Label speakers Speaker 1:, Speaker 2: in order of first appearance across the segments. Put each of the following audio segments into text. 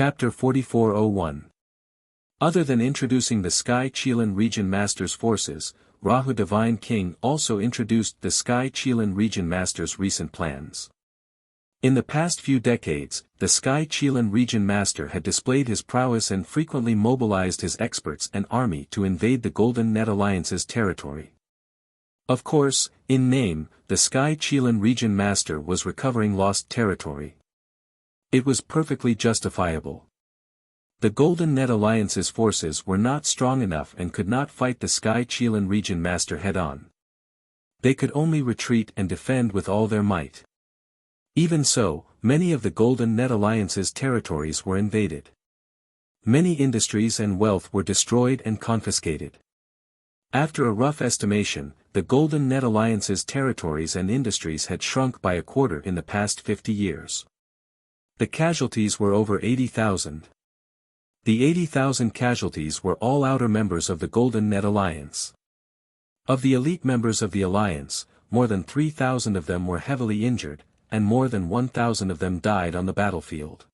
Speaker 1: Chapter 4401. Other than introducing the Sky Qilan Region Master's forces, Rahu Divine King also introduced the Sky Qilan Region Master's recent plans. In the past few decades, the Sky Qilan Region Master had displayed his prowess and frequently mobilized his experts and army to invade the Golden Net Alliance's territory. Of course, in name, the Sky Qilan Region Master was recovering lost territory. It was perfectly justifiable. The Golden Net Alliance's forces were not strong enough and could not fight the Sky Qilan Region Master head-on. They could only retreat and defend with all their might. Even so, many of the Golden Net Alliance's territories were invaded. Many industries and wealth were destroyed and confiscated. After a rough estimation, the Golden Net Alliance's territories and industries had shrunk by a quarter in the past 50 years. The casualties were over 80,000. The 80,000 casualties were all outer members of the Golden Net Alliance. Of the elite members of the Alliance, more than 3,000 of them were heavily injured, and more than 1,000 of them died on the battlefield.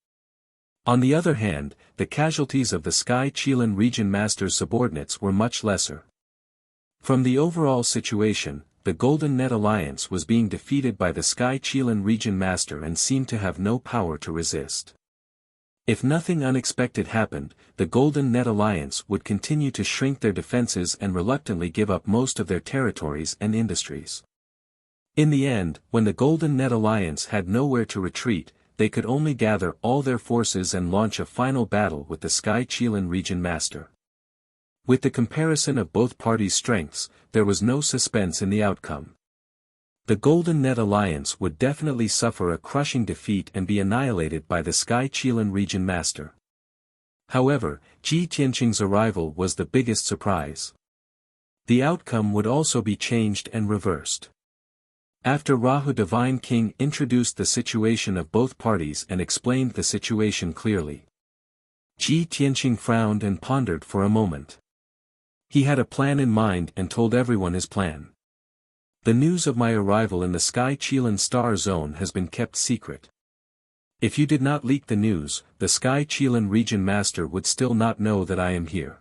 Speaker 1: On the other hand, the casualties of the Sky Qilan Region Master's subordinates were much lesser. From the overall situation, the Golden Net Alliance was being defeated by the Sky Qilan Region Master and seemed to have no power to resist. If nothing unexpected happened, the Golden Net Alliance would continue to shrink their defenses and reluctantly give up most of their territories and industries. In the end, when the Golden Net Alliance had nowhere to retreat, they could only gather all their forces and launch a final battle with the Sky Qilan Region Master. With the comparison of both parties' strengths, there was no suspense in the outcome. The Golden Net Alliance would definitely suffer a crushing defeat and be annihilated by the Sky Qilan Region Master. However, Ji Tianqing's arrival was the biggest surprise. The outcome would also be changed and reversed. After Rahu Divine King introduced the situation of both parties and explained the situation clearly, Ji Tianqing frowned and pondered for a moment. He had a plan in mind and told everyone his plan. The news of my arrival in the Sky Qilan Star Zone has been kept secret. If you did not leak the news, the Sky Qilan Region Master would still not know that I am here.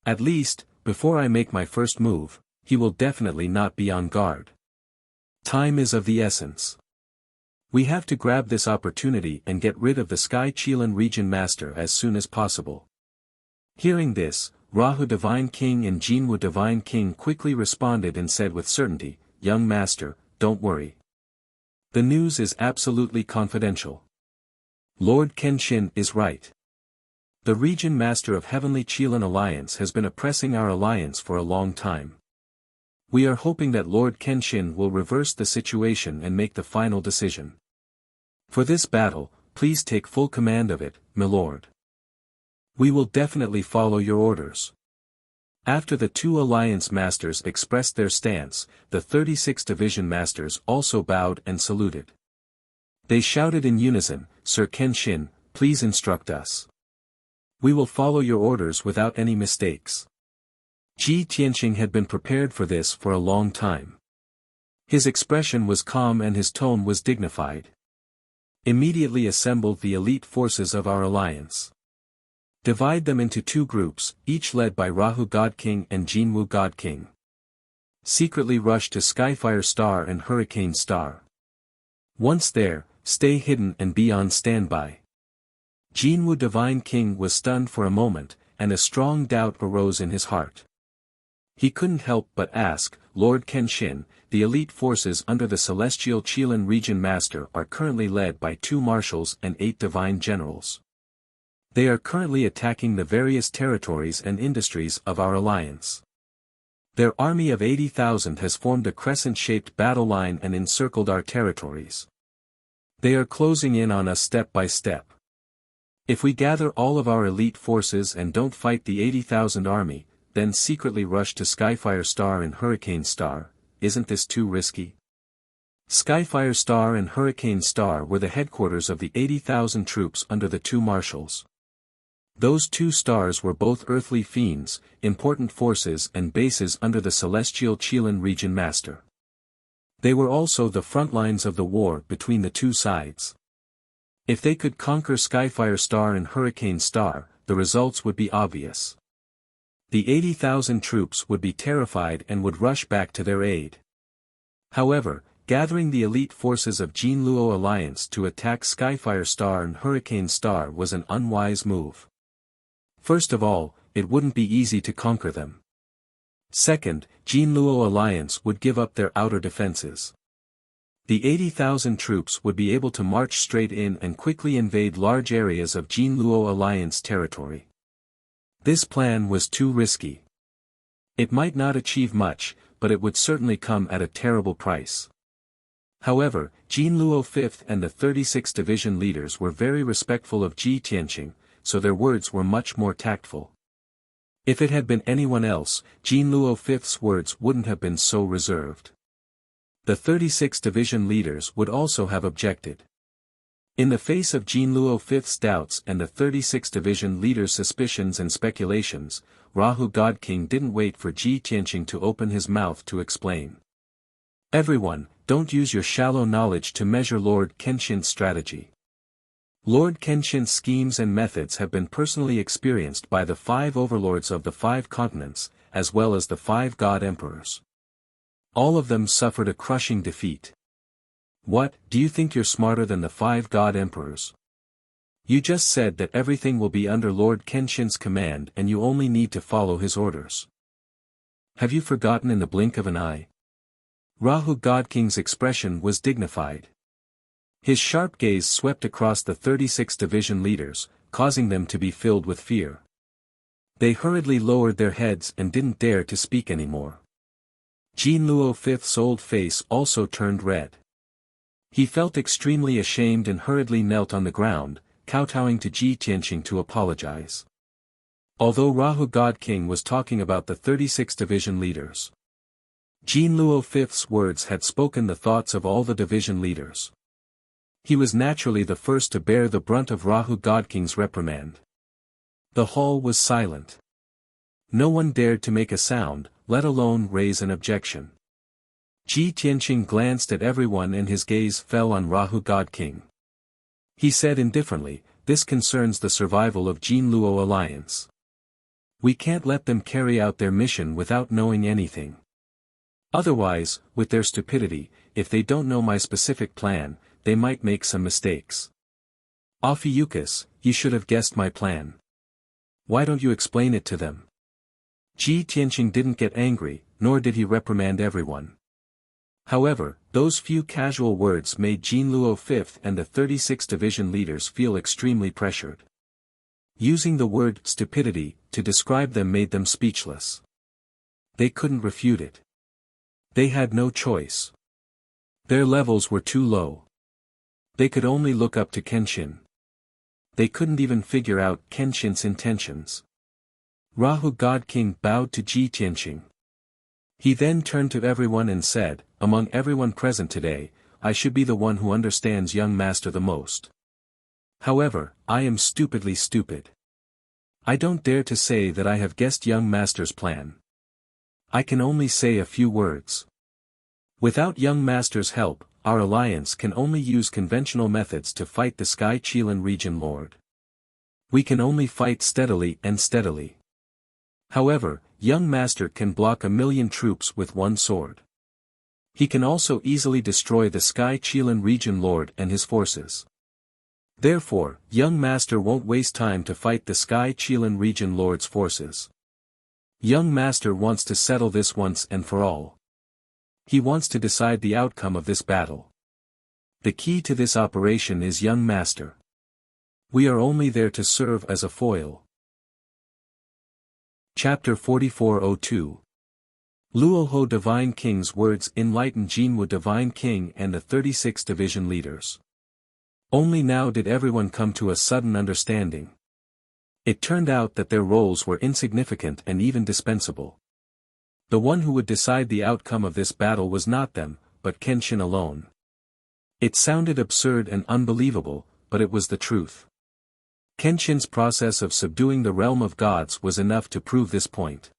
Speaker 1: At least, before I make my first move, he will definitely not be on guard. Time is of the essence. We have to grab this opportunity and get rid of the Sky Qilan Region Master as soon as possible. Hearing this, Rahu Divine King and Jinwu Divine King quickly responded and said with certainty, "Young Master, don't worry. The news is absolutely confidential. Lord Kenshin is right. The Region Master of Heavenly Qilan Alliance has been oppressing our alliance for a long time. We are hoping that Lord Kenshin will reverse the situation and make the final decision. For this battle, please take full command of it, my lord. We will definitely follow your orders." After the two Alliance Masters expressed their stance, the 36 Division Masters also bowed and saluted. They shouted in unison, "Sir Kenshin, please instruct us. We will follow your orders without any mistakes." Ji Tianqing had been prepared for this for a long time. His expression was calm and his tone was dignified. Immediately assemble the elite forces of our alliance. Divide them into two groups, each led by Rahu God King and Jinwu God King. Secretly rush to Skyfire Star and Hurricane Star. Once there, stay hidden and be on standby. Jinwu Divine King was stunned for a moment, and a strong doubt arose in his heart. He couldn't help but ask, "Lord Kenshin, the elite forces under the Celestial Qilan Region Master are currently led by 2 marshals and 8 divine generals. They are currently attacking the various territories and industries of our alliance. Their army of 80,000 has formed a crescent-shaped battle line and encircled our territories. They are closing in on us step by step. If we gather all of our elite forces and don't fight the 80,000 army, then secretly rush to Skyfire Star and Hurricane Star, isn't this too risky?" Skyfire Star and Hurricane Star were the headquarters of the 80,000 troops under the 2 marshals. Those 2 stars were both earthly fiends, important forces and bases under the Celestial Qilan Region Master. They were also the front lines of the war between the two sides. If they could conquer Skyfire Star and Hurricane Star, the results would be obvious. The 80,000 troops would be terrified and would rush back to their aid. However, gathering the elite forces of Jinluo Alliance to attack Skyfire Star and Hurricane Star was an unwise move. First of all, it wouldn't be easy to conquer them. Second, Jinluo Alliance would give up their outer defenses. The 80,000 troops would be able to march straight in and quickly invade large areas of Jinluo Alliance territory. This plan was too risky. It might not achieve much, but it would certainly come at a terrible price. However, Jinluo 5th and the 36th Division leaders were very respectful of Ji Tianqing, so their words were much more tactful. If it had been anyone else, Jinluo 5th's words wouldn't have been so reserved. The 36th Division leaders would also have objected. In the face of Jinluo 5th's doubts and the 36th Division leader's suspicions and speculations, Rahu God King didn't wait for Ji Tianqing to open his mouth to explain. Everyone, don't use your shallow knowledge to measure Lord Kenshin's strategy. Lord Kenshin's schemes and methods have been personally experienced by the 5 overlords of the 5 continents, as well as the 5 god emperors. All of them suffered a crushing defeat. What, do you think you're smarter than the 5 god emperors? You just said that everything will be under Lord Kenshin's command and you only need to follow his orders. Have you forgotten in the blink of an eye? Rahu God King's expression was dignified. His sharp gaze swept across the 36th Division leaders, causing them to be filled with fear. They hurriedly lowered their heads and didn't dare to speak anymore. Jinluo 5th's old face also turned red. He felt extremely ashamed and hurriedly knelt on the ground, kowtowing to Ji Tianqing to apologize. Although Rahu God King was talking about the 36th Division leaders, Jinluo 5th's words had spoken the thoughts of all the division leaders. He was naturally the first to bear the brunt of Rahu God King's reprimand. The hall was silent. No one dared to make a sound, let alone raise an objection. Ji Tianqing glanced at everyone and his gaze fell on Rahu God King. He said indifferently, "This concerns the survival of Jinluo Alliance. We can't let them carry out their mission without knowing anything. Otherwise, with their stupidity, if they don't know my specific plan, they might make some mistakes. Ophiuchus, you should have guessed my plan. Why don't you explain it to them?" Ji Tianqing didn't get angry, nor did he reprimand everyone. However, those few casual words made Jinluo 5th and the 36th Division leaders feel extremely pressured. Using the word stupidity to describe them made them speechless. They couldn't refute it. They had no choice. Their levels were too low. They could only look up to Kenshin. They couldn't even figure out Kenshin's intentions. Rahu God King bowed to Ji Tianqing. He then turned to everyone and said, "Among everyone present today, I should be the one who understands young master the most. However, I am stupidly stupid. I don't dare to say that I have guessed young master's plan. I can only say a few words. Without young master's help, our alliance can only use conventional methods to fight the Sky Qilan region lord. We can only fight steadily and steadily. However, young master can block 1,000,000 troops with one sword. He can also easily destroy the Sky Qilan region lord and his forces. Therefore, young master won't waste time to fight the Sky Qilan region lord's forces. Young master wants to settle this once and for all. He wants to decide the outcome of this battle. The key to this operation is young master. We are only there to serve as a foil." Chapter 4402. Luoho Divine King's words enlightened Jinwu Divine King and the 36th Division leaders. Only now did everyone come to a sudden understanding. It turned out that their roles were insignificant and even dispensable. The one who would decide the outcome of this battle was not them, but Kenshin alone. It sounded absurd and unbelievable, but it was the truth. Kenshin's process of subduing the realm of gods was enough to prove this point.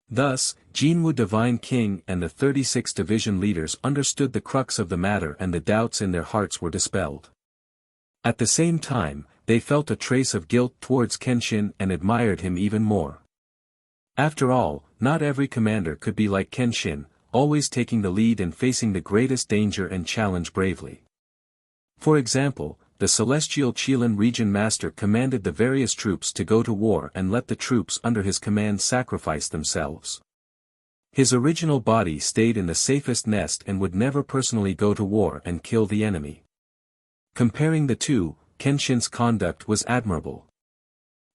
Speaker 1: Thus, Jinwu Divine King and the 36th Division leaders understood the crux of the matter and the doubts in their hearts were dispelled. At the same time, they felt a trace of guilt towards Kenshin and admired him even more. After all, not every commander could be like Kenshin, always taking the lead and facing the greatest danger and challenge bravely. For example, the Celestial Qilin Region Master commanded the various troops to go to war and let the troops under his command sacrifice themselves. His original body stayed in the safest nest and would never personally go to war and kill the enemy. Comparing the two, Kenshin's conduct was admirable.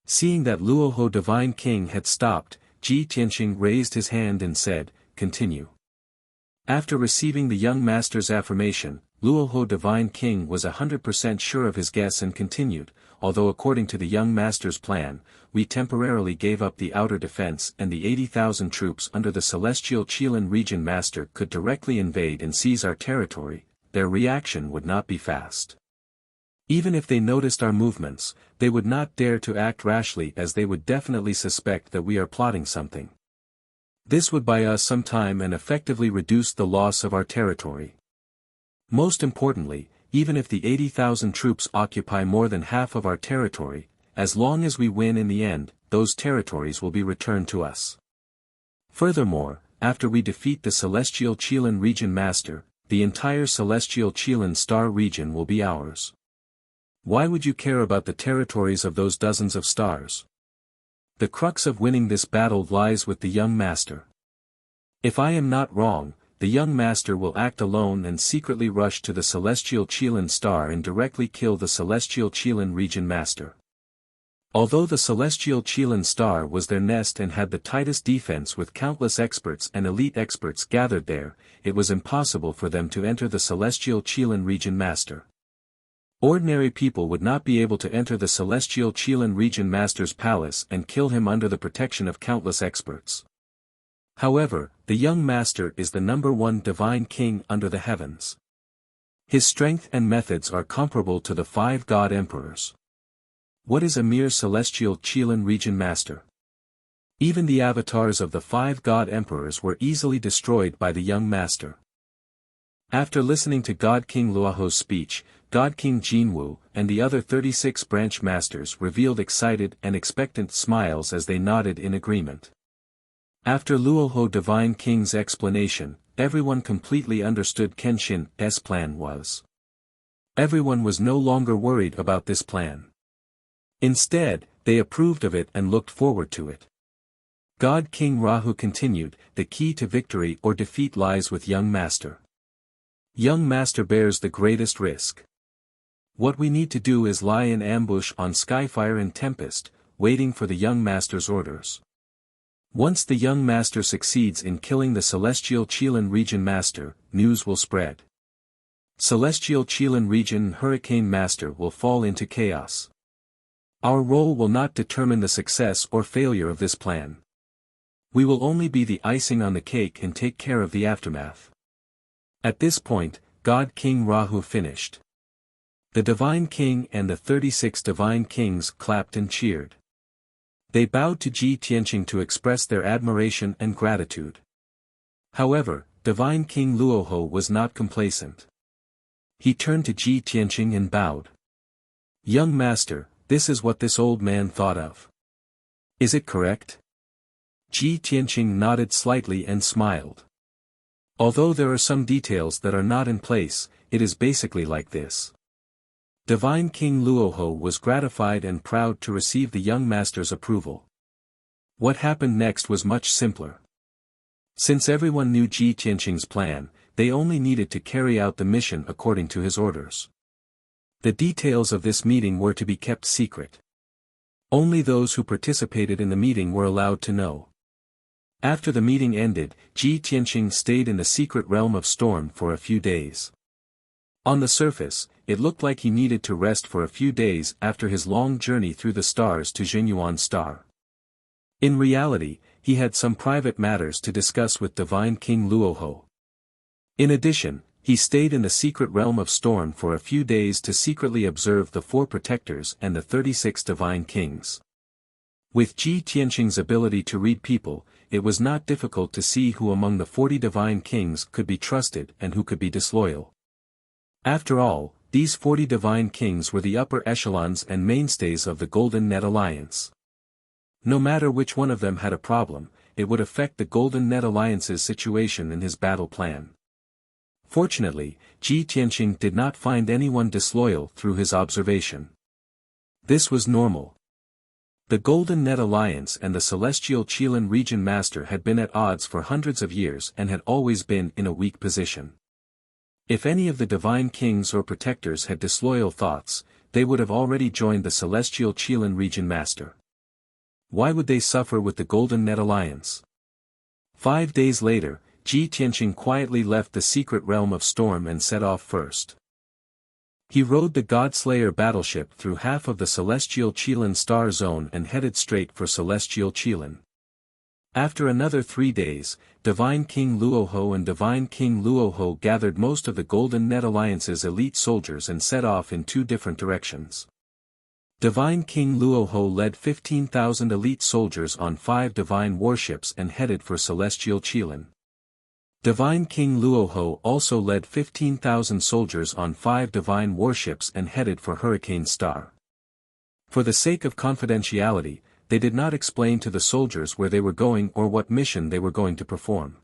Speaker 1: Seeing that Luoho Divine King had stopped, Ji Tianqing raised his hand and said, "Continue." After receiving the young master's affirmation, Luoho Divine King was 100% sure of his guess and continued, "Although according to the young master's plan, we temporarily gave up the outer defense and the 80,000 troops under the Celestial Qilin Region Master could directly invade and seize our territory, their reaction would not be fast. Even if they noticed our movements, they would not dare to act rashly as they would definitely suspect that we are plotting something. This would buy us some time and effectively reduce the loss of our territory. Most importantly, even if the 80,000 troops occupy more than half of our territory, as long as we win in the end, those territories will be returned to us. Furthermore, after we defeat the Celestial Qilin Region Master, the entire Celestial Qilin Star region will be ours. Why would you care about the territories of those dozens of stars? The crux of winning this battle lies with the young master. If I am not wrong, the young master will act alone and secretly rush to the Celestial Qilin Star and directly kill the Celestial Qilin Region Master. Although the Celestial Qilin Star was their nest and had the tightest defense with countless experts and elite experts gathered there, it was impossible for them to enter the Celestial Qilin Region Master. Ordinary people would not be able to enter the Celestial Qilin Region Master's palace and kill him under the protection of countless experts. However, the young master is the #1 divine king under the heavens. His strength and methods are comparable to the 5 god emperors. What is a mere Celestial Qilin Region Master? Even the avatars of the 5 god emperors were easily destroyed by the young master. After listening to God King Luoho's speech, God King Jinwu and the other 36 branch masters revealed excited and expectant smiles as they nodded in agreement. After Luoho Divine King's explanation, everyone completely understood Kenshin's plan was. Everyone was no longer worried about this plan. Instead, they approved of it and looked forward to it. God King Rahu continued, "The key to victory or defeat lies with young master. Young master bears the greatest risk. What we need to do is lie in ambush on Skyfire and Tempest, waiting for the young master's orders. Once the young master succeeds in killing the Celestial Qilin Region Master, news will spread. Celestial Qilin Region Hurricane Master will fall into chaos. Our role will not determine the success or failure of this plan. We will only be the icing on the cake and take care of the aftermath." At this point, God King Rahu finished. The Divine King and the 36 Divine Kings clapped and cheered. They bowed to Ji Tianqing to express their admiration and gratitude. However, Divine King Luoho was not complacent. He turned to Ji Tianqing and bowed. "Young master, this is what this old man thought of. Is it correct?" Ji Tianqing nodded slightly and smiled. "Although there are some details that are not in place, it is basically like this." Divine King Luoho was gratified and proud to receive the young master's approval. What happened next was much simpler. Since everyone knew Ji Tianqing's plan, they only needed to carry out the mission according to his orders. The details of this meeting were to be kept secret. Only those who participated in the meeting were allowed to know. After the meeting ended, Ji Tianqing stayed in the secret realm of Storm for a few days. On the surface, it looked like he needed to rest for a few days after his long journey through the stars to Zhenyuan Star. In reality, he had some private matters to discuss with Divine King Luoho. In addition, he stayed in the secret realm of Storm for a few days to secretly observe the 4 protectors and the 36 Divine Kings. With Ji Tianqing's ability to read people, it was not difficult to see who among the 40 Divine Kings could be trusted and who could be disloyal. After all, these 40 divine kings were the upper echelons and mainstays of the Golden Net Alliance. No matter which one of them had a problem, it would affect the Golden Net Alliance's situation in his battle plan. Fortunately, Ji Tianqing did not find anyone disloyal through his observation. This was normal. The Golden Net Alliance and the Celestial Qilin Region Master had been at odds for hundreds of years and had always been in a weak position. If any of the divine kings or protectors had disloyal thoughts, they would have already joined the Celestial Qilin Region Master. Why would they suffer with the Golden Net Alliance? 5 days later, Ji Tianqing quietly left the secret realm of Storm and set off first. He rode the Godslayer battleship through half of the Celestial Qilin star zone and headed straight for Celestial Qilin. After another 3 days, Divine King Luoho and Divine King Luoho gathered most of the Golden Net Alliance's elite soldiers and set off in 2 different directions. Divine King Luoho led 15,000 elite soldiers on 5 divine warships and headed for Celestial Qilin. Divine King Luoho also led 15,000 soldiers on 5 divine warships and headed for Hurricane Star. For the sake of confidentiality, they did not explain to the soldiers where they were going or what mission they were going to perform.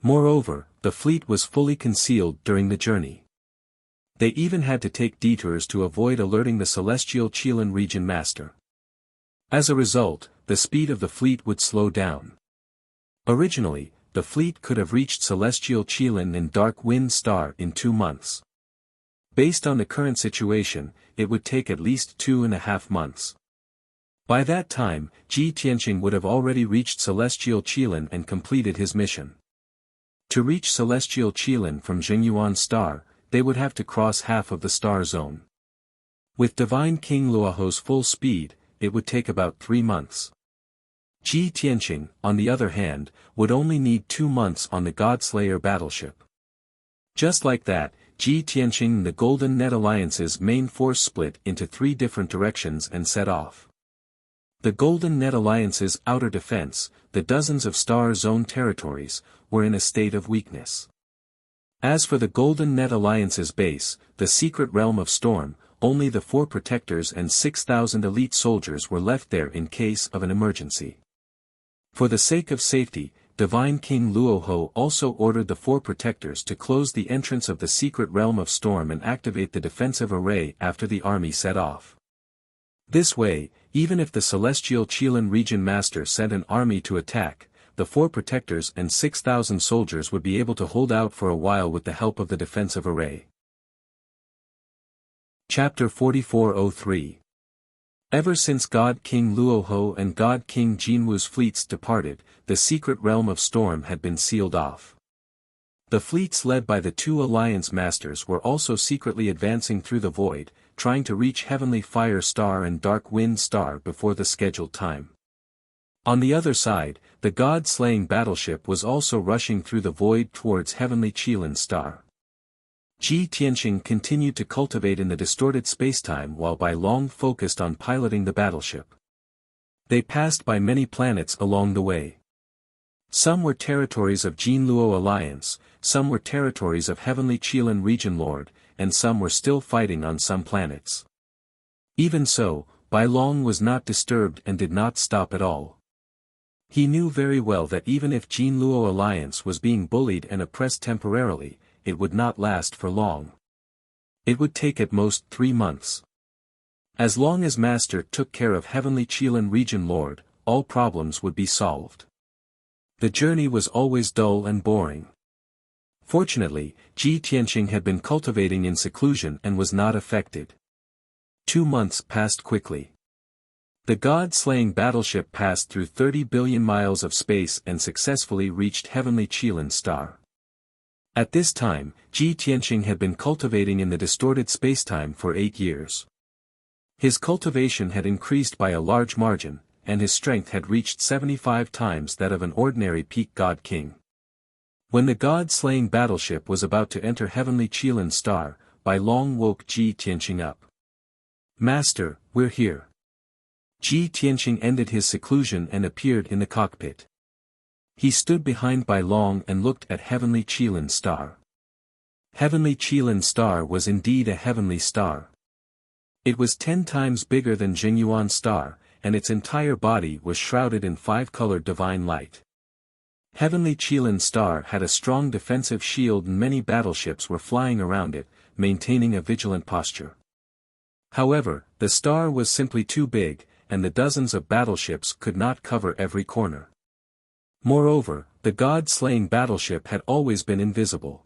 Speaker 1: Moreover, the fleet was fully concealed during the journey. They even had to take detours to avoid alerting the Celestial Qilin Region Master. As a result, the speed of the fleet would slow down. Originally, the fleet could have reached Celestial Qilin and Dark Wind Star in 2 months. Based on the current situation, it would take at least 2.5 months. By that time, Ji Tianqing would have already reached Celestial Qilin and completed his mission. To reach Celestial Qilin from Jingyuan Star, they would have to cross half of the star zone. With Divine King Luoho's full speed, it would take about 3 months. Ji Tianqing, on the other hand, would only need 2 months on the Godslayer battleship. Just like that, Ji Tianqing and the Golden Net Alliance's main force split into 3 different directions and set off. The Golden Net Alliance's outer defense, the dozens of star zone territories, were in a state of weakness. As for the Golden Net Alliance's base, the secret realm of Storm, only the 4 protectors and 6,000 elite soldiers were left there in case of an emergency. For the sake of safety, Divine King Luoho also ordered the 4 protectors to close the entrance of the secret realm of Storm and activate the defensive array after the army set off. This way, even if the Celestial Qilin Region Master sent an army to attack, the 4 protectors and 6,000 soldiers would be able to hold out for a while with the help of the defensive array. Chapter 4403. Ever since God King Luoho and God King Jinwu's fleets departed, the secret realm of Storm had been sealed off. The fleets led by the 2 alliance masters were also secretly advancing through the void, trying to reach Heavenly Fire Star and Dark Wind Star before the scheduled time. On the other side, the God-slaying battleship was also rushing through the void towards Heavenly Qilin Star. Ji Tianqing continued to cultivate in the distorted spacetime while Bai Long focused on piloting the battleship. They passed by many planets along the way. Some were territories of Jinluo Alliance, some were territories of Heavenly Qilin Region Lord, and some were still fighting on some planets. Even so, Bai Long was not disturbed and did not stop at all. He knew very well that even if Jinluo Alliance was being bullied and oppressed temporarily, it would not last for long. It would take at most 3 months. As long as Master took care of Heavenly Qilin Region Lord, all problems would be solved. The journey was always dull and boring. Fortunately, Ji Tianqing had been cultivating in seclusion and was not affected. 2 months passed quickly. The God-slaying battleship passed through 30 billion miles of space and successfully reached Heavenly Qilin Star. At this time, Ji Tianqing had been cultivating in the distorted spacetime for 8 years. His cultivation had increased by a large margin, and his strength had reached 75 times that of an ordinary peak god king. When the God-slaying battleship was about to enter Heavenly Qilin Star, Bai Long woke Ji Tianqing up. "Master, we're here." Ji Tianqing ended his seclusion and appeared in the cockpit. He stood behind Bai Long and looked at Heavenly Qilin Star. Heavenly Qilin star was indeed a heavenly star. It was 10 times bigger than Jingyuan star, and its entire body was shrouded in 5-colored divine light. Heavenly Qilin star had a strong defensive shield and many battleships were flying around it, maintaining a vigilant posture. However, the star was simply too big, and the dozens of battleships could not cover every corner. Moreover, the god-slaying battleship had always been invisible.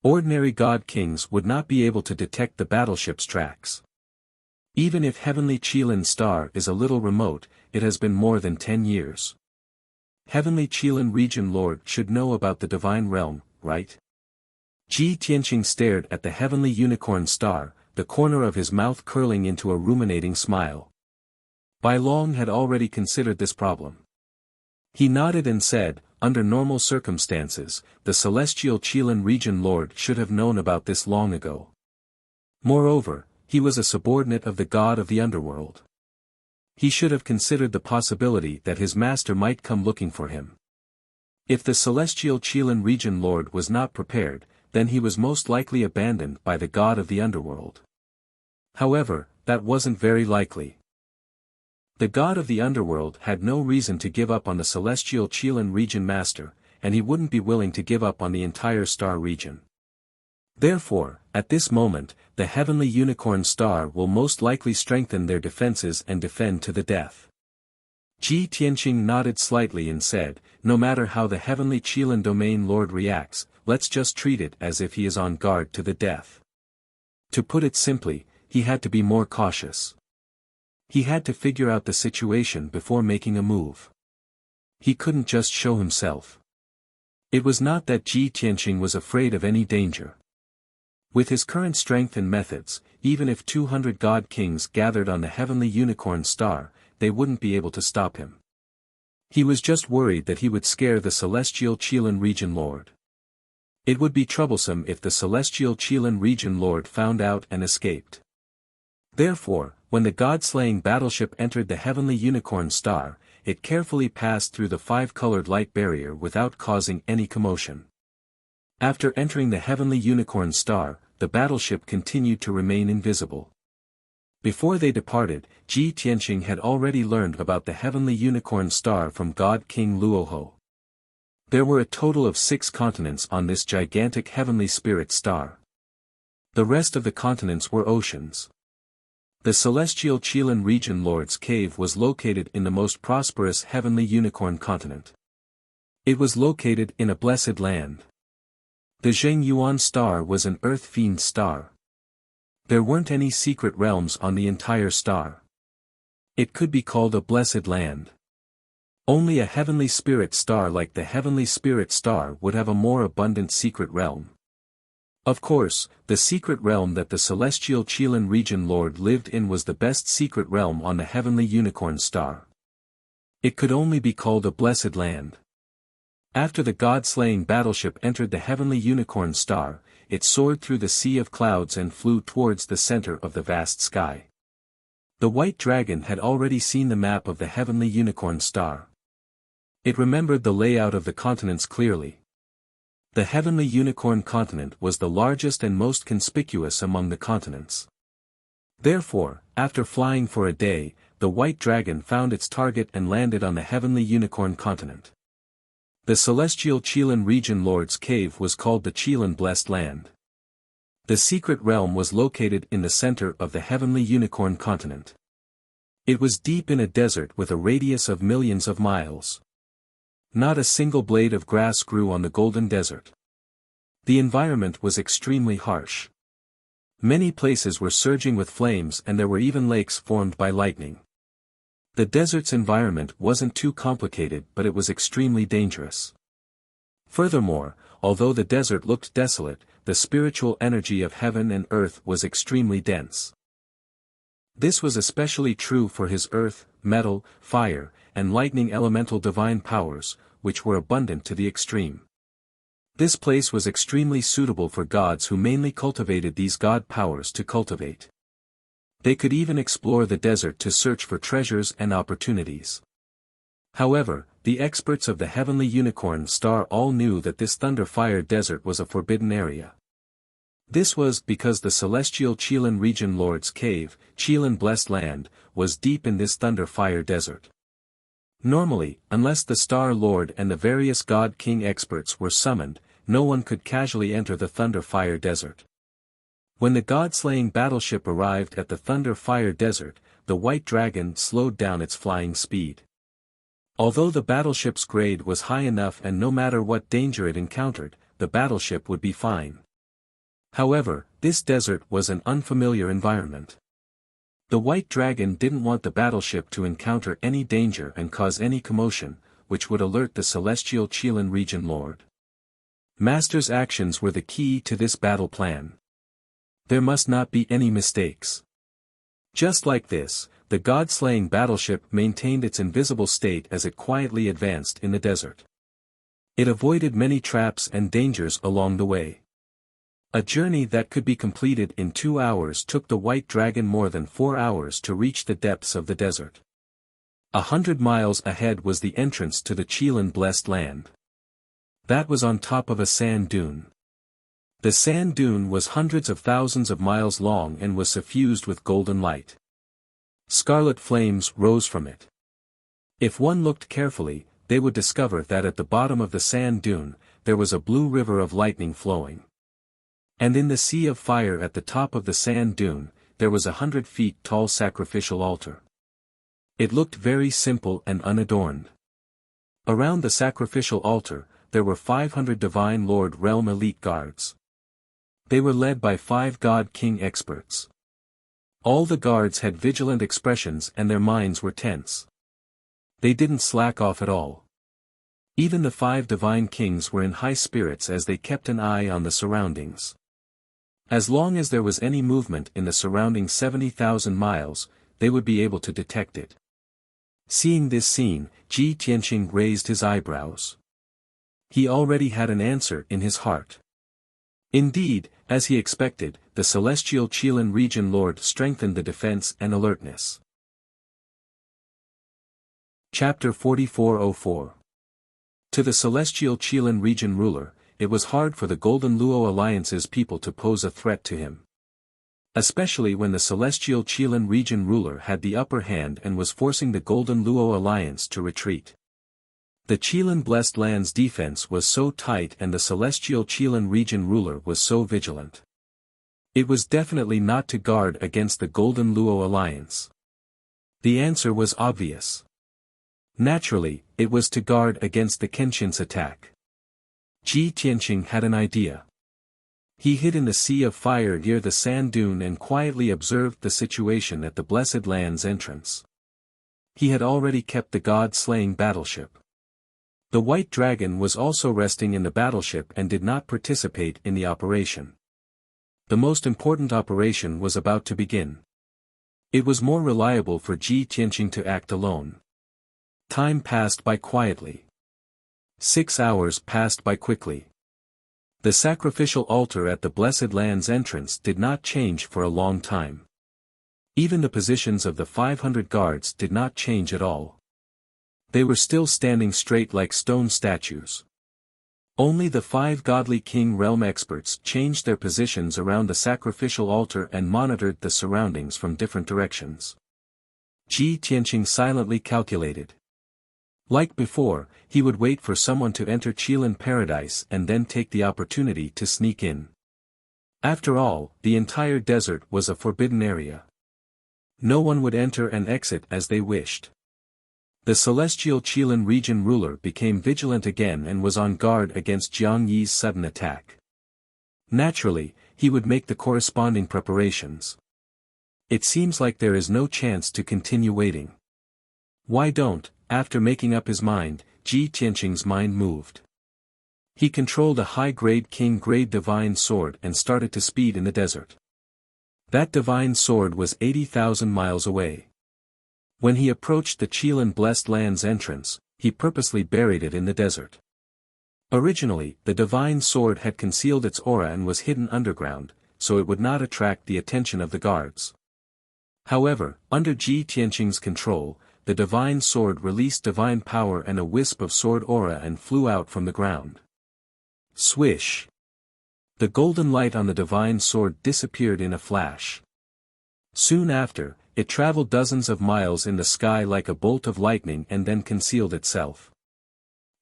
Speaker 1: Ordinary god kings would not be able to detect the battleship's tracks. Even if Heavenly Qilin star is a little remote, it has been more than 10 years. Heavenly Qilin region lord should know about the divine realm, right? Ji Tianqing stared at the heavenly unicorn star, the corner of his mouth curling into a ruminating smile. Bai Long had already considered this problem. He nodded and said, under normal circumstances, the celestial Qilin region lord should have known about this long ago. Moreover, he was a subordinate of the god of the underworld. He should have considered the possibility that his master might come looking for him. If the celestial Qilin region lord was not prepared, then he was most likely abandoned by the god of the underworld. However, that wasn't very likely. The god of the underworld had no reason to give up on the celestial Qilin region master, and he wouldn't be willing to give up on the entire star region. Therefore, at this moment, the heavenly unicorn star will most likely strengthen their defenses and defend to the death. Ji Tianqing nodded slightly and said, no matter how the heavenly Qilin domain lord reacts, let's just treat it as if he is on guard to the death. To put it simply, he had to be more cautious. He had to figure out the situation before making a move. He couldn't just show himself. It was not that Ji Tianqing was afraid of any danger. With his current strength and methods, even if 200 god kings gathered on the heavenly unicorn star, they wouldn't be able to stop him. He was just worried that he would scare the celestial Qilin region lord. It would be troublesome if the celestial Qilin region lord found out and escaped. Therefore, when the god-slaying battleship entered the heavenly unicorn star, it carefully passed through the 5-colored light barrier without causing any commotion. After entering the heavenly unicorn star, the battleship continued to remain invisible. Before they departed, Ji Tianqing had already learned about the heavenly unicorn star from God King Luoho. There were a total of 6 continents on this gigantic heavenly spirit star. The rest of the continents were oceans. The celestial Qilin region lord's cave was located in the most prosperous heavenly unicorn continent. It was located in a blessed land. The Zhengyuan star was an earth fiend star. There weren't any secret realms on the entire star. It could be called a blessed land. Only a heavenly spirit star like the heavenly spirit star would have a more abundant secret realm. Of course, the secret realm that the celestial Qilin region lord lived in was the best secret realm on the heavenly unicorn star. It could only be called a blessed land. After the god-slaying battleship entered the heavenly unicorn star, it soared through the sea of clouds and flew towards the center of the vast sky. The white dragon had already seen the map of the heavenly unicorn star. It remembered the layout of the continents clearly. The heavenly unicorn continent was the largest and most conspicuous among the continents. Therefore, after flying for a day, the white dragon found its target and landed on the heavenly unicorn continent. The celestial Qilin region lord's cave was called the Qilin Blessed Land. The secret realm was located in the center of the heavenly unicorn continent. It was deep in a desert with a radius of millions of miles. Not a single blade of grass grew on the golden desert. The environment was extremely harsh. Many places were surging with flames and there were even lakes formed by lightning. The desert's environment wasn't too complicated but it was extremely dangerous. Furthermore, although the desert looked desolate, the spiritual energy of heaven and earth was extremely dense. This was especially true for his earth, metal, fire, and lightning elemental divine powers, which were abundant to the extreme. This place was extremely suitable for gods who mainly cultivated these god powers to cultivate. They could even explore the desert to search for treasures and opportunities. However, the experts of the heavenly unicorn star all knew that this thunder-fire desert was a forbidden area. This was because the celestial Qilin region lord's cave, Qilin Blessed Land, was deep in this thunder fire desert. Normally, unless the Star Lord and the various God King experts were summoned, no one could casually enter the Thunder Fire Desert. When the god-slaying battleship arrived at the Thunder Fire Desert, the White Dragon slowed down its flying speed. Although the battleship's grade was high enough and no matter what danger it encountered, the battleship would be fine. However, this desert was an unfamiliar environment. The White Dragon didn't want the battleship to encounter any danger and cause any commotion, which would alert the celestial Qilin region lord. Master's actions were the key to this battle plan. There must not be any mistakes. Just like this, the god-slaying battleship maintained its invisible state as it quietly advanced in the desert. It avoided many traps and dangers along the way. A journey that could be completed in 2 hours took the White Dragon more than 4 hours to reach the depths of the desert. 100 miles ahead was the entrance to the Qilin Blessed Land. That was on top of a sand dune. The sand dune was hundreds of thousands of miles long and was suffused with golden light. Scarlet flames rose from it. If one looked carefully, they would discover that at the bottom of the sand dune, there was a blue river of lightning flowing. And in the sea of fire at the top of the sand dune, there was 100 feet tall sacrificial altar. It looked very simple and unadorned. Around the sacrificial altar, there were 500 Divine Lord Realm elite guards. They were led by 5 God King experts. All the guards had vigilant expressions and their minds were tense. They didn't slack off at all. Even the 5 Divine Kings were in high spirits as they kept an eye on the surroundings. As long as there was any movement in the surrounding 70,000 miles, they would be able to detect it. Seeing this scene, Ji Tianqing raised his eyebrows. He already had an answer in his heart. Indeed, as he expected, the celestial Qilin region lord strengthened the defense and alertness. Chapter 4404. To the celestial Qilin region ruler, it was hard for the Golden Luo Alliance's people to pose a threat to him. Especially when the celestial Qilin region ruler had the upper hand and was forcing the Golden Luo Alliance to retreat. The Qilin Blessed Land's defense was so tight and the celestial Qilin region ruler was so vigilant. It was definitely not to guard against the Golden Luo Alliance. The answer was obvious. Naturally, it was to guard against the Kenshin's attack. Ji Tianqing had an idea. He hid in the sea of fire near the sand dune and quietly observed the situation at the Blessed Land's entrance. He had already kept the god-slaying battleship. The White Dragon was also resting in the battleship and did not participate in the operation. The most important operation was about to begin. It was more reliable for Ji Tianqing to act alone. Time passed by quietly. 6 hours passed by quickly. The sacrificial altar at the Blessed Land's entrance did not change for a long time. Even the positions of the 500 guards did not change at all. They were still standing straight like stone statues. Only the 5 godly king realm experts changed their positions around the sacrificial altar and monitored the surroundings from different directions. Ji Tianqing silently calculated. Like before, he would wait for someone to enter Qilin Paradise and then take the opportunity to sneak in. After all, the entire desert was a forbidden area. No one would enter and exit as they wished. The celestial Qilin region ruler became vigilant again and was on guard against Jiang Yi's sudden attack. Naturally, he would make the corresponding preparations. It seems like there is no chance to continue waiting. Why don't? After making up his mind, Ji Tianqing's mind moved. He controlled a high-grade king-grade divine sword and started to speed in the desert. That divine sword was 80,000 miles away. When he approached the Qilin Blessed Land's entrance, he purposely buried it in the desert. Originally, the divine sword had concealed its aura and was hidden underground, so it would not attract the attention of the guards. However, under Ji Tianqing's control, the divine sword released divine power and a wisp of sword aura and flew out from the ground. Swish! The golden light on the divine sword disappeared in a flash. Soon after, it traveled dozens of miles in the sky like a bolt of lightning and then concealed itself.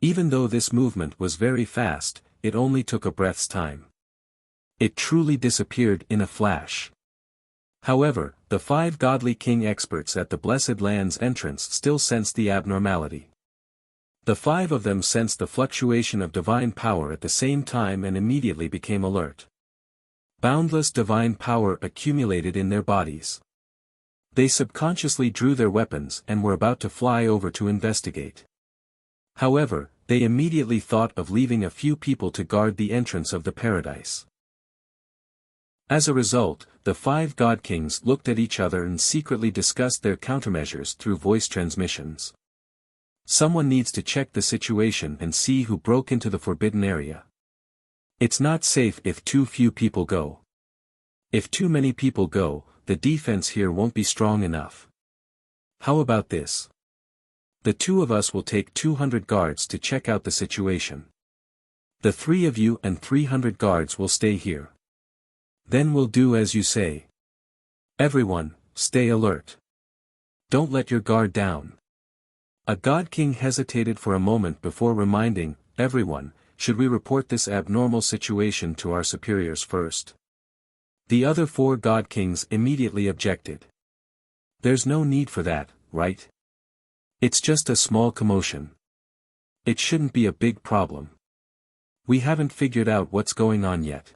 Speaker 1: Even though this movement was very fast, it only took a breath's time. It truly disappeared in a flash. However, the 5 godly king experts at the Blessed Land's entrance still sensed the abnormality. The 5 of them sensed the fluctuation of divine power at the same time and immediately became alert. Boundless divine power accumulated in their bodies. They subconsciously drew their weapons and were about to fly over to investigate. However, they immediately thought of leaving a few people to guard the entrance of the paradise. As a result, the 5 god kings looked at each other and secretly discussed their countermeasures through voice transmissions. Someone needs to check the situation and see who broke into the forbidden area. It's not safe if too few people go. If too many people go, the defense here won't be strong enough. How about this? The 2 of us will take 200 guards to check out the situation. The 3 of you and 300 guards will stay here. Then we'll do as you say. Everyone, stay alert. Don't let your guard down. A god king hesitated for a moment before reminding everyone, should we report this abnormal situation to our superiors first? The other 4 god kings immediately objected. There's no need for that, right? It's just a small commotion. It shouldn't be a big problem. We haven't figured out what's going on yet.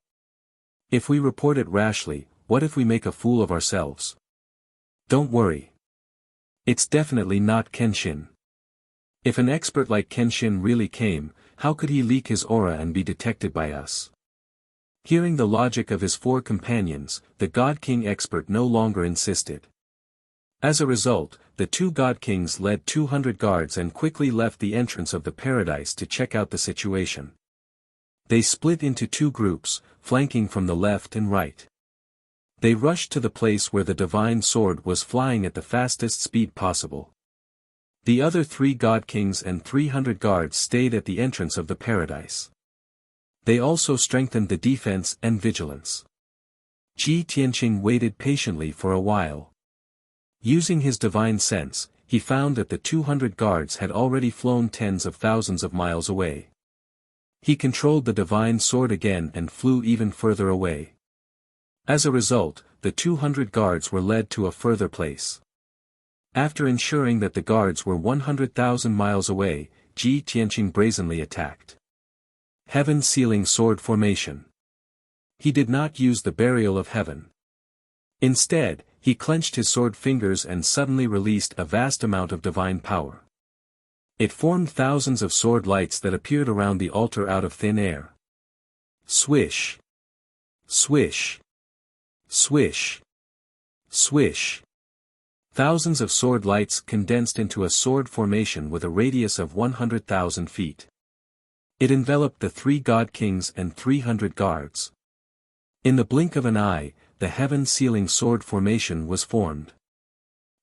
Speaker 1: If we report it rashly, what if we make a fool of ourselves? Don't worry. It's definitely not Kenshin. If an expert like Kenshin really came, how could he leak his aura and be detected by us? Hearing the logic of his 4 companions, the God King expert no longer insisted. As a result, the 2 God Kings led 200 guards and quickly left the entrance of the paradise to check out the situation. They split into 2 groups, flanking from the left and right. They rushed to the place where the divine sword was flying at the fastest speed possible. The other 3 God Kings and 300 guards stayed at the entrance of the paradise. They also strengthened the defense and vigilance. Ji Tianqing waited patiently for a while. Using his divine sense, he found that the 200 guards had already flown tens of thousands of miles away. He controlled the divine sword again and flew even further away. As a result, the 200 guards were led to a further place. After ensuring that the guards were 100,000 miles away, Ji Tianqing brazenly attacked. Heaven-sealing sword formation. He did not use the burial of heaven. Instead, he clenched his sword fingers and suddenly released a vast amount of divine power. It formed thousands of sword lights that appeared around the altar out of thin air. Swish. Swish. Swish. Swish. Thousands of sword lights condensed into a sword formation with a radius of 100,000 feet. It enveloped the 3 God Kings and 300 guards. In the blink of an eye, the heaven-sealing sword formation was formed.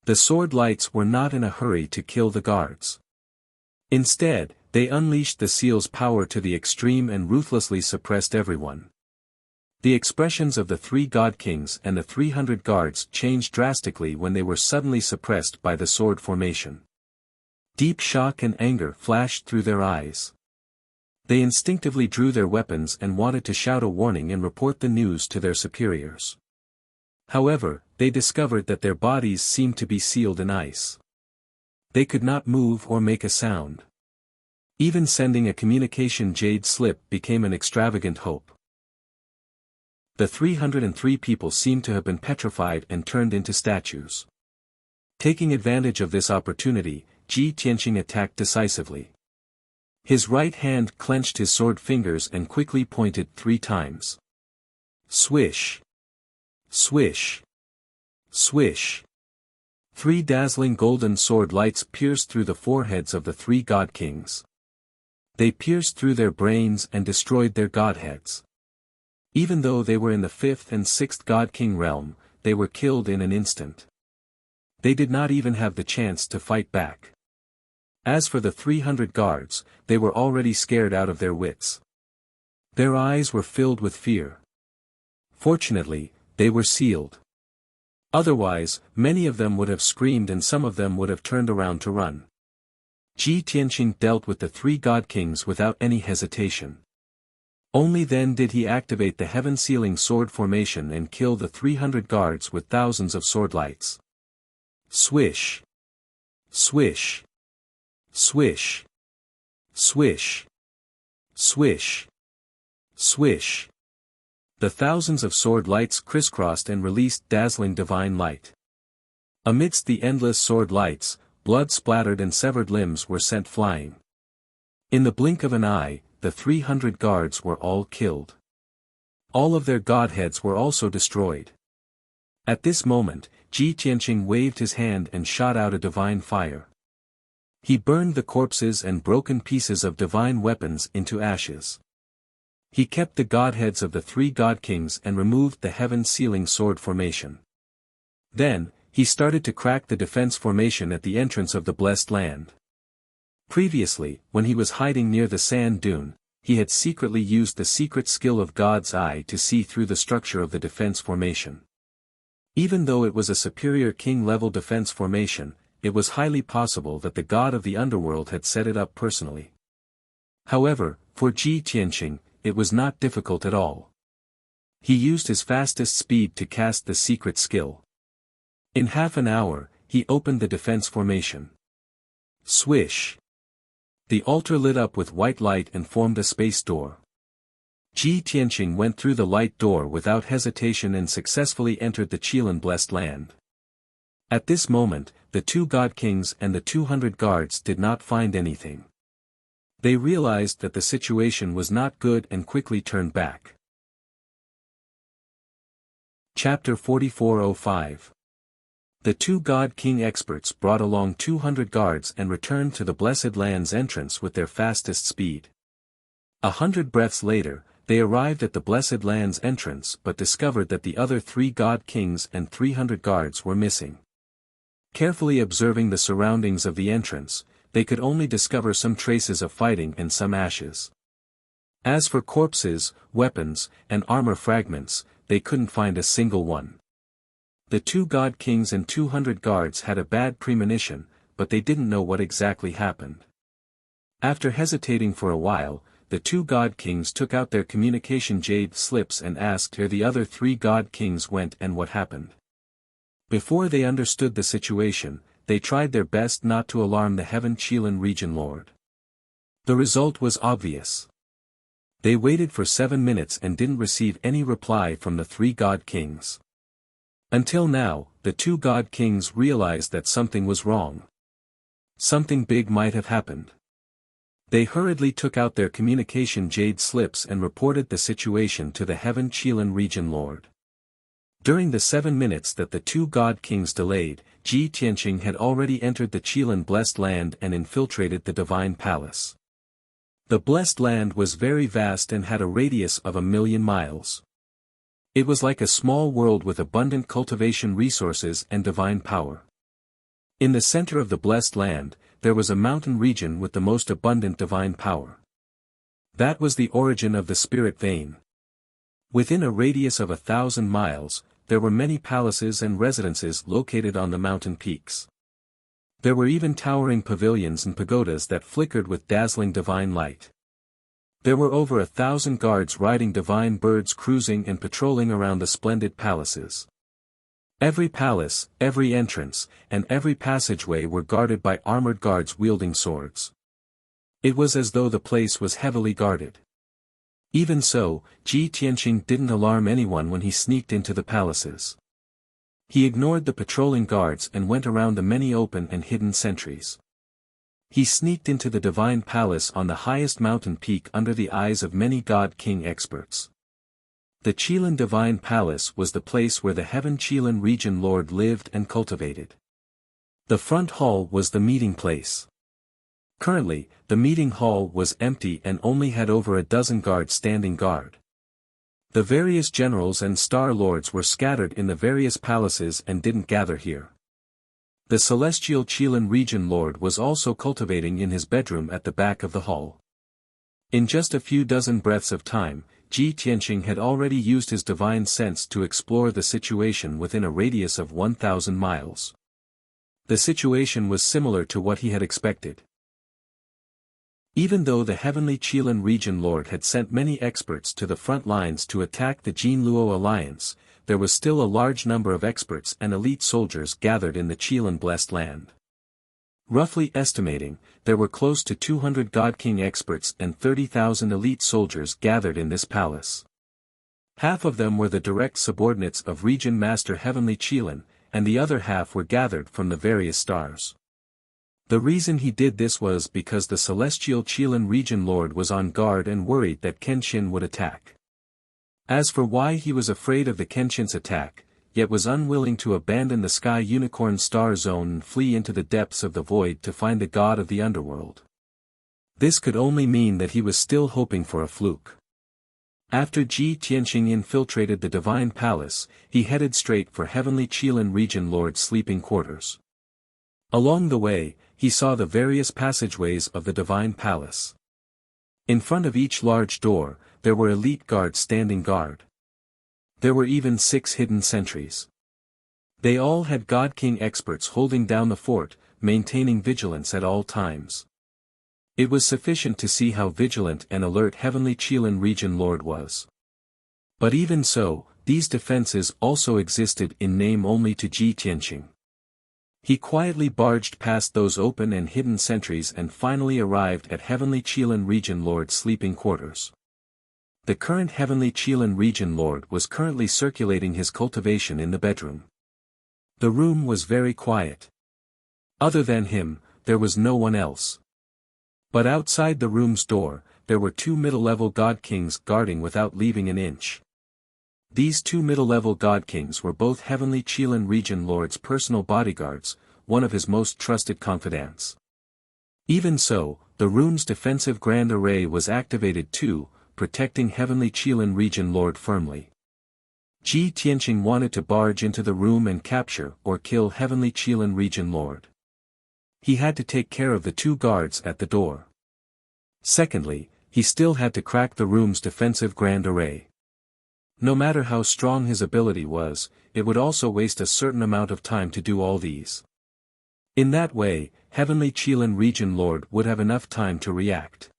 Speaker 1: The sword lights were not in a hurry to kill the guards. Instead, they unleashed the seal's power to the extreme and ruthlessly suppressed everyone. The expressions of the 3 God Kings and the 300 guards changed drastically when they were suddenly suppressed by the sword formation. Deep shock and anger flashed through their eyes. They instinctively drew their weapons and wanted to shout a warning and report the news to their superiors. However, they discovered that their bodies seemed to be sealed in ice. They could not move or make a sound. Even sending a communication jade slip became an extravagant hope. The 303 people seemed to have been petrified and turned into statues. Taking advantage of this opportunity, Ji Tianqing attacked decisively. His right hand clenched his sword fingers and quickly pointed 3 times. Swish. Swish. Swish. 3 dazzling golden sword lights pierced through the foreheads of the 3 God Kings. They pierced through their brains and destroyed their godheads. Even though they were in the 5th and 6th God King realm, they were killed in an instant. They did not even have the chance to fight back. As for the 300 guards, they were already scared out of their wits. Their eyes were filled with fear. Fortunately, they were sealed. Otherwise, many of them would have screamed and some of them would have turned around to run. Ji Tianqing dealt with the three god kings without any hesitation. Only then did he activate the heaven-sealing sword formation and kill the 300 guards with thousands of sword lights. Swish! Swish! Swish! Swish! Swish! Swish! The thousands of sword lights crisscrossed and released dazzling divine light. Amidst the endless sword lights, blood splattered and severed limbs were sent flying. In the blink of an eye, the 300 guards were all killed. All of their godheads were also destroyed. At this moment, Ji Tianqing waved his hand and shot out a divine fire. He burned the corpses and broken pieces of divine weapons into ashes. He kept the godheads of the three god kings and removed the heaven-sealing sword formation. Then, he started to crack the defense formation at the entrance of the blessed land. Previously, when he was hiding near the sand dune, he had secretly used the secret skill of God's eye to see through the structure of the defense formation. Even though it was a superior king-level defense formation, it was highly possible that the god of the underworld had set it up personally. However, for Ji Tianqing, it was not difficult at all. He used his fastest speed to cast the secret skill. In half an hour, he opened the defense formation. Swish! The altar lit up with white light and formed a space door. Ji Tianqing went through the light door without hesitation and successfully entered the Qilin blessed land. At this moment, the two god kings and the 200 guards did not find anything. They realized that the situation was not good and quickly turned back. Chapter 4405. The two god king experts brought along 200 guards and returned to the blessed land's entrance with their fastest speed. 100 breaths later, they arrived at the blessed land's entrance but discovered that the other three god kings and 300 guards were missing. Carefully observing the surroundings of the entrance, they could only discover some traces of fighting and some ashes. As for corpses, weapons, and armor fragments, they couldn't find a single one. The two god kings and 200 guards had a bad premonition, but they didn't know what exactly happened. After hesitating for a while, the two god kings took out their communication jade slips and asked where the other three god kings went and what happened. Before they understood the situation, they tried their best not to alarm the Heaven Qilin region lord. The result was obvious. They waited for 7 minutes and didn't receive any reply from the three god kings. Until now, the two god kings realized that something was wrong. Something big might have happened. They hurriedly took out their communication jade slips and reported the situation to the Heaven Qilin region lord. During the 7 minutes that the two god kings delayed, Ji Tianqing had already entered the Qilin blessed land and infiltrated the divine palace. The blessed land was very vast and had a radius of 1,000,000 miles. It was like a small world with abundant cultivation resources and divine power. In the center of the blessed land, there was a mountain region with the most abundant divine power. That was the origin of the spirit vein. Within a radius of 1,000 miles, there were many palaces and residences located on the mountain peaks. There were even towering pavilions and pagodas that flickered with dazzling divine light. There were over 1,000 guards riding divine birds cruising and patrolling around the splendid palaces. Every palace, every entrance, and every passageway were guarded by armored guards wielding swords. It was as though the place was heavily guarded. Even so, Ji Tianqing didn't alarm anyone when he sneaked into the palaces. He ignored the patrolling guards and went around the many open and hidden sentries. He sneaked into the divine palace on the highest mountain peak under the eyes of many god king experts. The Qilin divine palace was the place where the Heaven Qilin region lord lived and cultivated. The front hall was the meeting place. Currently, the meeting hall was empty and only had over a dozen guards standing guard. The various generals and star lords were scattered in the various palaces and didn't gather here. The celestial Qilin region lord was also cultivating in his bedroom at the back of the hall. In just a few dozen breaths of time, Ji Tianqing had already used his divine sense to explore the situation within a radius of 1,000 miles. The situation was similar to what he had expected. Even though the heavenly Qilin region lord had sent many experts to the front lines to attack the Jinluo alliance, there was still a large number of experts and elite soldiers gathered in the Qilin blessed land. Roughly estimating, there were close to 200 God King experts and 30,000 elite soldiers gathered in this palace. Half of them were the direct subordinates of Region Master Heavenly Qilin, and the other half were gathered from the various stars. The reason he did this was because the celestial Qilin region lord was on guard and worried that Kenshin would attack. As for why he was afraid of the Kenshin's attack, yet was unwilling to abandon the Sky Unicorn Star Zone and flee into the depths of the void to find the god of the underworld. This could only mean that he was still hoping for a fluke. After Ji Tianqing infiltrated the Divine Palace, he headed straight for Heavenly Qilin Region Lord's sleeping quarters. Along the way, he saw the various passageways of the Divine Palace. In front of each large door, there were elite guards standing guard. There were even 6 hidden sentries. They all had God King experts holding down the fort, maintaining vigilance at all times. It was sufficient to see how vigilant and alert Heavenly Qilin Region Lord was. But even so, these defenses also existed in name only to Ji Tianqing. He quietly barged past those open and hidden sentries and finally arrived at Heavenly Qilin Region Lord's sleeping quarters. The current Heavenly Qilin Region Lord was currently circulating his cultivation in the bedroom. The room was very quiet. Other than him, there was no one else. But outside the room's door, there were 2 middle-level God Kings guarding without leaving an inch. These 2 middle-level God Kings were both Heavenly Qilin Region Lord's personal bodyguards, one of his most trusted confidants. Even so, the room's defensive grand array was activated too, protecting Heavenly Qilin Region Lord firmly. Ji Tianqing wanted to barge into the room and capture or kill Heavenly Qilin Region Lord. He had to take care of the 2 guards at the door. Secondly, he still had to crack the room's defensive grand array. No matter how strong his ability was, it would also waste a certain amount of time to do all these. In that way, Heavenly Qilin Region Lord would have enough time to react.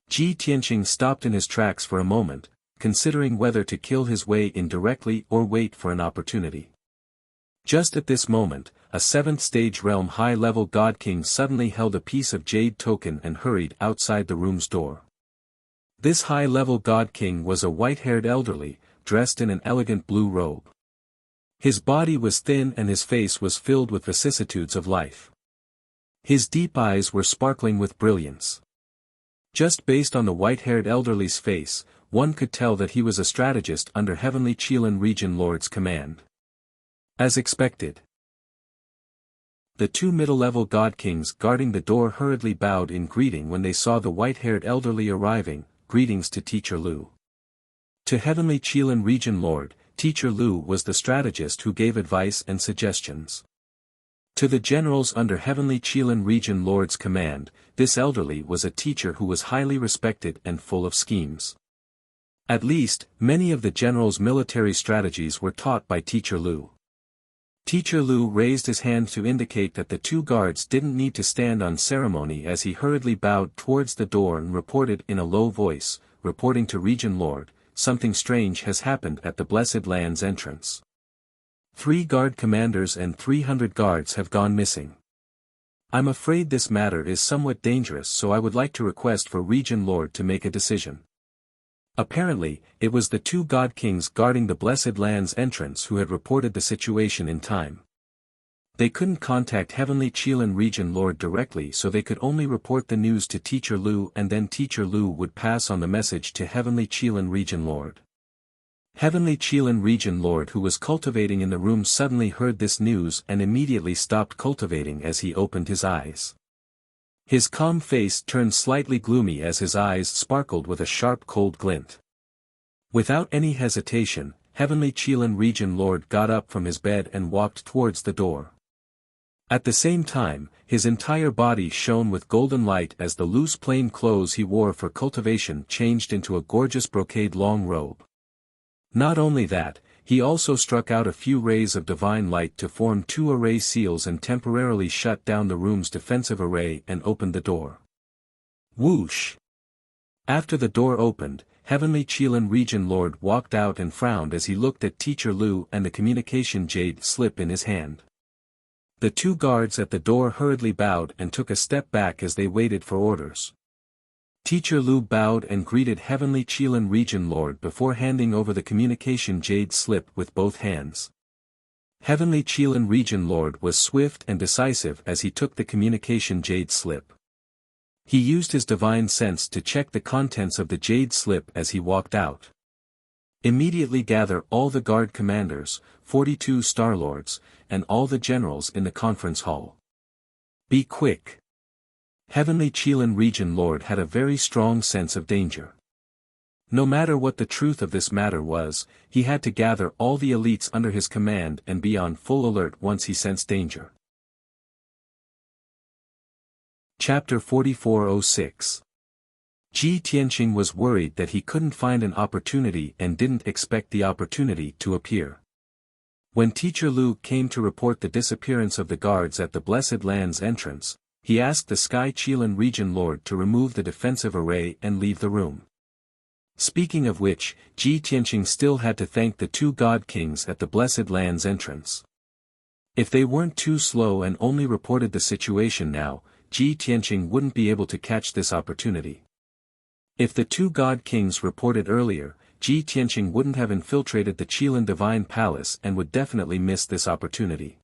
Speaker 1: Ji Tianqing stopped in his tracks for a moment, considering whether to kill his way in directly or wait for an opportunity. Just at this moment, a 7th-stage realm high-level God King suddenly held a piece of jade token and hurried outside the room's door. This high-level God King was a white-haired elderly, dressed in an elegant blue robe. His body was thin and his face was filled with vicissitudes of life. His deep eyes were sparkling with brilliance. Just based on the white-haired elderly's face, one could tell that he was a strategist under Heavenly Qilin Region Lord's command. As expected, the 2 middle-level God Kings guarding the door hurriedly bowed in greeting when they saw the white-haired elderly arriving. Greetings to Teacher Lu. To Heavenly Qilin Region Lord, Teacher Lu was the strategist who gave advice and suggestions. To the generals under Heavenly Qilin Region Lord's command, this elderly was a teacher who was highly respected and full of schemes. At least, many of the generals' military strategies were taught by Teacher Lu. Teacher Lu raised his hand to indicate that the 2 guards didn't need to stand on ceremony as he hurriedly bowed towards the door and reported in a low voice, reporting to Region Lord, something strange has happened at the Blessed Land's entrance. 3 guard commanders and 300 guards have gone missing. I'm afraid this matter is somewhat dangerous, so I would like to request for Region Lord to make a decision. Apparently, it was the 2 God Kings guarding the Blessed Land's entrance who had reported the situation in time. They couldn't contact Heavenly Qilin Region Lord directly, so they could only report the news to Teacher Lu, and then Teacher Lu would pass on the message to Heavenly Qilin Region Lord. Heavenly Qilin Region Lord, who was cultivating in the room, suddenly heard this news and immediately stopped cultivating as he opened his eyes. His calm face turned slightly gloomy as his eyes sparkled with a sharp cold glint. Without any hesitation, Heavenly Qilin Region Lord got up from his bed and walked towards the door. At the same time, his entire body shone with golden light as the loose plain clothes he wore for cultivation changed into a gorgeous brocade long robe. Not only that, he also struck out a few rays of divine light to form 2 array seals and temporarily shut down the room's defensive array and opened the door. Whoosh! After the door opened, Heavenly Qilin Region Lord walked out and frowned as he looked at Teacher Lu and the communication jade slip in his hand. The 2 guards at the door hurriedly bowed and took a step back as they waited for orders. Teacher Lu bowed and greeted Heavenly Qilin Region Lord before handing over the communication jade slip with both hands. Heavenly Qilin Region Lord was swift and decisive as he took the communication jade slip. He used his divine sense to check the contents of the jade slip as he walked out. Immediately gather all the guard commanders, 42 Star Lords, and all the generals in the conference hall. Be quick. Heavenly Qilin Region Lord had a very strong sense of danger. No matter what the truth of this matter was, he had to gather all the elites under his command and be on full alert once he sensed danger. Chapter 4406. Ji Tianqing was worried that he couldn't find an opportunity and didn't expect the opportunity to appear. When Teacher Lu came to report the disappearance of the guards at the Blessed Land's entrance, he asked the Sky Qilin Region Lord to remove the defensive array and leave the room. Speaking of which, Ji Tianqing still had to thank the 2 God Kings at the Blessed Land's entrance. If they weren't too slow and only reported the situation now, Ji Tianqing wouldn't be able to catch this opportunity. If the 2 God Kings reported earlier, Ji Tianqing wouldn't have infiltrated the Qilin Divine Palace and would definitely miss this opportunity.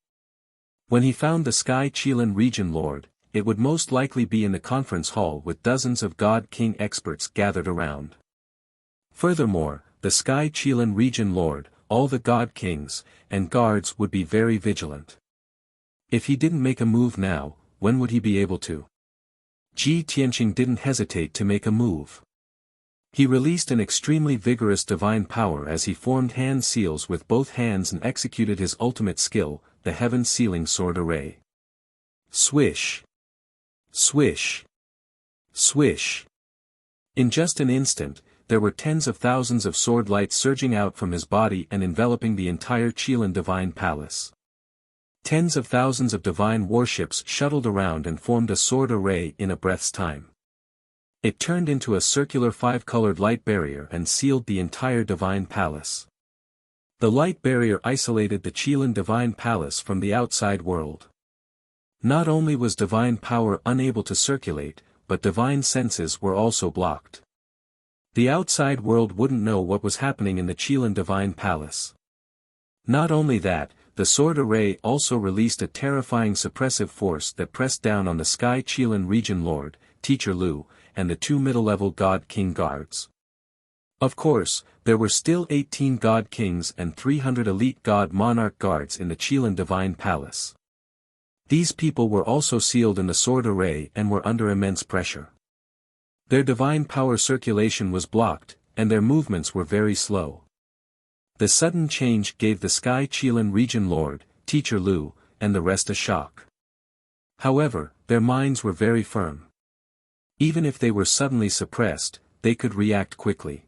Speaker 1: When he found the Sky Qilin Region Lord, it would most likely be in the conference hall with dozens of God King experts gathered around. Furthermore, the Sky Qilin Region Lord, all the God Kings, and guards would be very vigilant. If he didn't make a move now, when would he be able to? Ji Tianqing didn't hesitate to make a move. He released an extremely vigorous divine power as he formed hand seals with both hands and executed his ultimate skill, the Heaven Sealing Sword Array. Swish! Swish! Swish! In just an instant, there were tens of thousands of sword lights surging out from his body and enveloping the entire Qilin Divine Palace. Tens of thousands of divine warships shuttled around and formed a sword array in a breath's time. It turned into a circular 5-colored light barrier and sealed the entire Divine Palace. The light barrier isolated the Qilin Divine Palace from the outside world. Not only was divine power unable to circulate, but divine senses were also blocked. The outside world wouldn't know what was happening in the Qilin Divine Palace. Not only that, the sword array also released a terrifying suppressive force that pressed down on the Sky Qilin Region Lord, Teacher Lu, and the 2 middle-level God King guards. Of course, there were still 18 God Kings and 300 elite God Monarch guards in the Qilin Divine Palace. These people were also sealed in the sword array and were under immense pressure. Their divine power circulation was blocked, and their movements were very slow. The sudden change gave the Sky Qilin Region Lord, Teacher Lu, and the rest a shock. However, their minds were very firm. Even if they were suddenly suppressed, they could react quickly.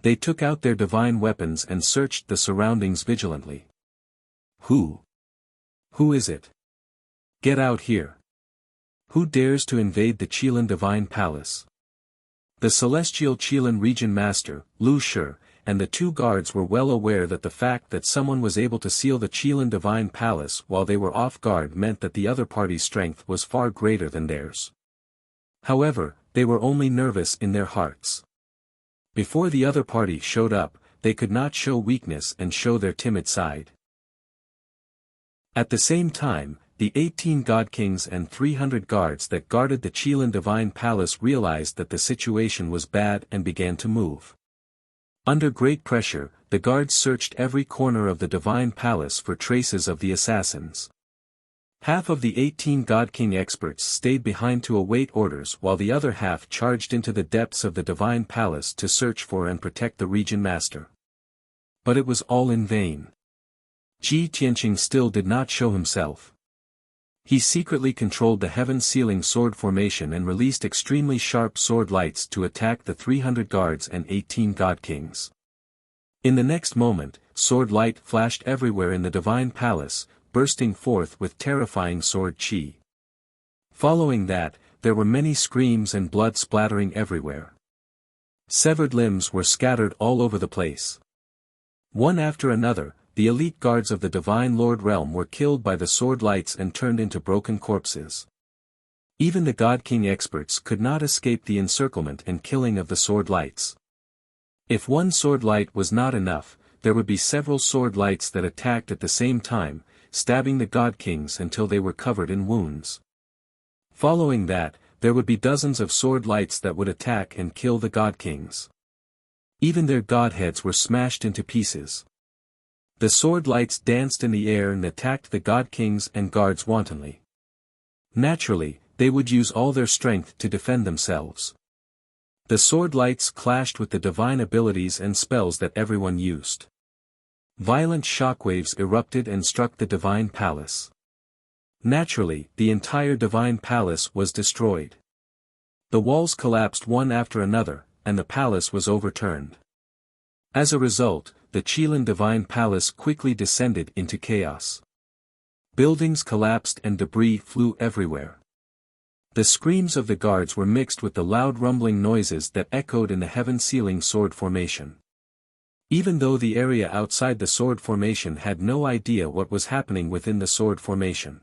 Speaker 1: They took out their divine weapons and searched the surroundings vigilantly. Who is it? Get out here. Who dares to invade the Qilin Divine Palace? The celestial Qilin Region Master, Lu Shi, and the 2 guards were well aware that the fact that someone was able to seal the Qilin Divine Palace while they were off guard meant that the other party's strength was far greater than theirs. However, they were only nervous in their hearts. Before the other party showed up, they could not show weakness and show their timid side. At the same time, the 18 God Kings and 300 guards that guarded the Qilin Divine Palace realized that the situation was bad and began to move. Under great pressure, the guards searched every corner of the Divine Palace for traces of the assassins. Half of the 18 God King experts stayed behind to await orders while the other half charged into the depths of the Divine Palace to search for and protect the Region Master. But it was all in vain. Ji Tianqing still did not show himself. He secretly controlled the heaven-sealing sword formation and released extremely sharp sword lights to attack the 300 guards and 18 god kings. In the next moment, sword light flashed everywhere in the divine palace, bursting forth with terrifying sword chi. Following that, there were many screams and blood splattering everywhere. Severed limbs were scattered all over the place. One after another, the elite guards of the Divine Lord realm were killed by the sword lights and turned into broken corpses. Even the God King experts could not escape the encirclement and killing of the sword lights. If one sword light was not enough, there would be several sword lights that attacked at the same time, stabbing the God Kings until they were covered in wounds. Following that, there would be dozens of sword lights that would attack and kill the God Kings. Even their godheads were smashed into pieces. The sword lights danced in the air and attacked the god kings and guards wantonly. Naturally, they would use all their strength to defend themselves. The sword lights clashed with the divine abilities and spells that everyone used. Violent shockwaves erupted and struck the divine palace. Naturally, the entire divine palace was destroyed. The walls collapsed one after another, and the palace was overturned. As a result, the Qilin divine palace quickly descended into chaos. Buildings collapsed and debris flew everywhere. The screams of the guards were mixed with the loud rumbling noises that echoed in the heaven-sealing sword formation. Even though the area outside the sword formation had no idea what was happening within the sword formation.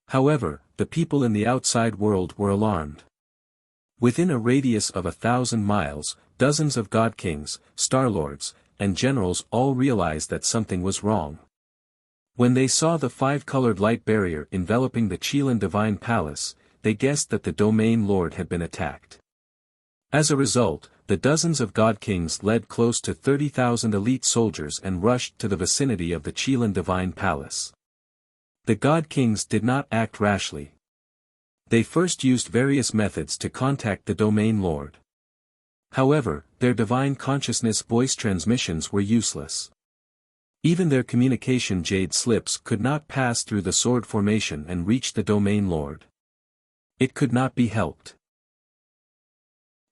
Speaker 1: However, the people in the outside world were alarmed. Within a radius of 1,000 miles, dozens of god kings, starlords, and generals all realized that something was wrong. When they saw the five-colored light barrier enveloping the Qilin divine palace, they guessed that the domain lord had been attacked. As a result, the dozens of god kings led close to 30,000 elite soldiers and rushed to the vicinity of the Qilin divine palace. The god kings did not act rashly. They first used various methods to contact the domain lord. However, their divine consciousness voice transmissions were useless. Even their communication jade slips could not pass through the sword formation and reach the domain lord. It could not be helped.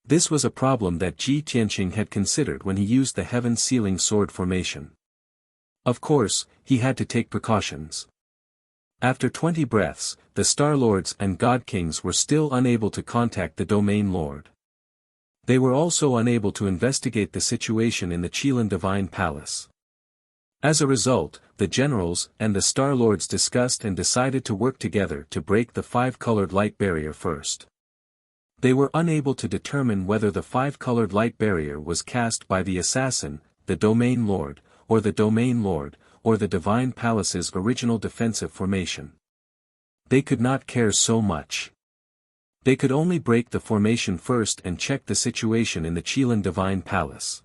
Speaker 1: This was a problem that Ji Tianqing had considered when he used the heaven-sealing sword formation. Of course, he had to take precautions. After 20 breaths, the Star Lords and God Kings were still unable to contact the domain lord. They were also unable to investigate the situation in the Qilin divine palace. As a result, the generals and the Star Lords discussed and decided to work together to break the five-colored light barrier first. They were unable to determine whether the five-colored light barrier was cast by the assassin, the domain lord, or the domain lord, or the divine palace's original defensive formation. They could not care so much. They could only break the formation first and check the situation in the Qilin divine palace.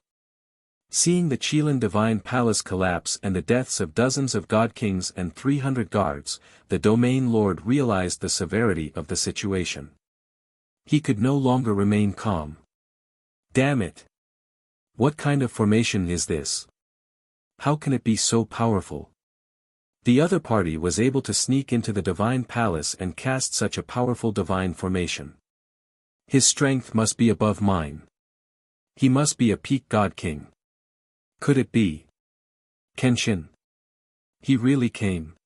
Speaker 1: Seeing the Qilin divine palace collapse and the deaths of dozens of god kings and 300 guards, the domain lord realized the severity of the situation. He could no longer remain calm. Damn it! What kind of formation is this? How can it be so powerful? The other party was able to sneak into the divine palace and cast such a powerful divine formation. His strength must be above mine. He must be a peak god king. Could it be Kenshin? He really came.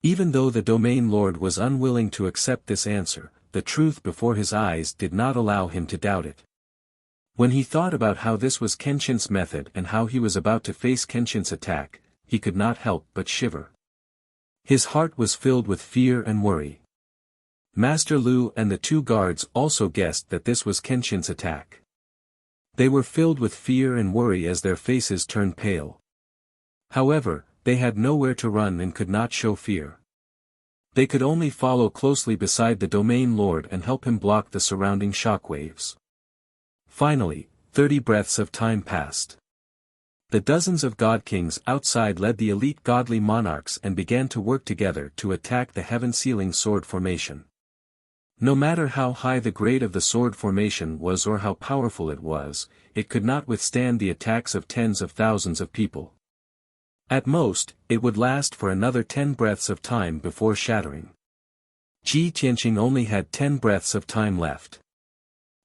Speaker 1: Even though the domain lord was unwilling to accept this answer, the truth before his eyes did not allow him to doubt it. When he thought about how this was Kenshin's method and how he was about to face Kenshin's attack, he could not help but shiver. His heart was filled with fear and worry. Master Lu and the two guards also guessed that this was Kenshin's attack. They were filled with fear and worry as their faces turned pale. However, they had nowhere to run and could not show fear. They could only follow closely beside the domain lord and help him block the surrounding shockwaves. Finally, 30 breaths of time passed. The dozens of god kings outside led the elite godly monarchs and began to work together to attack the heaven-sealing sword formation. No matter how high the grade of the sword formation was or how powerful it was, it could not withstand the attacks of tens of thousands of people. At most, it would last for another 10 breaths of time before shattering. Ji Tianqing only had 10 breaths of time left.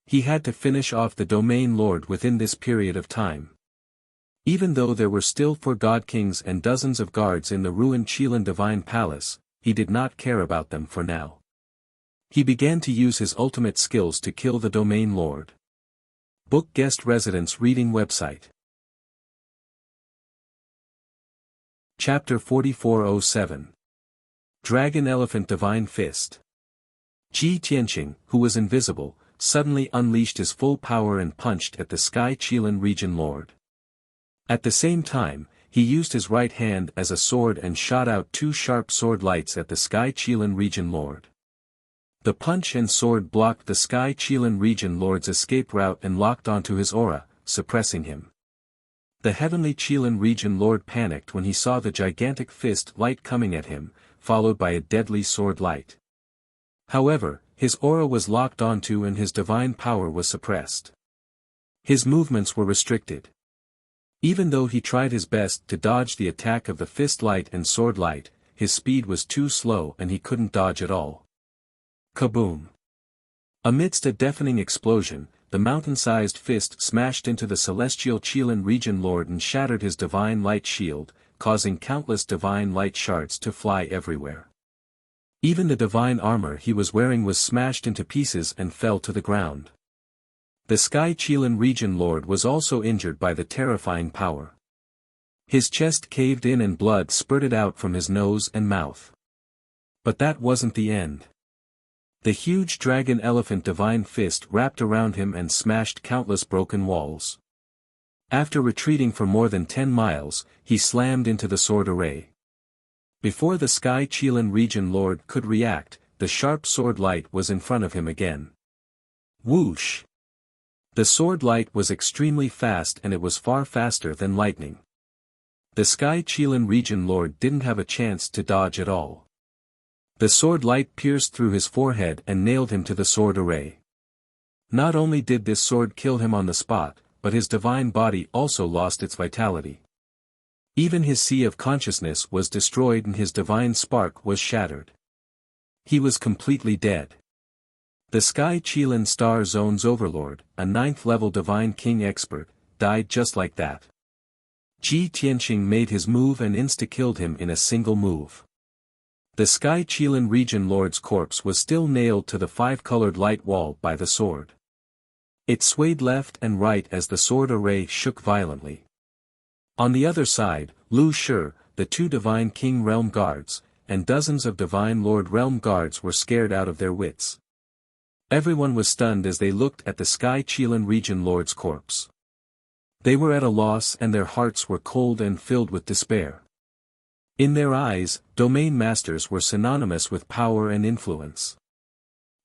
Speaker 1: He had to finish off the domain lord within this period of time. Even though there were still 4 god kings and dozens of guards in the ruined Qilin divine palace, he did not care about them for now. He began to use his ultimate skills to kill the domain lord. Book Guest Residence Reading Website. Chapter 4407. Dragon Elephant Divine Fist. Ji Tianqing, who was invisible, suddenly unleashed his full power and punched at the Sky Qilin region lord. At the same time, he used his right hand as a sword and shot out 2 sharp sword lights at the Sky Qilin region lord. The punch and sword blocked the Sky Qilin region lord's escape route and locked onto his aura, suppressing him. The heavenly Qilin region lord panicked when he saw the gigantic fist light coming at him, followed by a deadly sword light. However, his aura was locked onto and his divine power was suppressed. His movements were restricted. Even though he tried his best to dodge the attack of the fist light and sword light, his speed was too slow and he couldn't dodge at all. Kaboom! Amidst a deafening explosion, the mountain-sized fist smashed into the celestial Qilin region lord and shattered his divine light shield, causing countless divine light shards to fly everywhere. Even the divine armor he was wearing was smashed into pieces and fell to the ground. The Sky Qilin region lord was also injured by the terrifying power. His chest caved in and blood spurted out from his nose and mouth. But that wasn't the end. The huge dragon elephant divine fist wrapped around him and smashed countless broken walls. After retreating for more than 10 miles, he slammed into the sword array. Before the Sky Qilin region lord could react, the sharp sword light was in front of him again. Whoosh! The sword light was extremely fast and it was far faster than lightning. The Sky Qilin region lord didn't have a chance to dodge at all. The sword light pierced through his forehead and nailed him to the sword array. Not only did this sword kill him on the spot, but his divine body also lost its vitality. Even his sea of consciousness was destroyed and his divine spark was shattered. He was completely dead. The Sky Qilin Star Zone's overlord, a 9th-level divine king expert, died just like that. Ji Tianqing made his move and insta-killed him in a single move. The Sky Qilin region lord's corpse was still nailed to the 5-colored light wall by the sword. It swayed left and right as the sword array shook violently. On the other side, Lu Shi, the 2 divine king realm guards, and dozens of divine lord realm guards were scared out of their wits. Everyone was stunned as they looked at the Sky Qilin region lord's corpse. They were at a loss and their hearts were cold and filled with despair. In their eyes, domain masters were synonymous with power and influence.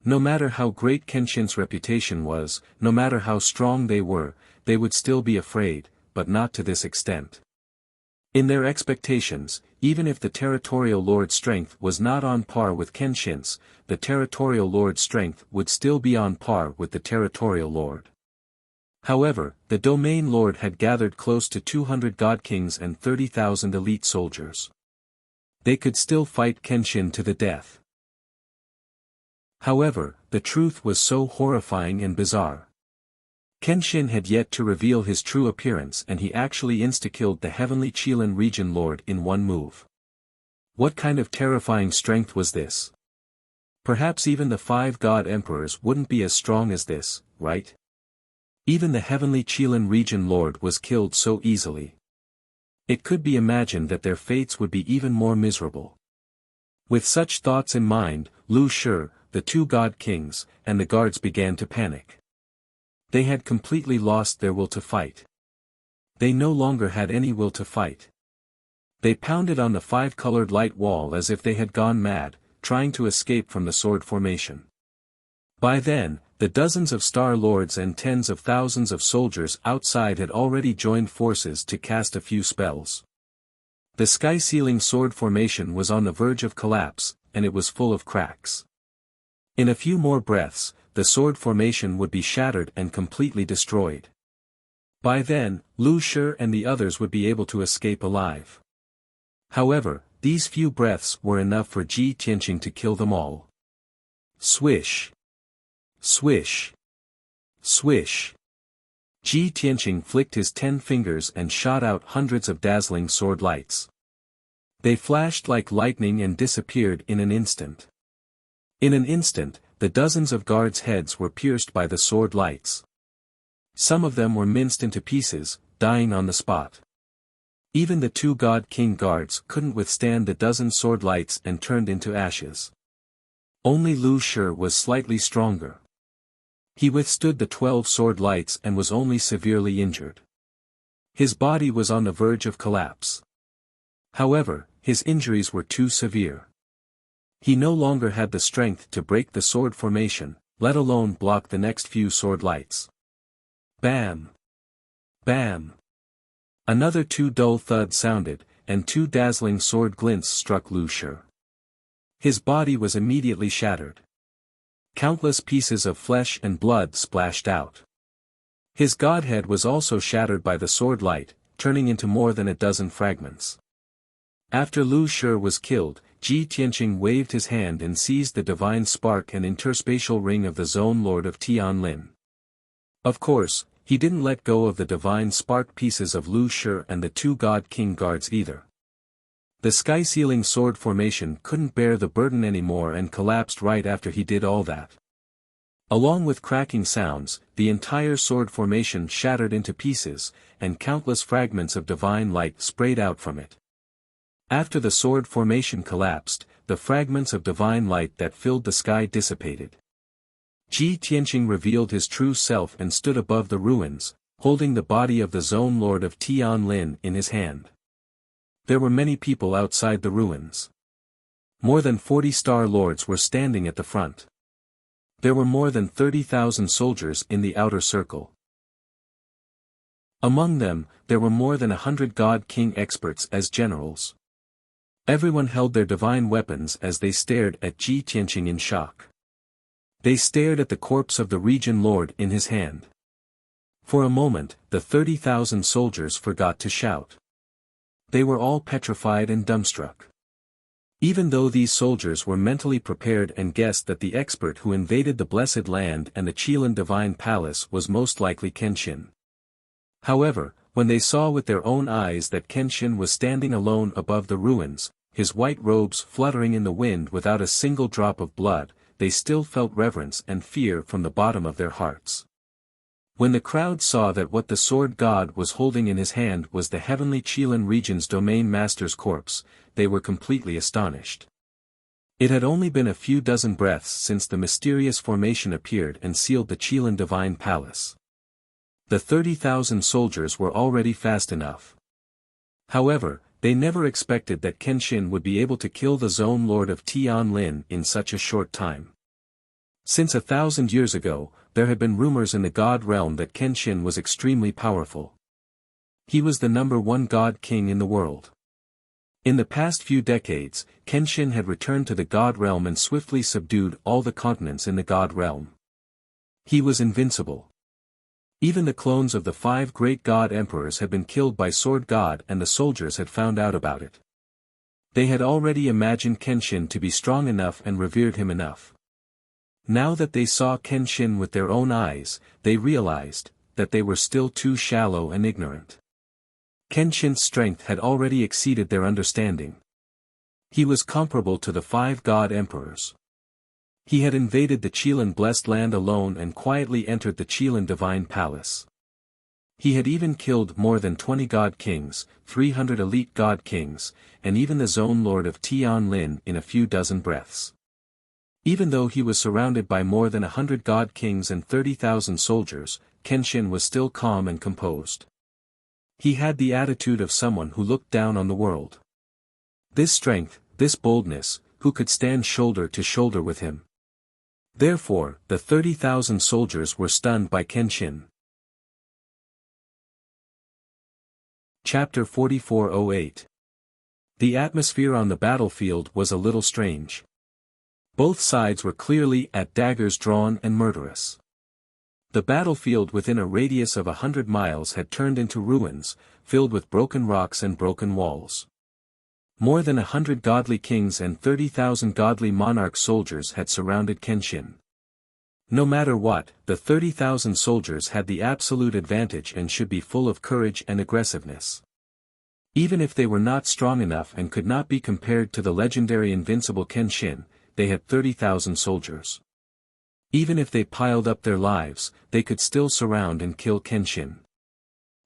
Speaker 1: No matter how great Kenshin's reputation was, no matter how strong they would still be afraid, but not to this extent. In their expectations, even if the territorial lord's strength was not on par with Kenshin's, the territorial lord's strength would still be on par with the territorial lord. However, the domain lord had gathered close to 200 god kings and 30,000 elite soldiers. They could still fight Kenshin to the death. However, the truth was so horrifying and bizarre. Kenshin had yet to reveal his true appearance and he actually insta-killed the heavenly Qilin region lord in one move. What kind of terrifying strength was this? Perhaps even the 5 god emperors wouldn't be as strong as this, right? Even the heavenly Qilin region lord was killed so easily. It could be imagined that their fates would be even more miserable. With such thoughts in mind, Lu Shi, the 2 god kings, and the guards began to panic. They had completely lost their will to fight. They no longer had any will to fight. They pounded on the 5-colored light wall as if they had gone mad, trying to escape from the sword formation. By then, the dozens of star lords and tens of thousands of soldiers outside had already joined forces to cast a few spells. The sky-ceiling sword formation was on the verge of collapse, and it was full of cracks. In a few more breaths, the sword formation would be shattered and completely destroyed. By then, Lu Shi and the others would be able to escape alive. However, these few breaths were enough for Ji Tianqing to kill them all. Swish. Swish. Swish. Ji Tianqing flicked his 10 fingers and shot out hundreds of dazzling sword lights. They flashed like lightning and disappeared in an instant. In an instant, the dozens of guards' heads were pierced by the sword lights. Some of them were minced into pieces, dying on the spot. Even the 2 God King guards couldn't withstand the dozen sword lights and turned into ashes. Only Lu Shi was slightly stronger. He withstood the 12 sword lights and was only severely injured. His body was on the verge of collapse. However, his injuries were too severe. He no longer had the strength to break the sword formation, let alone block the next few sword lights. Bam! Bam! Another 2 dull thuds sounded, and 2 dazzling sword glints struck Lu Shi. His body was immediately shattered. Countless pieces of flesh and blood splashed out. His godhead was also shattered by the sword light, turning into more than a dozen fragments. After Lu Shi was killed, Ji Tianqing waved his hand and seized the divine spark and interspatial ring of the Zone Lord of Tianlin. Of course, he didn't let go of the divine spark pieces of Lu Shi and the 2 God King guards either. The sky-sealing sword formation couldn't bear the burden anymore and collapsed right after he did all that. Along with cracking sounds, the entire sword formation shattered into pieces, and countless fragments of divine light sprayed out from it. After the sword formation collapsed, the fragments of divine light that filled the sky dissipated. Ji Tianqing revealed his true self and stood above the ruins, holding the body of the Zone Lord of Tianlin in his hand. There were many people outside the ruins. More than 40 Star Lords were standing at the front. There were more than 30,000 soldiers in the outer circle. Among them, there were more than 100 God King experts as generals. Everyone held their divine weapons as they stared at Ji Tianqing in shock. They stared at the corpse of the Region Lord in his hand. For a moment, the 30,000 soldiers forgot to shout. They were all petrified and dumbstruck. Even though these soldiers were mentally prepared and guessed that the expert who invaded the Blessed Land and the Qilin Divine Palace was most likely Kenshin. However, when they saw with their own eyes that Kenshin was standing alone above the ruins, his white robes fluttering in the wind without a single drop of blood, they still felt reverence and fear from the bottom of their hearts. When the crowd saw that what the sword god was holding in his hand was the heavenly Qilin region's domain master's corpse, they were completely astonished. It had only been a few dozen breaths since the mysterious formation appeared and sealed the Qilin Divine Palace. The 30,000 soldiers were already fast enough. However, they never expected that Kenshin would be able to kill the Zone Lord of Tianlin in such a short time. Since 1,000 years ago, there had been rumors in the God realm that Kenshin was extremely powerful. He was the #1 God King in the world. In the past few decades, Kenshin had returned to the God realm and swiftly subdued all the continents in the God realm. He was invincible. Even the clones of the 5 great God Emperors had been killed by Sword God and the soldiers had found out about it. They had already imagined Kenshin to be strong enough and revered him enough. Now that they saw Kenshin with their own eyes, they realized that they were still too shallow and ignorant. Kenshin's strength had already exceeded their understanding. He was comparable to the 5 God Emperors. He had invaded the Qilin Blessed Land alone and quietly entered the Qilin Divine Palace. He had even killed more than 20 God Kings, 300 elite God Kings, and even the Zone Lord of Tianlin in a few dozen breaths. Even though he was surrounded by more than 100 God Kings and 30,000 soldiers, Kenshin was still calm and composed. He had the attitude of someone who looked down on the world. This strength, this boldness, who could stand shoulder to shoulder with him? Therefore, the 30,000 soldiers were stunned by Kenshin. Chapter 4408. The atmosphere on the battlefield was a little strange. Both sides were clearly at daggers drawn and murderous. The battlefield within a radius of 100 miles had turned into ruins, filled with broken rocks and broken walls. More than 100 godly kings and 30,000 godly monarch soldiers had surrounded Kenshin. No matter what, the 30,000 soldiers had the absolute advantage and should be full of courage and aggressiveness. Even if they were not strong enough and could not be compared to the legendary invincible Kenshin, they had 30,000 soldiers. Even if they piled up their lives, they could still surround and kill Kenshin.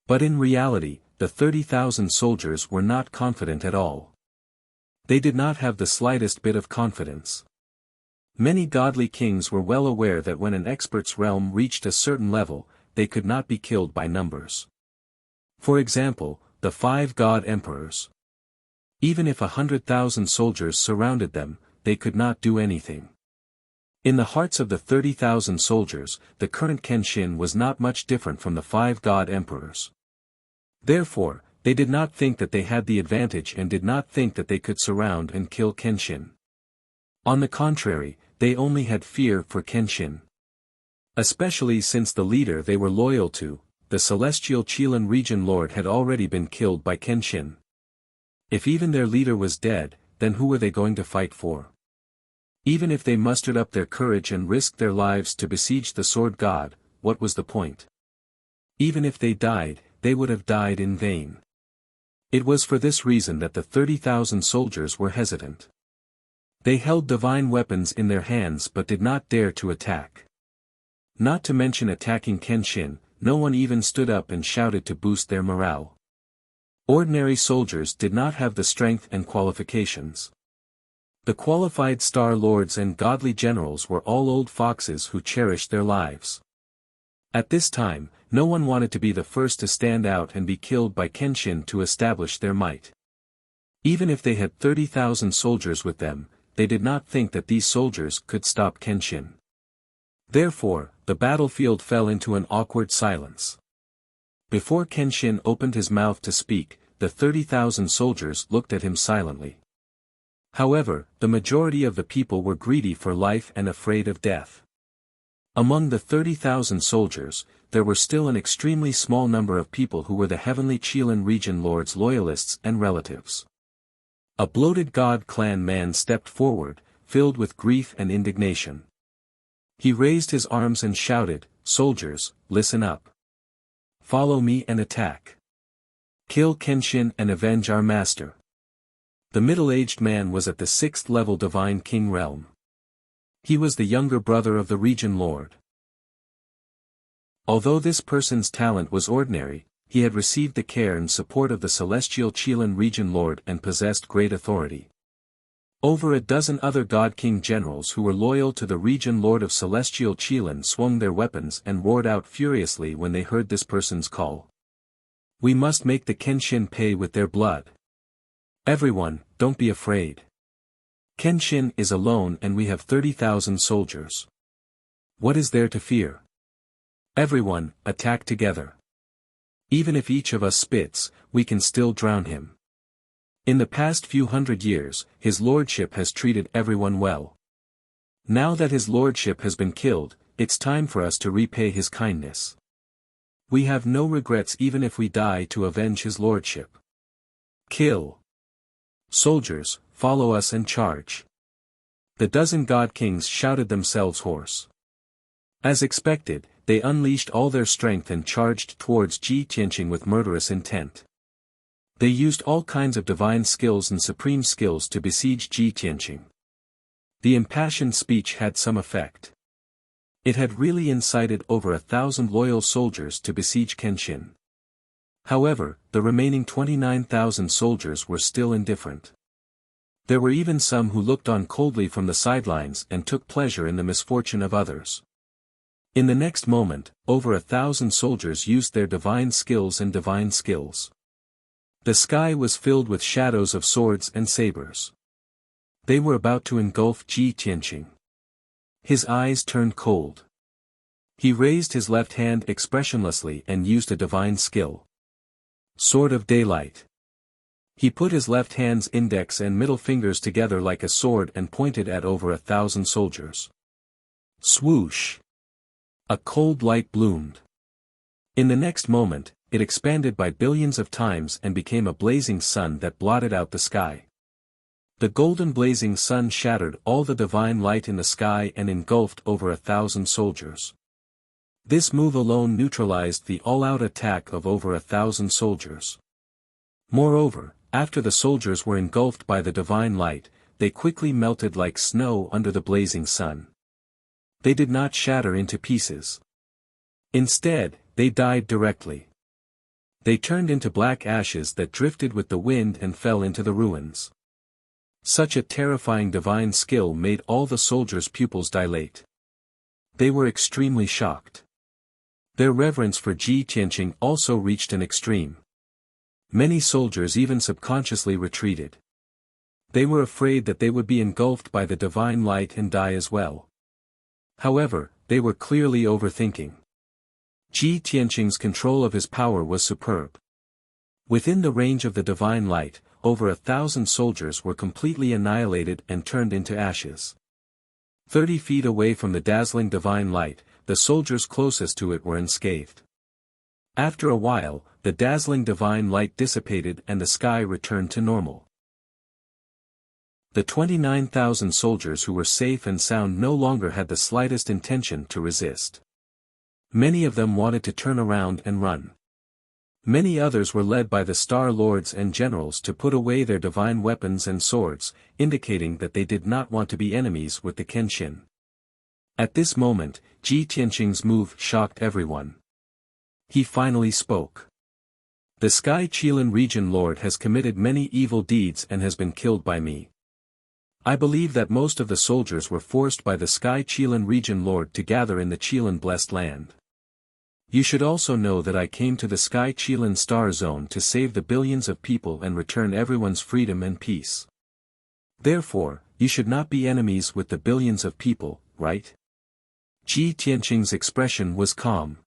Speaker 1: But in reality, the 30,000 soldiers were not confident at all. They did not have the slightest bit of confidence. Many godly kings were well aware that when an expert's realm reached a certain level, they could not be killed by numbers. For example, the 5 god emperors. Even if 100,000 soldiers surrounded them, they could not do anything. In the hearts of the 30,000 soldiers, the current Kenshin was not much different from the 5 god emperors. Therefore, they did not think that they had the advantage and did not think that they could surround and kill Kenshin. On the contrary, they only had fear for Kenshin. Especially since the leader they were loyal to, the celestial Qilin region lord, had already been killed by Kenshin. If even their leader was dead, then who were they going to fight for? Even if they mustered up their courage and risked their lives to besiege the sword god, what was the point? Even if they died, they would have died in vain. It was for this reason that the 30,000 soldiers were hesitant. They held divine weapons in their hands but did not dare to attack. Not to mention attacking Kenshin, no one even stood up and shouted to boost their morale. Ordinary soldiers did not have the strength and qualifications. The qualified star lords and godly generals were all old foxes who cherished their lives. At this time, no one wanted to be the first to stand out and be killed by Kenshin to establish their might. Even if they had 30,000 soldiers with them, they did not think that these soldiers could stop Kenshin. Therefore, the battlefield fell into an awkward silence. Before Kenshin opened his mouth to speak, the 30,000 soldiers looked at him silently. However, the majority of the people were greedy for life and afraid of death. Among the 30,000 soldiers, there were still an extremely small number of people who were the heavenly Qilin region lord's loyalists and relatives. A bloated god clan man stepped forward, filled with grief and indignation. He raised his arms and shouted, "Soldiers, listen up. Follow me and attack. Kill Kenshin and avenge our master." The middle-aged man was at the 6th level divine king realm. He was the younger brother of the region lord. Although this person's talent was ordinary, he had received the care and support of the celestial Qilin region lord and possessed great authority. Over a dozen other god king generals who were loyal to the region lord of celestial Qilin swung their weapons and roared out furiously when they heard this person's call. "We must make the Kenshin pay with their blood. Everyone, don't be afraid. Kenshin is alone and we have 30,000 soldiers. What is there to fear? Everyone, attack together. Even if each of us spits, we can still drown him. In the past few hundred years, his lordship has treated everyone well. Now that his lordship has been killed, it's time for us to repay his kindness. We have no regrets even if we die to avenge his lordship. Kill. Soldiers, follow us and charge." The dozen god kings shouted themselves hoarse. As expected, they unleashed all their strength and charged towards Ji Tianqing with murderous intent. They used all kinds of divine skills and supreme skills to besiege Ji Tianqing. The impassioned speech had some effect. It had really incited over 1,000 loyal soldiers to besiege Kenshin. However, the remaining 29,000 soldiers were still indifferent. There were even some who looked on coldly from the sidelines and took pleasure in the misfortune of others. In the next moment, over 1,000 soldiers used their divine skills and divine skills. The sky was filled with shadows of swords and sabers. They were about to engulf Ji Tianqing. His eyes turned cold. He raised his left hand expressionlessly and used a divine skill. Sword of Daylight. He put his left hand's index and middle fingers together like a sword and pointed at over 1,000 soldiers. Swoosh! A cold light bloomed. In the next moment, it expanded by billions of times and became a blazing sun that blotted out the sky. The golden blazing sun shattered all the divine light in the sky and engulfed over 1,000 soldiers. This move alone neutralized the all-out attack of over 1,000 soldiers. Moreover, after the soldiers were engulfed by the divine light, they quickly melted like snow under the blazing sun. They did not shatter into pieces. Instead, they died directly. They turned into black ashes that drifted with the wind and fell into the ruins. Such a terrifying divine skill made all the soldiers' pupils dilate. They were extremely shocked. Their reverence for Ji Tianqing also reached an extreme. Many soldiers even subconsciously retreated. They were afraid that they would be engulfed by the divine light and die as well. However, they were clearly overthinking. Ji Tianqing's control of his power was superb. Within the range of the divine light, over 1,000 soldiers were completely annihilated and turned into ashes. 30 feet away from the dazzling divine light, the soldiers closest to it were unscathed. After a while, the dazzling divine light dissipated and the sky returned to normal. The 29,000 soldiers who were safe and sound no longer had the slightest intention to resist. Many of them wanted to turn around and run. Many others were led by the Star Lords and Generals to put away their divine weapons and swords, indicating that they did not want to be enemies with the Kenshin. At this moment, Ji Tianqing's move shocked everyone. He finally spoke. The Sky Qilin Region Lord has committed many evil deeds and has been killed by me. I believe that most of the soldiers were forced by the Sky Qilin Region Lord to gather in the Qilin Blessed Land. You should also know that I came to the Sky Qilin Star Zone to save the billions of people and return everyone's freedom and peace. Therefore, you should not be enemies with the billions of people, right? Ji Tianqing's expression was calm.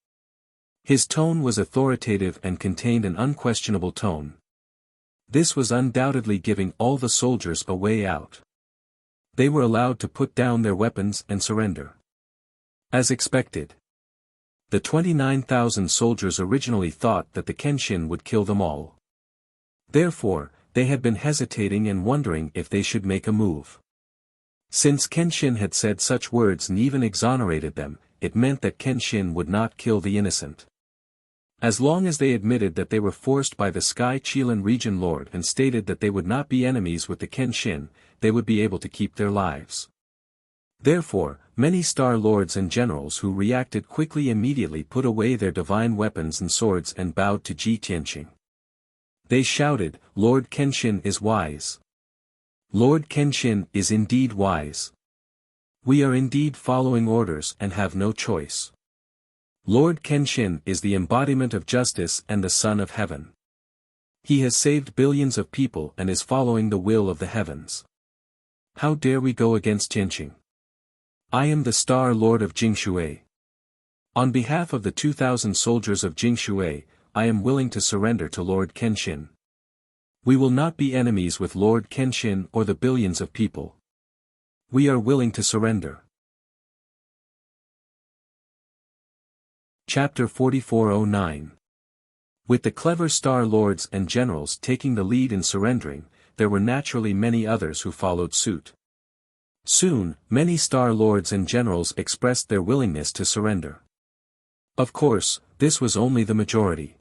Speaker 1: His tone was authoritative and contained an unquestionable tone. This was undoubtedly giving all the soldiers a way out. They were allowed to put down their weapons and surrender. As expected. The 29,000 soldiers originally thought that the Kenshin would kill them all. Therefore, they had been hesitating and wondering if they should make a move. Since Kenshin had said such words and even exonerated them, it meant that Kenshin would not kill the innocent. As long as they admitted that they were forced by the Sky Qilin Region Lord and stated that they would not be enemies with the Kenshin, they would be able to keep their lives. Therefore, many Star Lords and Generals who reacted quickly immediately put away their divine weapons and swords and bowed to Ji Tianqing. They shouted, "Lord Kenshin is wise. Lord Kenshin is indeed wise. We are indeed following orders and have no choice. Lord Kenshin is the embodiment of justice and the Son of Heaven. He has saved billions of people and is following the will of the heavens. How dare we go against Tianqing? I am the Star Lord of Jingshui. On behalf of the 2,000 soldiers of Jingshui, I am willing to surrender to Lord Kenshin. We will not be enemies with Lord Kenshin or the billions of people. We are willing to surrender." Chapter 4409. With the clever Star Lords and Generals taking the lead in surrendering, there were naturally many others who followed suit. Soon, many Star Lords and Generals expressed their willingness to surrender. Of course, this was only the majority.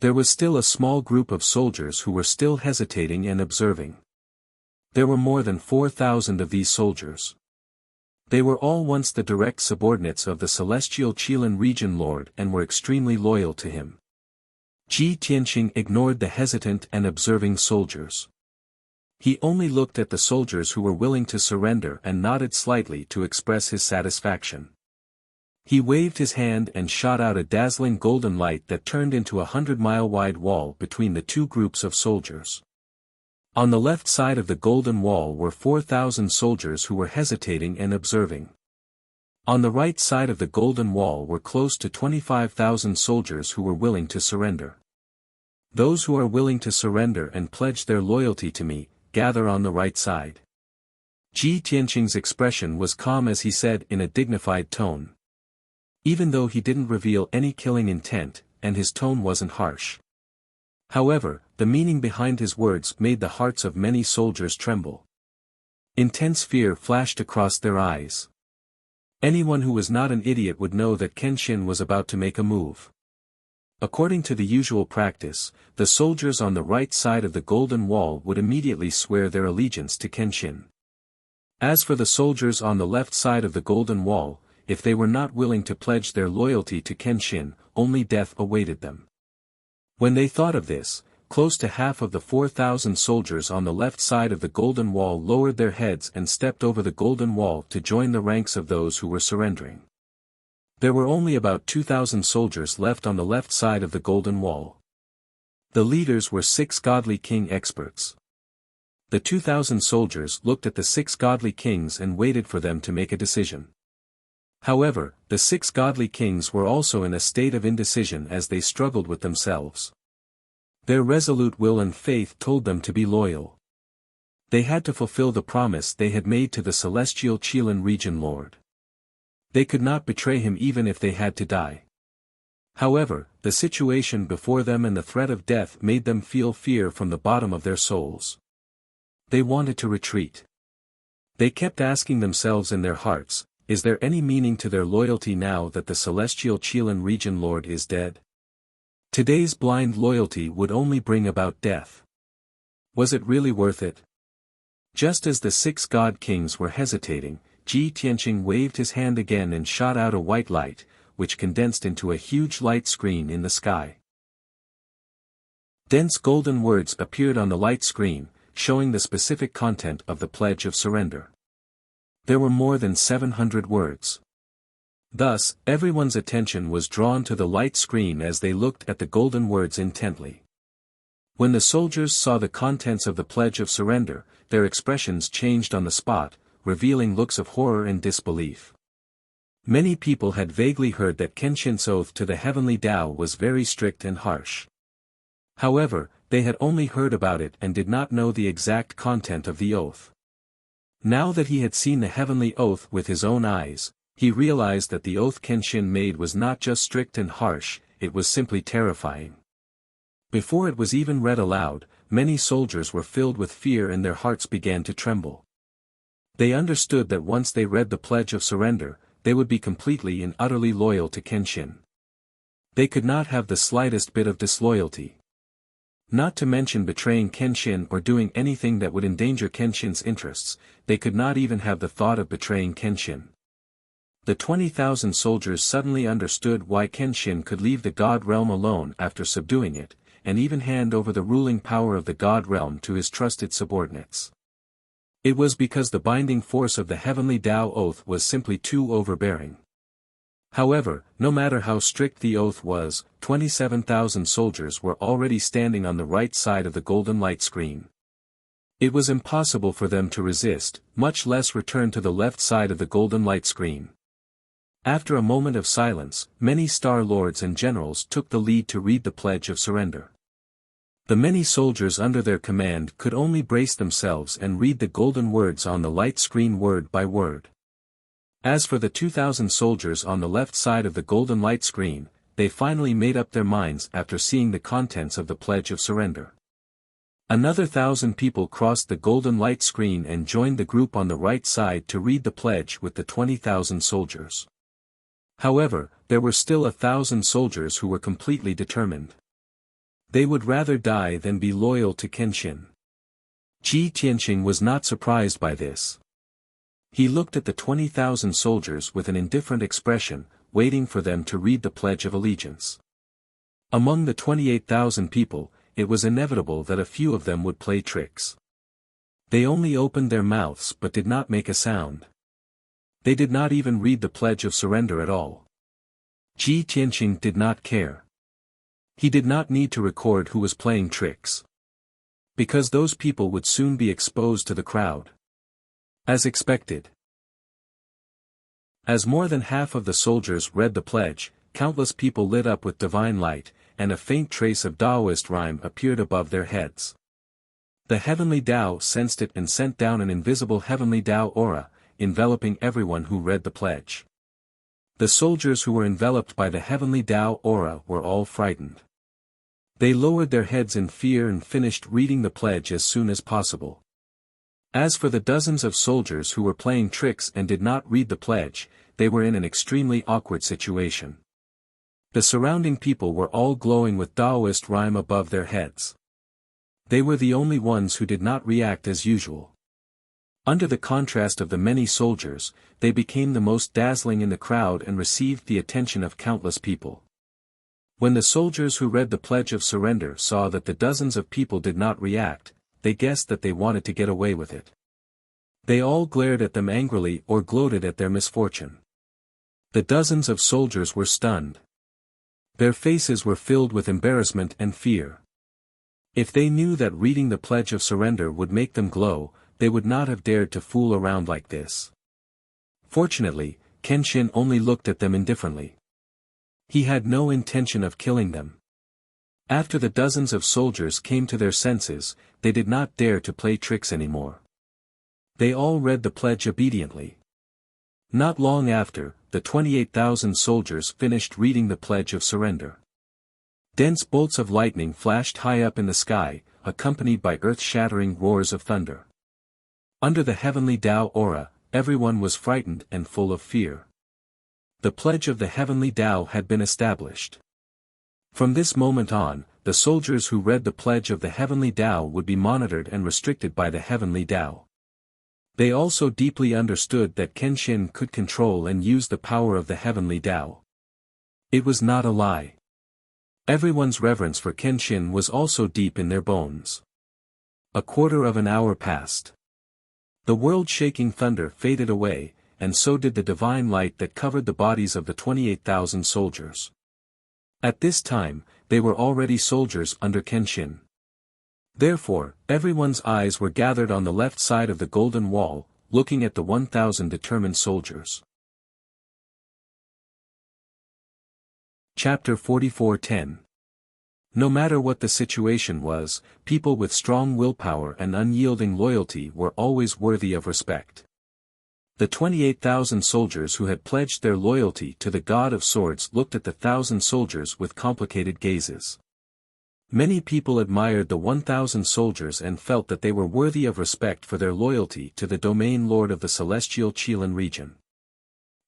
Speaker 1: There was still a small group of soldiers who were still hesitating and observing. There were more than 4,000 of these soldiers. They were all once the direct subordinates of the Celestial Qilin Region Lord and were extremely loyal to him. Ji Tianqing ignored the hesitant and observing soldiers. He only looked at the soldiers who were willing to surrender and nodded slightly to express his satisfaction. He waved his hand and shot out a dazzling golden light that turned into a 100-mile-wide wall between the two groups of soldiers. On the left side of the golden wall were 4,000 soldiers who were hesitating and observing. On the right side of the golden wall were close to 25,000 soldiers who were willing to surrender. Those who are willing to surrender and pledge their loyalty to me, gather on the right side. Ji Tianqing's expression was calm as he said in a dignified tone. Even though he didn't reveal any killing intent, and his tone wasn't harsh. However, the meaning behind his words made the hearts of many soldiers tremble. Intense fear flashed across their eyes. Anyone who was not an idiot would know that Kenshin was about to make a move. According to the usual practice, the soldiers on the right side of the Golden Wall would immediately swear their allegiance to Kenshin. As for the soldiers on the left side of the Golden Wall, if they were not willing to pledge their loyalty to Kenshin, only death awaited them. When they thought of this, close to half of the 4,000 soldiers on the left side of the Golden Wall lowered their heads and stepped over the Golden Wall to join the ranks of those who were surrendering. There were only about 2,000 soldiers left on the left side of the Golden Wall. The leaders were 6 godly king experts. The 2,000 soldiers looked at the 6 godly kings and waited for them to make a decision. However, the 6 godly kings were also in a state of indecision as they struggled with themselves. Their resolute will and faith told them to be loyal. They had to fulfill the promise they had made to the celestial Qilin region lord. They could not betray him even if they had to die. However, the situation before them and the threat of death made them feel fear from the bottom of their souls. They wanted to retreat. They kept asking themselves in their hearts, is there any meaning to their loyalty now that the celestial Qilin region lord is dead? Today's blind loyalty would only bring about death. Was it really worth it? Just as the 6 god kings were hesitating, Ji Tianqing waved his hand again and shot out a white light, which condensed into a huge light screen in the sky. Dense golden words appeared on the light screen, showing the specific content of the pledge of surrender. There were more than 700 words. Thus, everyone's attention was drawn to the light screen as they looked at the golden words intently. When the soldiers saw the contents of the pledge of surrender, their expressions changed on the spot, revealing looks of horror and disbelief. Many people had vaguely heard that Kenshin's oath to the heavenly Tao was very strict and harsh. However, they had only heard about it and did not know the exact content of the oath. Now that he had seen the heavenly oath with his own eyes, he realized that the oath Kenshin made was not just strict and harsh, it was simply terrifying. Before it was even read aloud, many soldiers were filled with fear and their hearts began to tremble. They understood that once they read the pledge of surrender, they would be completely and utterly loyal to Kenshin. They could not have the slightest bit of disloyalty. Not to mention betraying Kenshin or doing anything that would endanger Kenshin's interests, they could not even have the thought of betraying Kenshin. The 20,000 soldiers suddenly understood why Kenshin could leave the God realm alone after subduing it, and even hand over the ruling power of the God realm to his trusted subordinates. It was because the binding force of the heavenly Tao oath was simply too overbearing. However, no matter how strict the oath was, 27,000 soldiers were already standing on the right side of the golden light screen. It was impossible for them to resist, much less return to the left side of the golden light screen. After a moment of silence, many star lords and generals took the lead to read the pledge of surrender. The many soldiers under their command could only brace themselves and read the golden words on the light screen word by word. As for the 2,000 soldiers on the left side of the golden light screen, they finally made up their minds after seeing the contents of the pledge of surrender. Another 1,000 people crossed the golden light screen and joined the group on the right side to read the pledge with the 20,000 soldiers. However, there were still 1,000 soldiers who were completely determined. They would rather die than be loyal to Kenshin. Ji Tianqing was not surprised by this. He looked at the 20,000 soldiers with an indifferent expression, waiting for them to read the Pledge of Allegiance. Among the 28,000 people, it was inevitable that a few of them would play tricks. They only opened their mouths but did not make a sound. They did not even read the Pledge of Surrender at all. Ji Tianqing did not care. He did not need to record who was playing tricks. Because those people would soon be exposed to the crowd. As expected. As more than half of the soldiers read the pledge, countless people lit up with divine light, and a faint trace of Taoist rhyme appeared above their heads. The heavenly Tao sensed it and sent down an invisible heavenly Tao aura, enveloping everyone who read the pledge. The soldiers who were enveloped by the heavenly Tao aura were all frightened. They lowered their heads in fear and finished reading the pledge as soon as possible. As for the dozens of soldiers who were playing tricks and did not read the pledge, they were in an extremely awkward situation. The surrounding people were all glowing with Taoist rhyme above their heads. They were the only ones who did not react as usual. Under the contrast of the many soldiers, they became the most dazzling in the crowd and received the attention of countless people. When the soldiers who read the Pledge of Surrender saw that the dozens of people did not react, they guessed that they wanted to get away with it. They all glared at them angrily or gloated at their misfortune. The dozens of soldiers were stunned. Their faces were filled with embarrassment and fear. If they knew that reading the Pledge of Surrender would make them glow, they would not have dared to fool around like this. Fortunately, Kenshin only looked at them indifferently. He had no intention of killing them. After the dozens of soldiers came to their senses, they did not dare to play tricks anymore. They all read the pledge obediently. Not long after, the 28,000 soldiers finished reading the Pledge of Surrender. Dense bolts of lightning flashed high up in the sky, accompanied by earth-shattering roars of thunder. Under the heavenly Tao aura, everyone was frightened and full of fear. The pledge of the heavenly Tao had been established. From this moment on, the soldiers who read the pledge of the heavenly Tao would be monitored and restricted by the heavenly Tao. They also deeply understood that Kenshin could control and use the power of the heavenly Tao. It was not a lie. Everyone's reverence for Kenshin was also deep in their bones. A quarter of an hour passed. The world-shaking thunder faded away, and so did the divine light that covered the bodies of the 28,000 soldiers. At this time, they were already soldiers under Kenshin. Therefore, everyone's eyes were gathered on the left side of the golden wall, looking at the 1,000 determined soldiers. Chapter 44:10. No matter what the situation was, people with strong willpower and unyielding loyalty were always worthy of respect. The 28,000 soldiers who had pledged their loyalty to the God of Swords looked at the 1,000 soldiers with complicated gazes. Many people admired the 1,000 soldiers and felt that they were worthy of respect for their loyalty to the domain lord of the celestial Qilin region.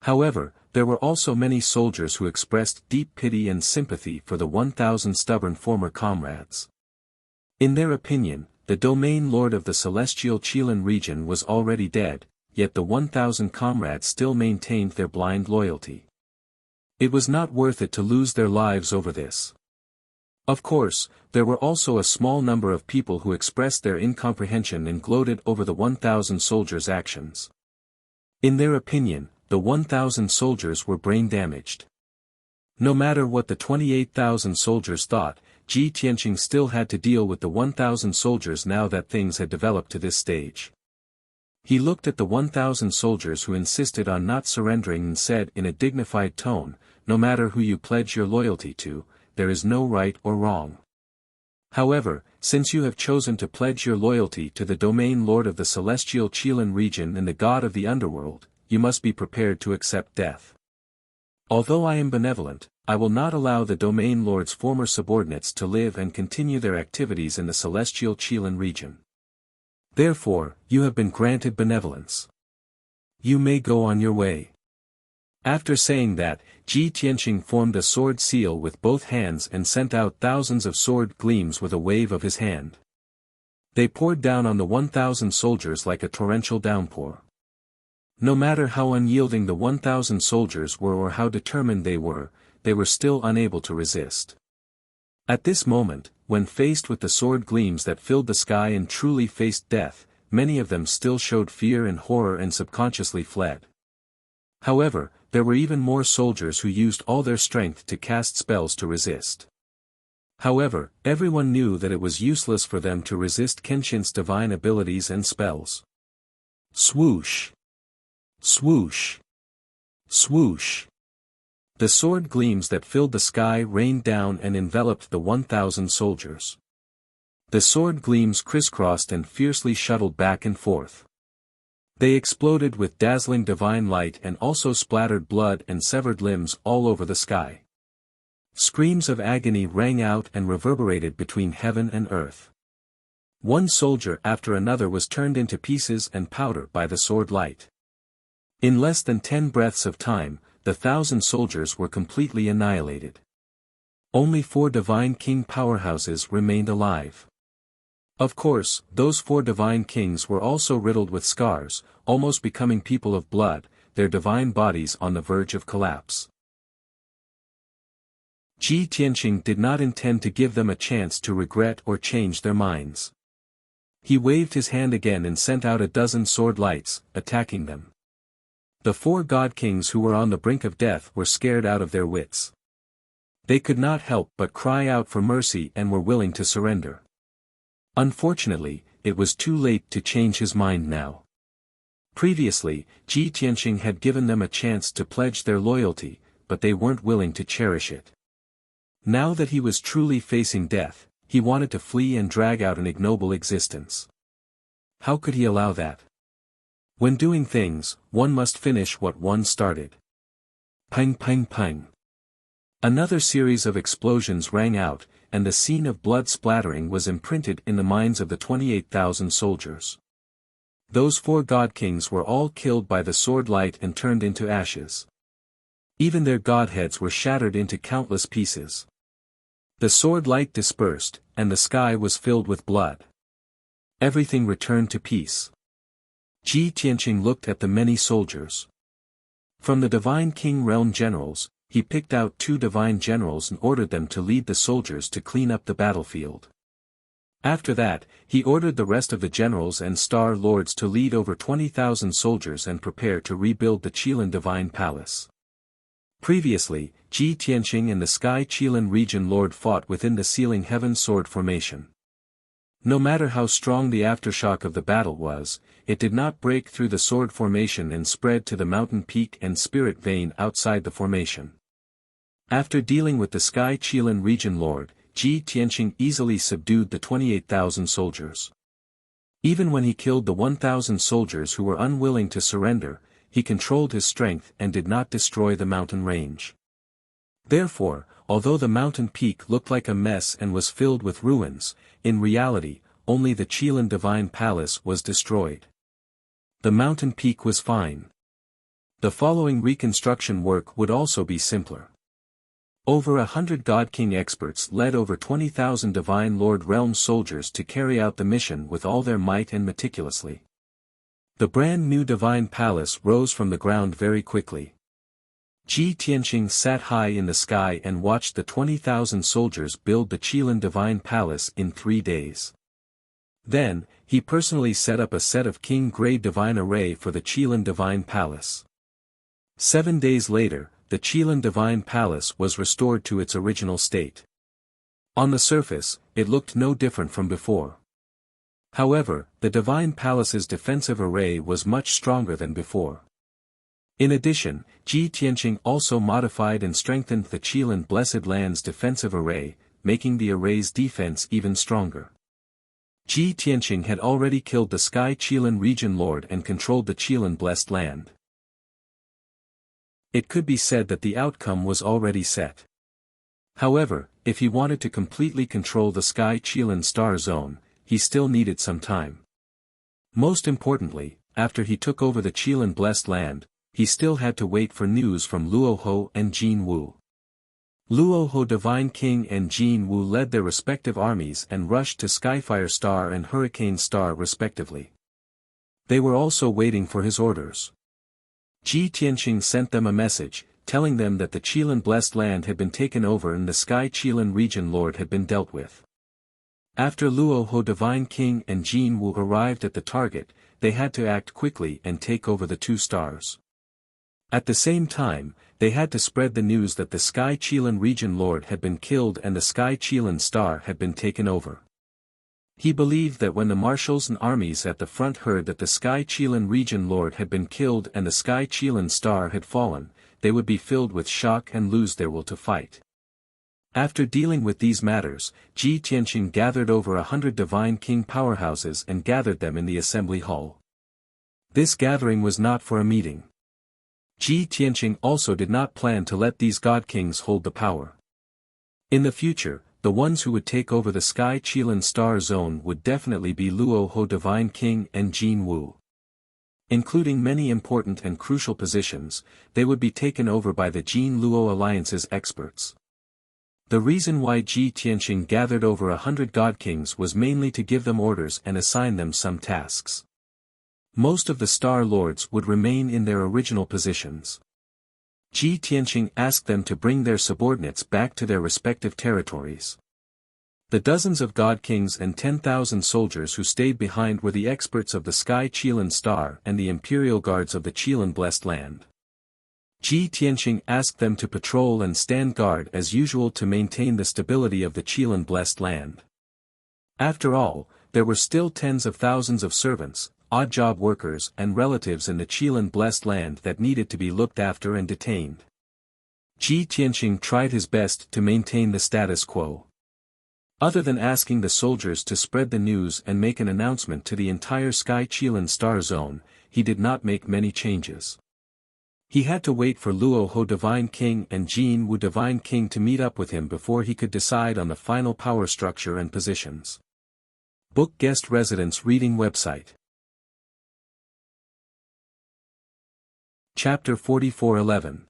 Speaker 1: However, there were also many soldiers who expressed deep pity and sympathy for the 1,000 stubborn former comrades. In their opinion, the domain lord of the celestial Qilin region was already dead, yet the 1,000 comrades still maintained their blind loyalty. It was not worth it to lose their lives over this. Of course, there were also a small number of people who expressed their incomprehension and gloated over the 1,000 soldiers' actions. In their opinion, the 1,000 soldiers were brain-damaged. No matter what the 28,000 soldiers thought, Ji Tianqing still had to deal with the 1,000 soldiers now that things had developed to this stage. He looked at the 1,000 soldiers who insisted on not surrendering and said in a dignified tone, "No matter who you pledge your loyalty to, there is no right or wrong. However, since you have chosen to pledge your loyalty to the domain lord of the celestial Qilin region and the god of the underworld, you must be prepared to accept death. Although I am benevolent, I will not allow the domain lord's former subordinates to live and continue their activities in the celestial Qilin region. Therefore, you have been granted benevolence. You may go on your way." After saying that, Ji Tianqing formed a sword seal with both hands and sent out thousands of sword gleams with a wave of his hand. They poured down on the 1,000 soldiers like a torrential downpour. No matter how unyielding the 1,000 soldiers were or how determined they were still unable to resist. At this moment, when faced with the sword gleams that filled the sky and truly faced death, many of them still showed fear and horror and subconsciously fled. However, there were even more soldiers who used all their strength to cast spells to resist. However, everyone knew that it was useless for them to resist Kenshin's divine abilities and spells. Swoosh! Swoosh! Swoosh! The sword gleams that filled the sky rained down and enveloped the 1,000 soldiers. The sword gleams crisscrossed and fiercely shuttled back and forth. They exploded with dazzling divine light and also splattered blood and severed limbs all over the sky. Screams of agony rang out and reverberated between heaven and earth. One soldier after another was turned into pieces and powder by the sword light. In less than 10 breaths of time, the 1,000 soldiers were completely annihilated. Only 4 divine king powerhouses remained alive. Of course, those 4 divine kings were also riddled with scars, almost becoming people of blood, their divine bodies on the verge of collapse. Ji Tianqing did not intend to give them a chance to regret or change their minds. He waved his hand again and sent out a dozen sword lights, attacking them. The 4 god kings who were on the brink of death were scared out of their wits. They could not help but cry out for mercy and were willing to surrender. Unfortunately, it was too late to change his mind now. Previously, Ji Tianqing had given them a chance to pledge their loyalty, but they weren't willing to cherish it. Now that he was truly facing death, he wanted to flee and drag out an ignoble existence. How could he allow that? When doing things, one must finish what one started. Pang pang pang. Another series of explosions rang out, and the scene of blood splattering was imprinted in the minds of the 28,000 soldiers. Those 4 god kings were all killed by the sword light and turned into ashes. Even their godheads were shattered into countless pieces. The sword light dispersed, and the sky was filled with blood. Everything returned to peace. Ji Tianqing looked at the many soldiers. From the divine king realm generals, he picked out 2 divine generals and ordered them to lead the soldiers to clean up the battlefield. After that, he ordered the rest of the generals and star lords to lead over 20,000 soldiers and prepare to rebuild the Qilin divine palace. Previously, Ji Tianqing and the Sky Qilin region lord fought within the Sealing Heaven sword formation. No matter how strong the aftershock of the battle was, it did not break through the sword formation and spread to the mountain peak and spirit vein outside the formation. After dealing with the Sky Qilin region lord, Ji Tianqing easily subdued the 28,000 soldiers. Even when he killed the 1,000 soldiers who were unwilling to surrender, he controlled his strength and did not destroy the mountain range. Therefore, although the mountain peak looked like a mess and was filled with ruins, in reality, only the Qilin divine palace was destroyed. The mountain peak was fine. The following reconstruction work would also be simpler. Over 100 God King experts led over 20,000 Divine Lord Realm soldiers to carry out the mission with all their might and meticulously. The brand new Divine Palace rose from the ground very quickly. Ji Tianqing sat high in the sky and watched the 20,000 soldiers build the Qilin Divine Palace in 3 days. Then, he personally set up a set of King Grade Divine Array for the Qilin Divine Palace. 7 days later, the Qilin Divine Palace was restored to its original state. On the surface, it looked no different from before. However, the Divine Palace's defensive array was much stronger than before. In addition, Ji Tianqing also modified and strengthened the Qilin Blessed Land's defensive array, making the array's defense even stronger. Ji Tianqing had already killed the Sky Qilin region lord and controlled the Qilin Blessed Land. It could be said that the outcome was already set. However, if he wanted to completely control the Sky Qilin Star Zone, he still needed some time. Most importantly, after he took over the Qilin Blessed Land, he still had to wait for news from Luoho and Jin Wu. Luoho Divine King and Jin Wu led their respective armies and rushed to Skyfire Star and Hurricane Star respectively. They were also waiting for his orders. Ji Tianqing sent them a message, telling them that the Qilin Blessed Land had been taken over and the Sky Qilin region lord had been dealt with. After Luoho Divine King and Jin Wu arrived at the target, they had to act quickly and take over the 2 stars. At the same time, they had to spread the news that the Sky Qilin region lord had been killed and the Sky Qilin Star had been taken over. He believed that when the marshals and armies at the front heard that the Sky Qilin region lord had been killed and the Sky Qilin Star had fallen, they would be filled with shock and lose their will to fight. After dealing with these matters, Ji Tianqing gathered over 100 Divine King powerhouses and gathered them in the assembly hall. This gathering was not for a meeting. Ji Tianqing also did not plan to let these God Kings hold the power. In the future, the ones who would take over the Sky Qilan Star Zone would definitely be Luo Ho Divine King and Jin Wu. Including many important and crucial positions, they would be taken over by the Jin Luo Alliance's experts. The reason why Ji Tianxing gathered over 100 God Kings was mainly to give them orders and assign them some tasks. Most of the Star Lords would remain in their original positions. Ji Tianxing asked them to bring their subordinates back to their respective territories. The dozens of God Kings and 10,000 soldiers who stayed behind were the experts of the Sky Qilan Star and the Imperial Guards of the Qilan Blessed Land. Ji Tianxing asked them to patrol and stand guard as usual to maintain the stability of the Qilan Blessed Land. After all, there were still tens of thousands of servants, odd job workers and relatives in the Qilan Blessed Land that needed to be looked after and detained. Ji Tianxing tried his best to maintain the status quo. Other than asking the soldiers to spread the news and make an announcement to the entire Sky Qilan Star Zone, he did not make many changes. He had to wait for Luo Ho Divine King and Jin Wu Divine King to meet up with him before he could decide on the final power structure and positions. Book Guest Residence Reading Website. Chapter 44:11.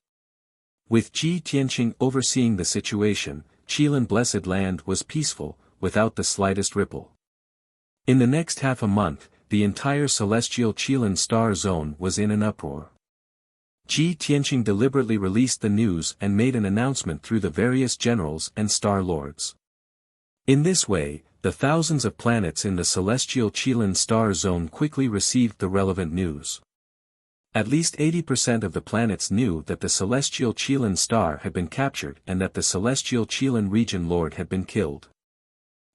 Speaker 1: With Ji Tianxing overseeing the situation, Qilan Blessed Land was peaceful, without the slightest ripple. In the next half a month, the entire celestial Qilan Star Zone was in an uproar. Ji Tianxing deliberately released the news and made an announcement through the various generals and Star Lords. In this way, the thousands of planets in the celestial Qilan Star Zone quickly received the relevant news. At least 80% of the planets knew that the celestial Qilan Star had been captured and that the celestial Qilan Region Lord had been killed.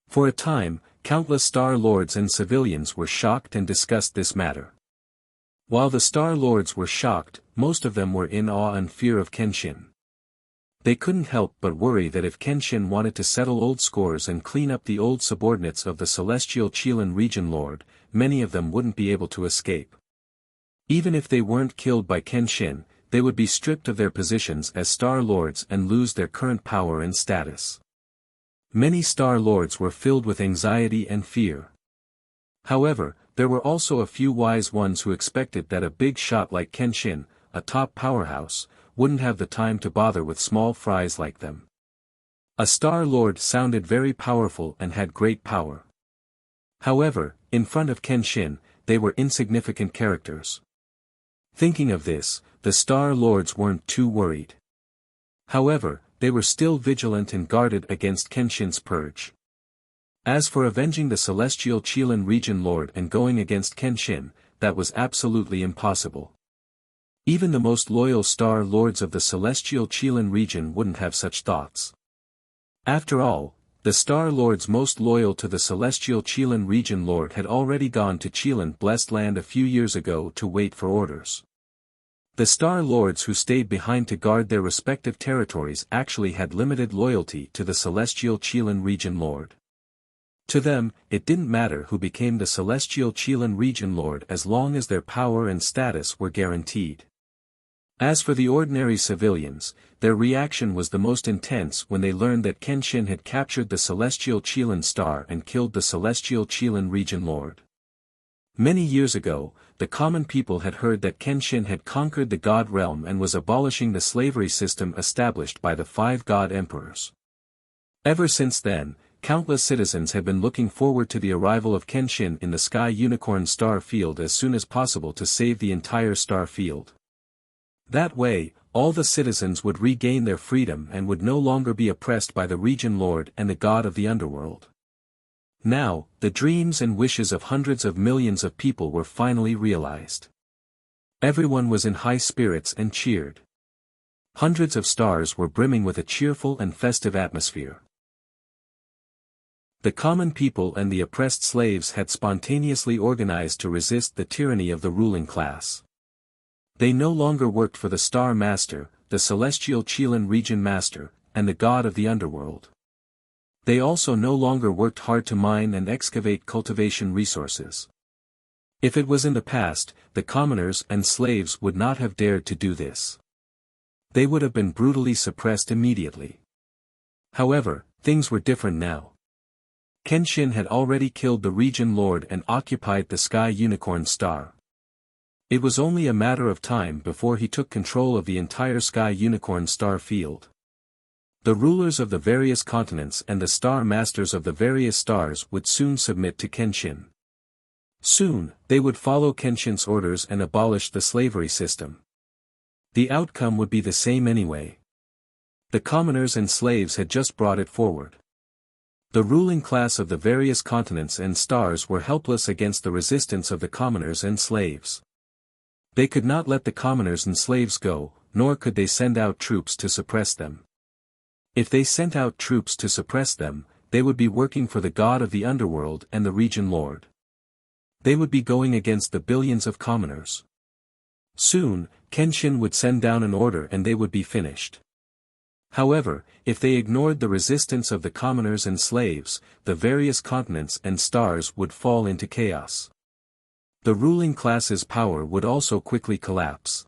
Speaker 1: For a time, countless Star Lords and civilians were shocked and discussed this matter. While the Star Lords were shocked, most of them were in awe and fear of Kenshin. They couldn't help but worry that if Kenshin wanted to settle old scores and clean up the old subordinates of the celestial Qilan Region Lord, many of them wouldn't be able to escape. Even if they weren't killed by Kenshin, they would be stripped of their positions as Star Lords and lose their current power and status. Many Star Lords were filled with anxiety and fear. However, there were also a few wise ones who expected that a big shot like Kenshin, a top powerhouse, wouldn't have the time to bother with small fries like them. A Star Lord sounded very powerful and had great power. However, in front of Kenshin, they were insignificant characters. Thinking of this, the Star Lords weren't too worried. However, they were still vigilant and guarded against Kenshin's purge. As for avenging the celestial Qilan Region Lord and going against Kenshin, that was absolutely impossible. Even the most loyal Star Lords of the celestial Qilan region wouldn't have such thoughts. After all, the Star Lords most loyal to the celestial Qilan Region Lord had already gone to Qilan Blessed Land a few years ago to wait for orders. The Star Lords who stayed behind to guard their respective territories actually had limited loyalty to the celestial Qilan Region Lord. To them, it didn't matter who became the celestial Qilan Region Lord as long as their power and status were guaranteed. As for the ordinary civilians, their reaction was the most intense when they learned that Kenshin had captured the celestial Qilan Star and killed the celestial Qilan Region Lord. Many years ago, the common people had heard that Kenshin had conquered the God realm and was abolishing the slavery system established by the 5 God Emperors. Ever since then, countless citizens had been looking forward to the arrival of Kenshin in the Sky Unicorn Star Field as soon as possible to save the entire star field. That way, all the citizens would regain their freedom and would no longer be oppressed by the Region Lord and the God of the Underworld. Now, the dreams and wishes of hundreds of millions of people were finally realized. Everyone was in high spirits and cheered. Hundreds of stars were brimming with a cheerful and festive atmosphere. The common people and the oppressed slaves had spontaneously organized to resist the tyranny of the ruling class. They no longer worked for the Star Master, the Celestial Qilan Region Master, and the God of the Underworld. They also no longer worked hard to mine and excavate cultivation resources. If it was in the past, the commoners and slaves would not have dared to do this. They would have been brutally suppressed immediately. However, things were different now. Kenshin had already killed the region lord and occupied the Sky Unicorn Star. It was only a matter of time before he took control of the entire Sky Unicorn Star field. The rulers of the various continents and the star masters of the various stars would soon submit to Kenshin. Soon, they would follow Kenshin's orders and abolish the slavery system. The outcome would be the same anyway. The commoners and slaves had just brought it forward. The ruling class of the various continents and stars were helpless against the resistance of the commoners and slaves. They could not let the commoners and slaves go, nor could they send out troops to suppress them. If they sent out troops to suppress them, they would be working for the god of the underworld and the region lord. They would be going against the billions of commoners. Soon, Kenshin would send down an order and they would be finished. However, if they ignored the resistance of the commoners and slaves, the various continents and stars would fall into chaos. The ruling class's power would also quickly collapse.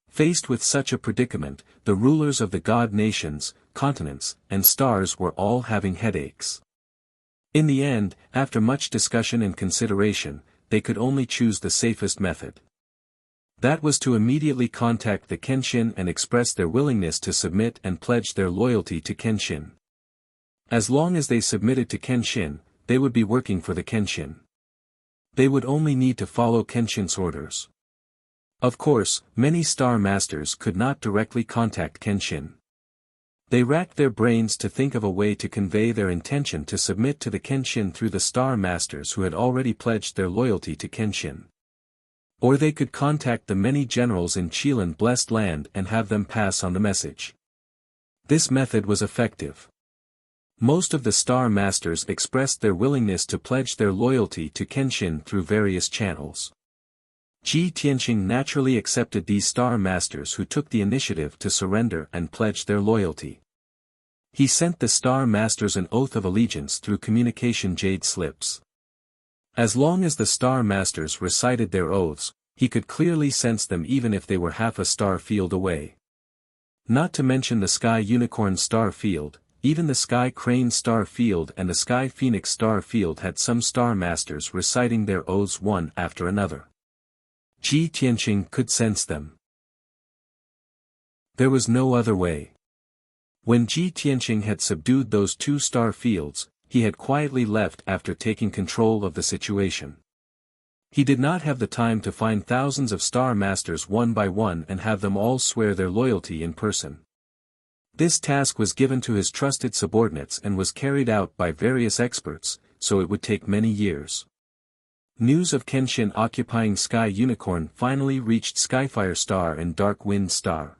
Speaker 1: Faced with such a predicament, the rulers of the god nations, continents, and stars were all having headaches. In the end, after much discussion and consideration, they could only choose the safest method. That was to immediately contact the Kenshin and express their willingness to submit and pledge their loyalty to Kenshin. As long as they submitted to Kenshin, they would be working for the Kenshin. They would only need to follow Kenshin's orders. Of course, many star masters could not directly contact Kenshin. They racked their brains to think of a way to convey their intention to submit to the Kenshin through the star masters who had already pledged their loyalty to Kenshin. Or they could contact the many generals in Qilin Blessed Land and have them pass on the message. This method was effective. Most of the star masters expressed their willingness to pledge their loyalty to Kenshin through various channels. Ji Tianqing naturally accepted these star masters who took the initiative to surrender and pledge their loyalty. He sent the star masters an oath of allegiance through communication jade slips. As long as the star masters recited their oaths, he could clearly sense them even if they were half a star field away. Not to mention the Sky Unicorn star field, even the Sky Crane star field and the Sky Phoenix star field had some star masters reciting their oaths one after another. Ji Tianqing could sense them. There was no other way. When Ji Tianqing had subdued those two star fields, he had quietly left after taking control of the situation. He did not have the time to find thousands of star masters one by one and have them all swear their loyalty in person. This task was given to his trusted subordinates and was carried out by various experts, so it would take many years. News of Kenshin occupying Sky Unicorn finally reached Skyfire Star and Dark Wind Star.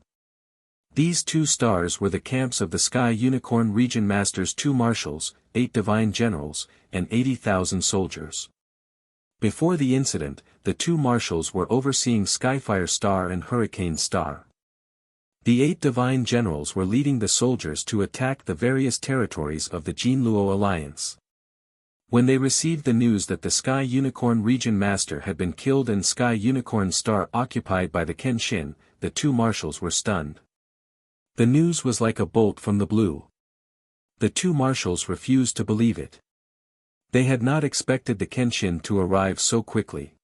Speaker 1: These two stars were the camps of the Sky Unicorn Region Masters, 2 marshals, 8 divine generals, and 80,000 soldiers. Before the incident, the 2 marshals were overseeing Skyfire Star and Hurricane Star. The 8 divine generals were leading the soldiers to attack the various territories of the Jinluo Alliance. When they received the news that the Sky Unicorn Region Master had been killed and Sky Unicorn Star occupied by the Kenshin, the 2 marshals were stunned. The news was like a bolt from the blue. The 2 marshals refused to believe it. They had not expected the Kenshin to arrive so quickly.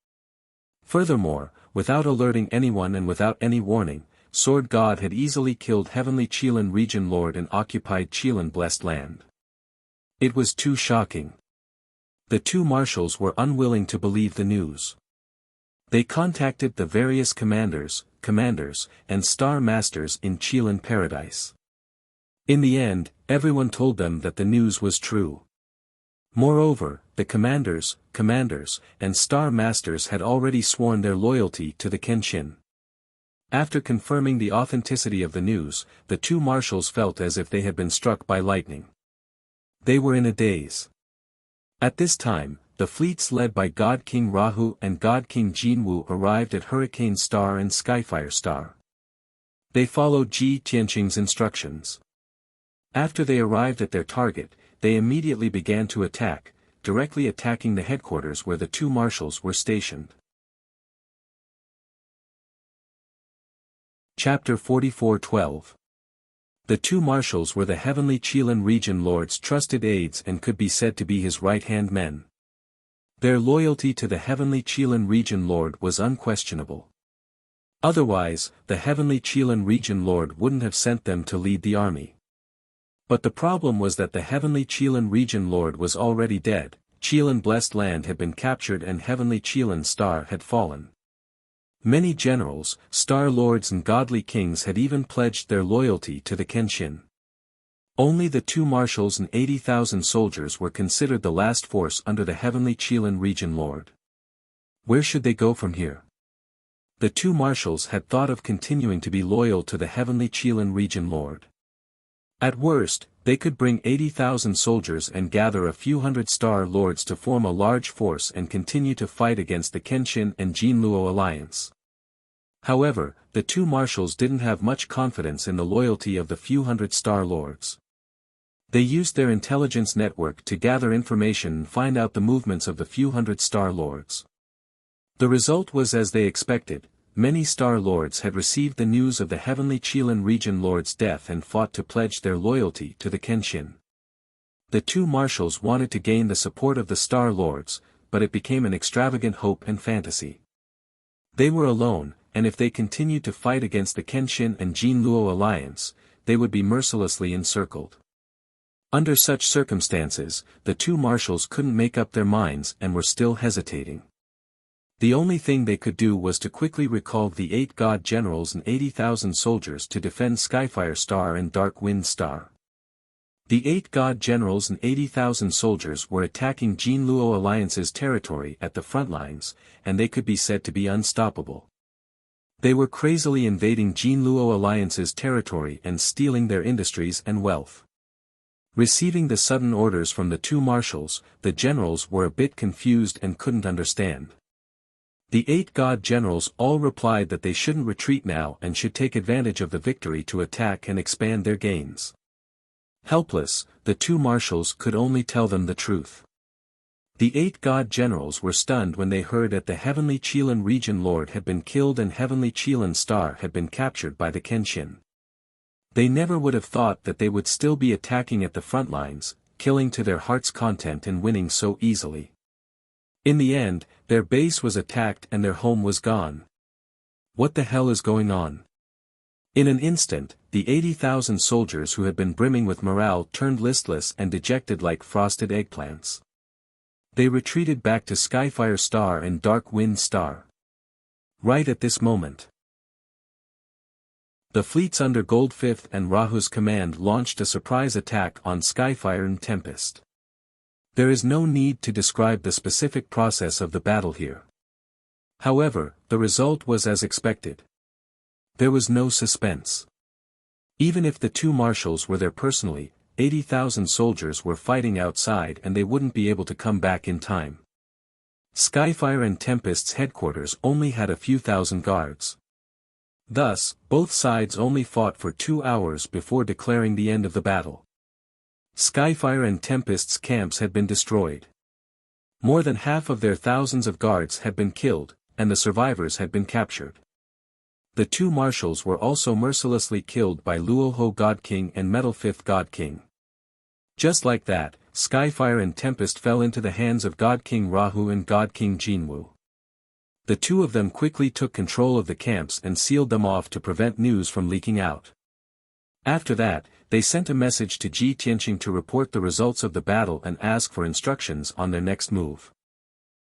Speaker 1: Furthermore, without alerting anyone and without any warning, Sword God had easily killed Heavenly Qilin Region Lord and occupied Qilin Blessed Land. It was too shocking. The 2 marshals were unwilling to believe the news. They contacted the various commanders, and star masters in Qilin Paradise. In the end, everyone told them that the news was true. Moreover, the commanders, and star masters had already sworn their loyalty to the Kenshin. After confirming the authenticity of the news, the 2 marshals felt as if they had been struck by lightning. They were in a daze. At this time, the fleets led by God King Rahu and God King Jinwu arrived at Hurricane Star and Skyfire Star. They followed Ji Tianqing's instructions. After they arrived at their target, they immediately began to attack, directly attacking the headquarters where the 2 marshals were stationed. Chapter 44:12 The two marshals were the heavenly Qilin region lord's trusted aides and could be said to be his right-hand men. Their loyalty to the heavenly Qilin region lord was unquestionable. Otherwise, the heavenly Qilin region lord wouldn't have sent them to lead the army. But the problem was that the heavenly Qilin region lord was already dead. Qilin blessed land had been captured and heavenly Qilin star had fallen. Many generals, star lords and godly kings had even pledged their loyalty to the Kenshin. Only the two marshals and 80,000 soldiers were considered the last force under the heavenly Qilin region lord. Where should they go from here? The two marshals had thought of continuing to be loyal to the heavenly Qilin region lord. At worst, they could bring 80,000 soldiers and gather a few hundred star lords to form a large force and continue to fight against the Kenshin and Jinluo alliance. However, the two marshals didn't have much confidence in the loyalty of the few hundred star lords. They used their intelligence network to gather information and find out the movements of the few hundred star lords. The result was as they expected. Many star lords had received the news of the heavenly Qilin region lord's death and fought to pledge their loyalty to the Kenshin. The two marshals wanted to gain the support of the star lords, but it became an extravagant hope and fantasy. They were alone, and if they continued to fight against the Kenshin and Jinluo alliance, they would be mercilessly encircled. Under such circumstances, the two marshals couldn't make up their minds and were still hesitating. The only thing they could do was to quickly recall the 8 god generals and 80,000 soldiers to defend Skyfire Star and Dark Wind Star. The 8 god generals and 80,000 soldiers were attacking Jinluo Alliance's territory at the front lines, and they could be said to be unstoppable. They were crazily invading Jinluo Alliance's territory and stealing their industries and wealth. Receiving the sudden orders from the two marshals, the generals were a bit confused and couldn't understand. The 8 god generals all replied that they shouldn't retreat now and should take advantage of the victory to attack and expand their gains. Helpless, the two marshals could only tell them the truth. The 8 god generals were stunned when they heard that the heavenly Qilin region lord had been killed and heavenly Qilin star had been captured by the Kenshin. They never would have thought that they would still be attacking at the front lines, killing to their heart's content and winning so easily. In the end, their base was attacked and their home was gone. What the hell is going on? In an instant, the 80,000 soldiers who had been brimming with morale turned listless and dejected like frosted eggplants. They retreated back to Skyfire Star and Dark Wind Star. Right at this moment, the fleets under Gold Fifth and Rahu's command launched a surprise attack on Skyfire and Tempest. There is no need to describe the specific process of the battle here. However, the result was as expected. There was no suspense. Even if the two marshals were there personally, 80,000 soldiers were fighting outside and they wouldn't be able to come back in time. Skyfire and Tempest's headquarters only had a few thousand guards. Thus, both sides only fought for 2 hours before declaring the end of the battle. Skyfire and Tempest's camps had been destroyed. More than half of their thousands of guards had been killed, and the survivors had been captured. The two marshals were also mercilessly killed by Luoho God King and Metal Fifth God King. Just like that, Skyfire and Tempest fell into the hands of God King Rahu and God King Jinwu. The two of them quickly took control of the camps and sealed them off to prevent news from leaking out. After that, they sent a message to Ji Tianqing to report the results of the battle and ask for instructions on their next move.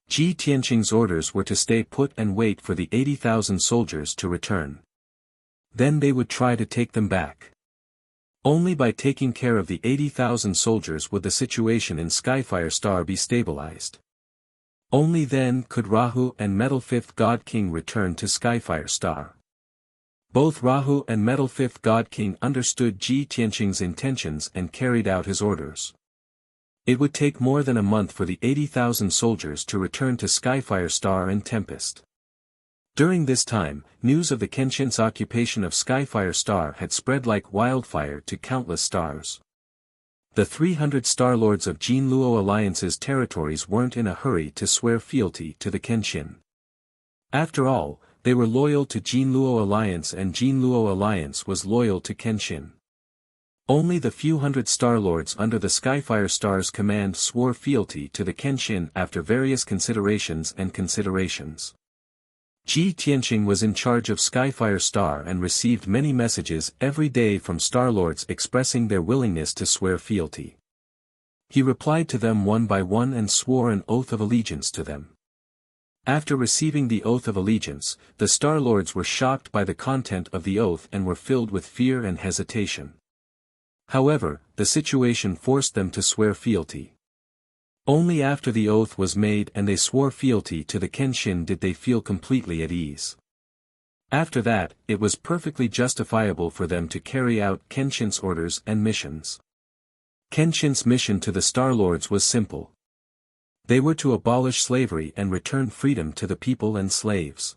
Speaker 1: Ji Tianqing's orders were to stay put and wait for the 80,000 soldiers to return. Then they would try to take them back. Only by taking care of the 80,000 soldiers would the situation in Skyfire Star be stabilized. Only then could Rahu and Metal Fifth God King return to Skyfire Star. Both Rahu and Metal Fifth God King understood Ji Tianqing's intentions and carried out his orders. It would take more than a month for the 80,000 soldiers to return to Skyfire Star and Tempest. During this time, news of the Kenshin's occupation of Skyfire Star had spread like wildfire to countless stars. The 300 Star Lords of Jinluo Alliance's territories weren't in a hurry to swear fealty to the Kenshin. After all, they were loyal to Jinluo Alliance and Jinluo Alliance was loyal to Kenshin. Only the few hundred Star Lords under the Skyfire Star's command swore fealty to the Kenshin after various considerations. Ji Tianqing was in charge of Skyfire Star and received many messages every day from Star Lords expressing their willingness to swear fealty. He replied to them one by one and swore an oath of allegiance to them. After receiving the oath of allegiance, the Star Lords were shocked by the content of the oath and were filled with fear and hesitation. However, the situation forced them to swear fealty. Only after the oath was made and they swore fealty to the Kenshin did they feel completely at ease. After that, it was perfectly justifiable for them to carry out Kenshin's orders and missions. Kenshin's mission to the Star Lords was simple. They were to abolish slavery and return freedom to the people and slaves.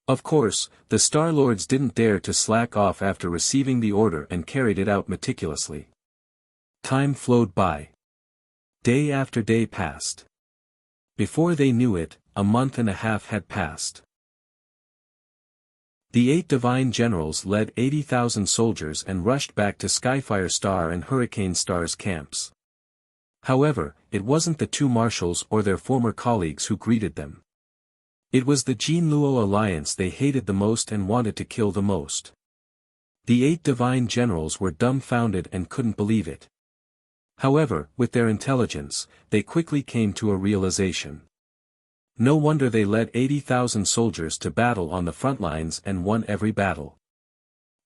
Speaker 1: Of course, the Star Lords didn't dare to slack off after receiving the order and carried it out meticulously. Time flowed by. Day after day passed. Before they knew it, a month and a half had passed. The 8 divine generals led 80,000 soldiers and rushed back to Skyfire Star and Hurricane Star's camps. However, it wasn't the 2 marshals or their former colleagues who greeted them. It was the Jinluo alliance they hated the most and wanted to kill the most. The 8 divine generals were dumbfounded and couldn't believe it. However, with their intelligence, they quickly came to a realization. No wonder they led 80,000 soldiers to battle on the front lines and won every battle.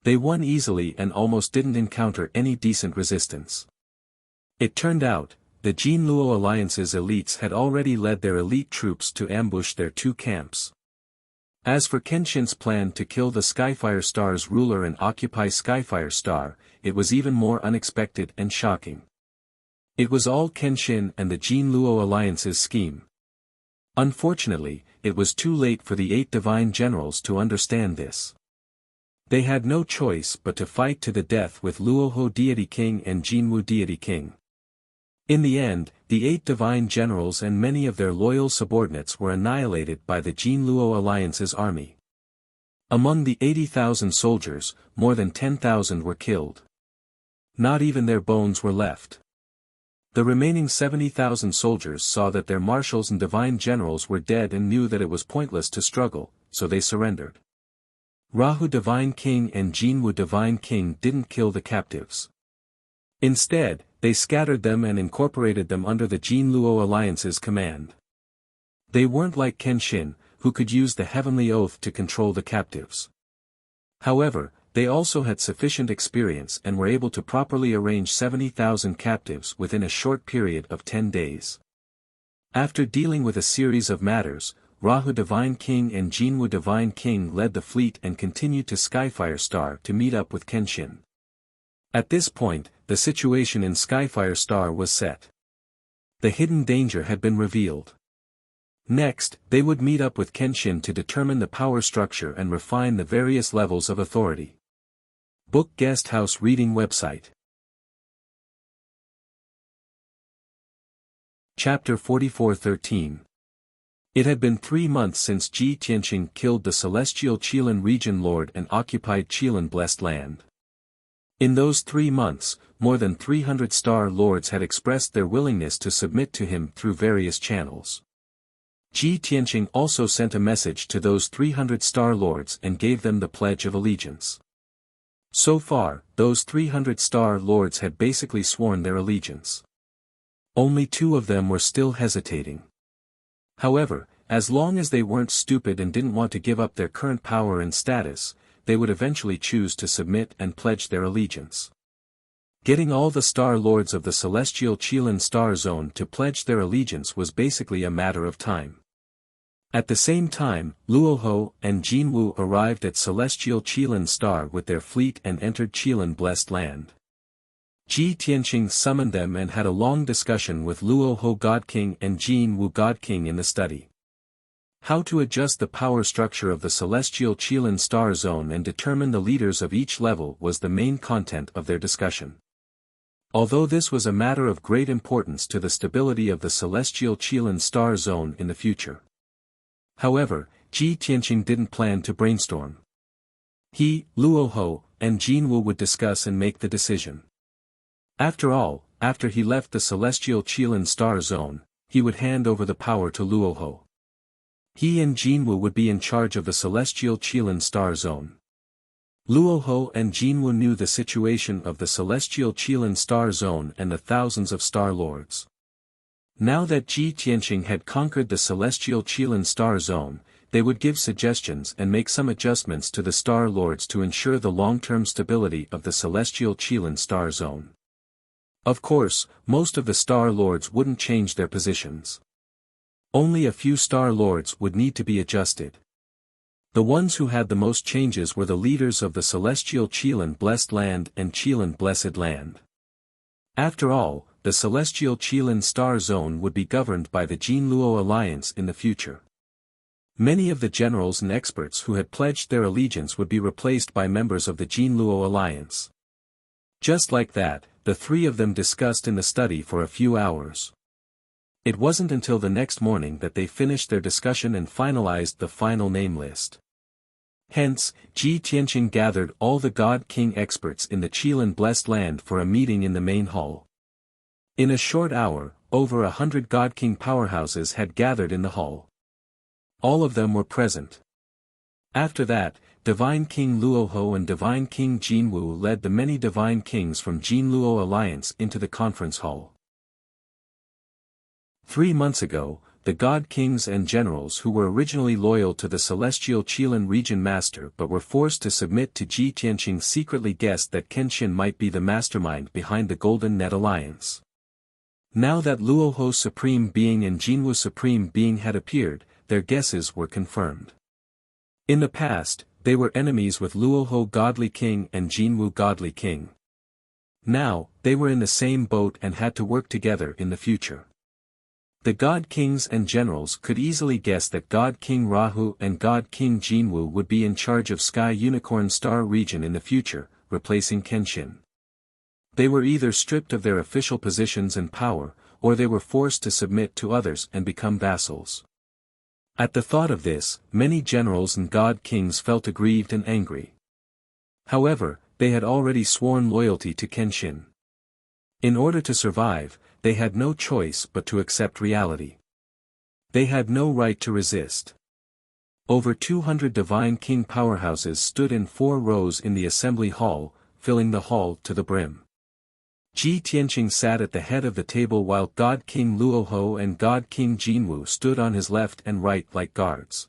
Speaker 1: They won easily and almost didn't encounter any decent resistance. It turned out, the Jinluo alliance's elites had already led their elite troops to ambush their 2 camps. As for Kenshin's plan to kill the Skyfire Star's ruler and occupy Skyfire Star, it was even more unexpected and shocking. It was all Kenshin and the Jinluo alliance's scheme. Unfortunately, it was too late for the 8 divine generals to understand this. They had no choice but to fight to the death with Luoho Deity King and Jinwu Deity King. In the end, the 8 divine generals and many of their loyal subordinates were annihilated by the Jinluo alliance's army. Among the 80,000 soldiers, more than 10,000 were killed. Not even their bones were left. The remaining 70,000 soldiers saw that their marshals and divine generals were dead and knew that it was pointless to struggle, so they surrendered. Rahu Divine King and Jinwu Divine King didn't kill the captives. Instead, they scattered them and incorporated them under the Jinluo alliance's command. They weren't like Kenshin, who could use the heavenly oath to control the captives. However, they also had sufficient experience and were able to properly arrange 70,000 captives within a short period of 10 days. After dealing with a series of matters, Rahu Divine King and Jinwu Divine King led the fleet and continued to Skyfire Star to meet up with Kenshin. At this point, the situation in Skyfire Star was set. The hidden danger had been revealed. Next, they would meet up with Kenshin to determine the power structure and refine the various levels of authority. Book Guest House Reading Website. Chapter 44:13. It had been 3 months since Ji Tianqing killed the celestial Qilin region lord and occupied Qilin blessed land. In those 3 months, more than 300 Star Lords had expressed their willingness to submit to him through various channels. Ji Tianqing also sent a message to those 300 Star Lords and gave them the Pledge of Allegiance. So far, those 300 Star Lords had basically sworn their allegiance. Only 2 of them were still hesitating. However, as long as they weren't stupid and didn't want to give up their current power and status, they would eventually choose to submit and pledge their allegiance. Getting all the Star Lords of the celestial Qilin Star Zone to pledge their allegiance was basically a matter of time. At the same time, Luoho and Jinwu arrived at celestial Qilin Star with their fleet and entered Qilin blessed land. Ji Tianqing summoned them and had a long discussion with Luoho God King and Jinwu God King in the study. How to adjust the power structure of the celestial Qilin Star Zone and determine the leaders of each level was the main content of their discussion. Although this was a matter of great importance to the stability of the celestial Qilin Star Zone in the future. However, Ji Tianqing didn't plan to brainstorm. He, Luoho, and Jinwu would discuss and make the decision. After all, after he left the celestial Qilin star zone, he would hand over the power to Luoho. He and Jinwu would be in charge of the celestial Qilin star zone. Luoho and Jinwu knew the situation of the celestial Qilin star zone and the thousands of star lords. Now that Ji Tianqing had conquered the celestial Qilin star zone, they would give suggestions and make some adjustments to the star lords to ensure the long-term stability of the celestial Qilin star zone. Of course, most of the star lords wouldn't change their positions. Only a few star lords would need to be adjusted. The ones who had the most changes were the leaders of the celestial Qilin Blessed Land and Qilin Blessed Land. After all, the celestial Qilin star zone would be governed by the Jinluo alliance in the future. Many of the generals and experts who had pledged their allegiance would be replaced by members of the Jinluo alliance. Just like that, the three of them discussed in the study for a few hours. It wasn't until the next morning that they finished their discussion and finalized the final name list. Hence, Ji Tianqing gathered all the God King experts in the Qilin Blessed Land for a meeting in the main hall. In a short hour, over 100 God King powerhouses had gathered in the hall. All of them were present. After that, Divine King Luoho and Divine King Jinwu led the many Divine Kings from Jinluo Alliance into the conference hall. 3 months ago, the God Kings and Generals who were originally loyal to the Celestial Qilin Region Master but were forced to submit to Ji Tianqing secretly guessed that Kenshin might be the mastermind behind the Golden Net Alliance. Now that Luoho's Supreme Being and Jinwu's Supreme Being had appeared, their guesses were confirmed. In the past, they were enemies with Luoho Godly King and Jinwu Godly King. Now, they were in the same boat and had to work together in the future. The God Kings and Generals could easily guess that God King Rahu and God King Jinwu would be in charge of Sky Unicorn Star region in the future, replacing Kenshin. They were either stripped of their official positions and power, or they were forced to submit to others and become vassals. At the thought of this, many generals and God Kings felt aggrieved and angry. However, they had already sworn loyalty to Kenshin. In order to survive, they had no choice but to accept reality. They had no right to resist. Over 200 Divine King powerhouses stood in 4 rows in the assembly hall, filling the hall to the brim. Ji Tianqing sat at the head of the table while God King Luoho and God King Jinwu stood on his left and right like guards.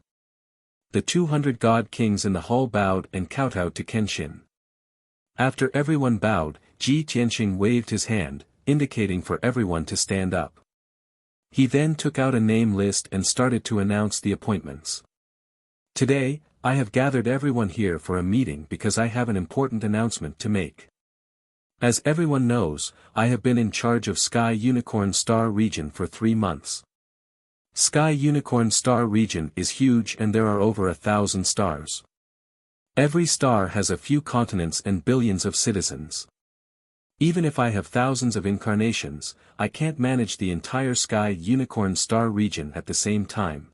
Speaker 1: The 200 God Kings in the hall bowed and kowtowed to Kenshin. After everyone bowed, Ji Tianqing waved his hand, indicating for everyone to stand up. He then took out a name list and started to announce the appointments. Today, I have gathered everyone here for a meeting because I have an important announcement to make. As everyone knows, I have been in charge of Sky Unicorn Star region for 3 months. Sky Unicorn Star region is huge and there are over 1,000 stars. Every star has a few continents and billions of citizens. Even if I have thousands of incarnations, I can't manage the entire Sky Unicorn Star region at the same time.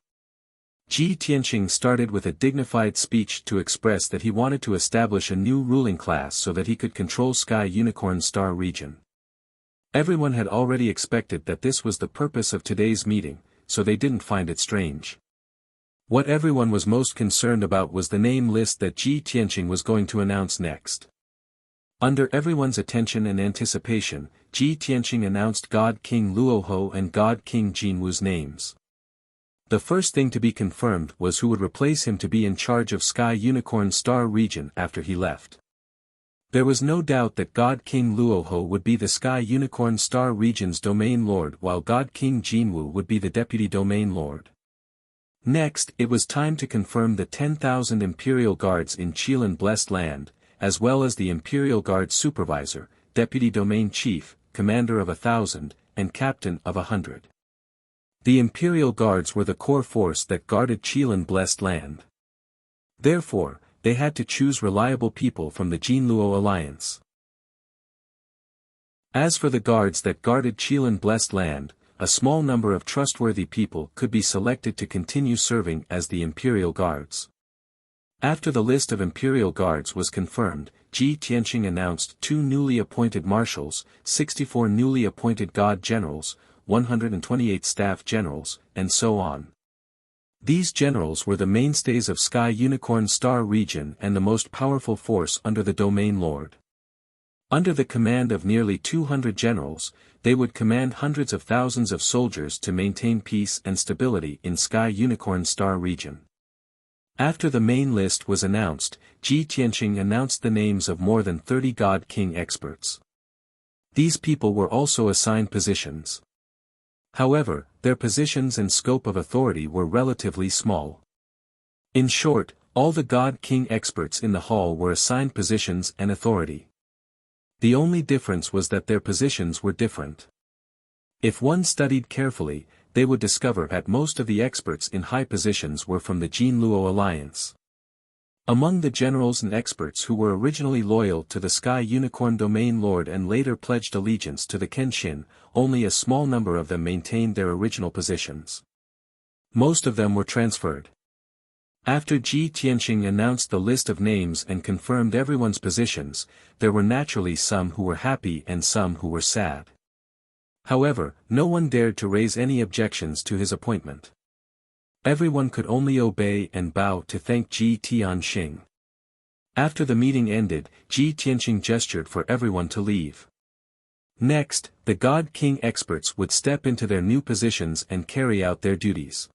Speaker 1: Ji Tianqing started with a dignified speech to express that he wanted to establish a new ruling class so that he could control Sky Unicorn Star region. Everyone had already expected that this was the purpose of today's meeting, so they didn't find it strange. What everyone was most concerned about was the name list that Ji Tianqing was going to announce next. Under everyone's attention and anticipation, Ji Tianqing announced God King Luoho and God King Jinwu's names. The first thing to be confirmed was who would replace him to be in charge of Sky Unicorn Star region after he left. There was no doubt that God King Luoho would be the Sky Unicorn Star region's domain lord while God King Jinwu would be the deputy domain lord. Next, it was time to confirm the 10,000 Imperial Guards in Qilin Blessed Land, as well as the Imperial Guard Supervisor, Deputy Domain Chief, Commander of 1,000, and Captain of 100. The Imperial Guards were the core force that guarded Qilin Blessed Land. Therefore, they had to choose reliable people from the Jinluo Alliance. As for the guards that guarded Qilin Blessed Land, a small number of trustworthy people could be selected to continue serving as the Imperial Guards. After the list of Imperial Guards was confirmed, Ji Tianqing announced 2 newly appointed marshals, 64 newly appointed god generals, 128 staff generals, and so on. These generals were the mainstays of Sky Unicorn Star region and the most powerful force under the Domain Lord. Under the command of nearly 200 generals, they would command hundreds of thousands of soldiers to maintain peace and stability in Sky Unicorn Star region. After the main list was announced, Ji Tianqing announced the names of more than 30 God King experts. These people were also assigned positions. However, their positions and scope of authority were relatively small. In short, all the God King experts in the hall were assigned positions and authority. The only difference was that their positions were different. If one studied carefully, they would discover that most of the experts in high positions were from the Jin Luo alliance. Among the generals and experts who were originally loyal to the Sky Unicorn Domain Lord and later pledged allegiance to the Kenshin, only a small number of them maintained their original positions. Most of them were transferred. After Ji Tianqing announced the list of names and confirmed everyone's positions, there were naturally some who were happy and some who were sad. However, no one dared to raise any objections to his appointment. Everyone could only obey and bow to thank Ji Tianqing. After the meeting ended, Ji Tianqing gestured for everyone to leave. Next, the God King experts would step into their new positions and carry out their duties.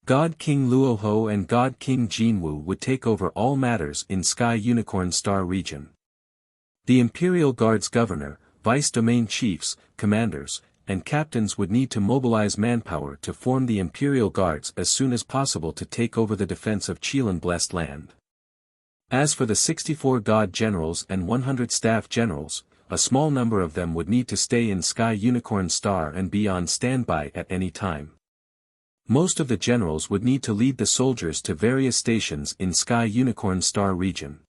Speaker 1: God King Luoho and God King Jinwu would take over all matters in Sky Unicorn Star region. The Imperial Guard's governor, vice domain chiefs, commanders, and captains would need to mobilize manpower to form the Imperial Guards as soon as possible to take over the defense of Qilin Blessed Land. As for the 64 God generals and 100 staff generals, a small number of them would need to stay in Sky Unicorn Star and be on standby at any time. Most of the generals would need to lead the soldiers to various stations in Sky Unicorn Star region.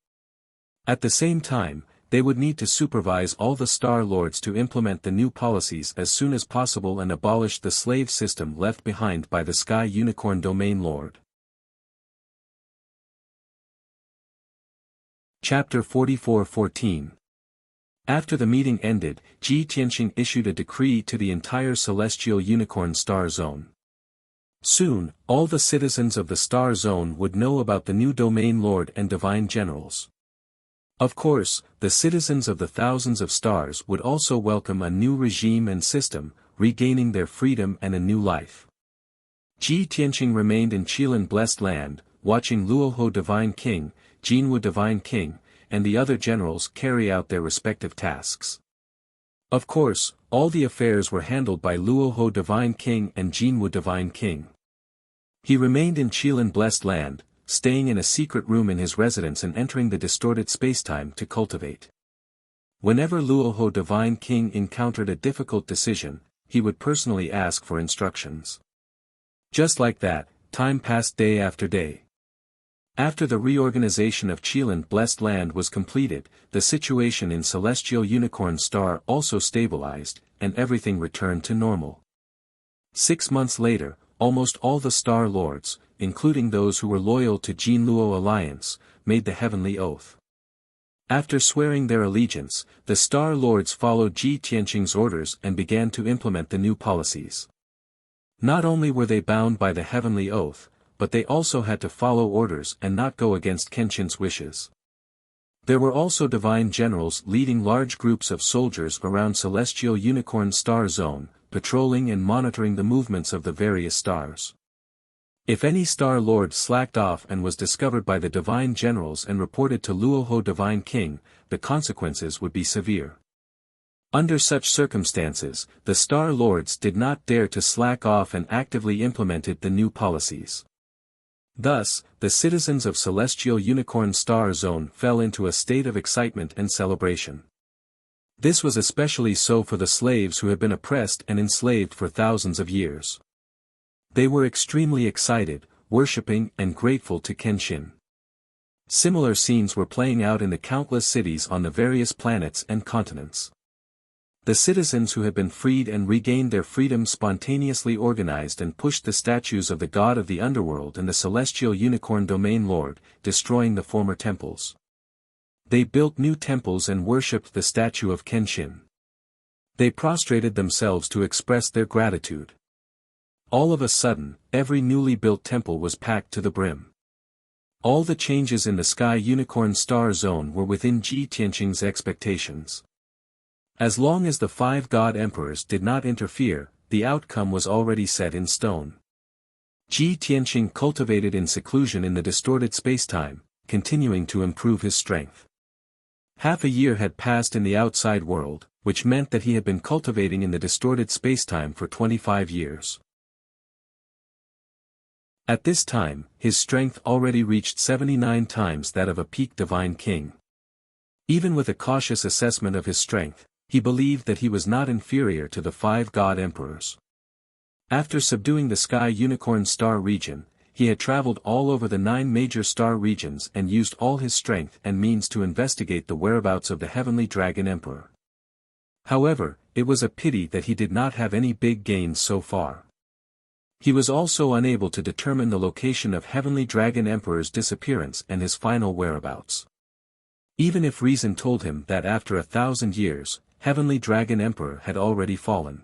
Speaker 1: At the same time, they would need to supervise all the Star Lords to implement the new policies as soon as possible and abolish the slave system left behind by the Sky Unicorn Domain Lord. Chapter 44:14. After the meeting ended, Ji Tianqing issued a decree to the entire Celestial Unicorn Star Zone. Soon, all the citizens of the Star Zone would know about the new Domain Lord and Divine Generals. Of course, the citizens of the thousands of stars would also welcome a new regime and system, regaining their freedom and a new life. Ji Tianqing remained in Qilin Blessed Land, watching Luoho Divine King, Jinwu Divine King, and the other generals carry out their respective tasks. Of course, all the affairs were handled by Luoho Divine King and Jinwu Divine King. He remained in Qilin Blessed Land, staying in a secret room in his residence and entering the distorted spacetime to cultivate. Whenever Luoho Divine King encountered a difficult decision, he would personally ask for instructions. Just like that, time passed day after day. After the reorganization of Qilin Blessed Land was completed, the situation in Celestial Unicorn Star also stabilized, and everything returned to normal. 6 months later, almost all the Star Lords, including those who were loyal to Jin Luo Alliance, made the heavenly oath. After swearing their allegiance, the Star Lords followed Ji Tianqing's orders and began to implement the new policies. Not only were they bound by the heavenly oath, but they also had to follow orders and not go against Kenshin's wishes. There were also divine generals leading large groups of soldiers around Celestial Unicorn Star Zone, patrolling and monitoring the movements of the various stars. If any Star Lord slacked off and was discovered by the divine generals and reported to Luoho Divine King, the consequences would be severe. Under such circumstances, the Star Lords did not dare to slack off and actively implemented the new policies. Thus, the citizens of Celestial Unicorn Star Zone fell into a state of excitement and celebration. This was especially so for the slaves who had been oppressed and enslaved for thousands of years. They were extremely excited, worshipping and grateful to Kenshin. Similar scenes were playing out in the countless cities on the various planets and continents. The citizens who had been freed and regained their freedom spontaneously organized and pushed the statues of the god of the underworld and the Celestial Unicorn Domain Lord, destroying the former temples. They built new temples and worshipped the statue of Kenshin. They prostrated themselves to express their gratitude. All of a sudden, every newly built temple was packed to the brim. All the changes in the Sky Unicorn Star Zone were within Ji Tianqing's expectations. As long as the 5 God Emperors did not interfere, the outcome was already set in stone. Ji Tianqing cultivated in seclusion in the distorted spacetime, continuing to improve his strength. Half a year had passed in the outside world, which meant that he had been cultivating in the distorted spacetime for 25 years. At this time, his strength already reached 79 times that of a peak divine king. Even with a cautious assessment of his strength, he believed that he was not inferior to the 5 God Emperors. After subduing the Sky Unicorn Star region, he had traveled all over the 9 major star regions and used all his strength and means to investigate the whereabouts of the Heavenly Dragon Emperor. However, it was a pity that he did not have any big gains so far. He was also unable to determine the location of Heavenly Dragon Emperor's disappearance and his final whereabouts. Even if reason told him that after 1,000 years, Heavenly Dragon Emperor had already fallen.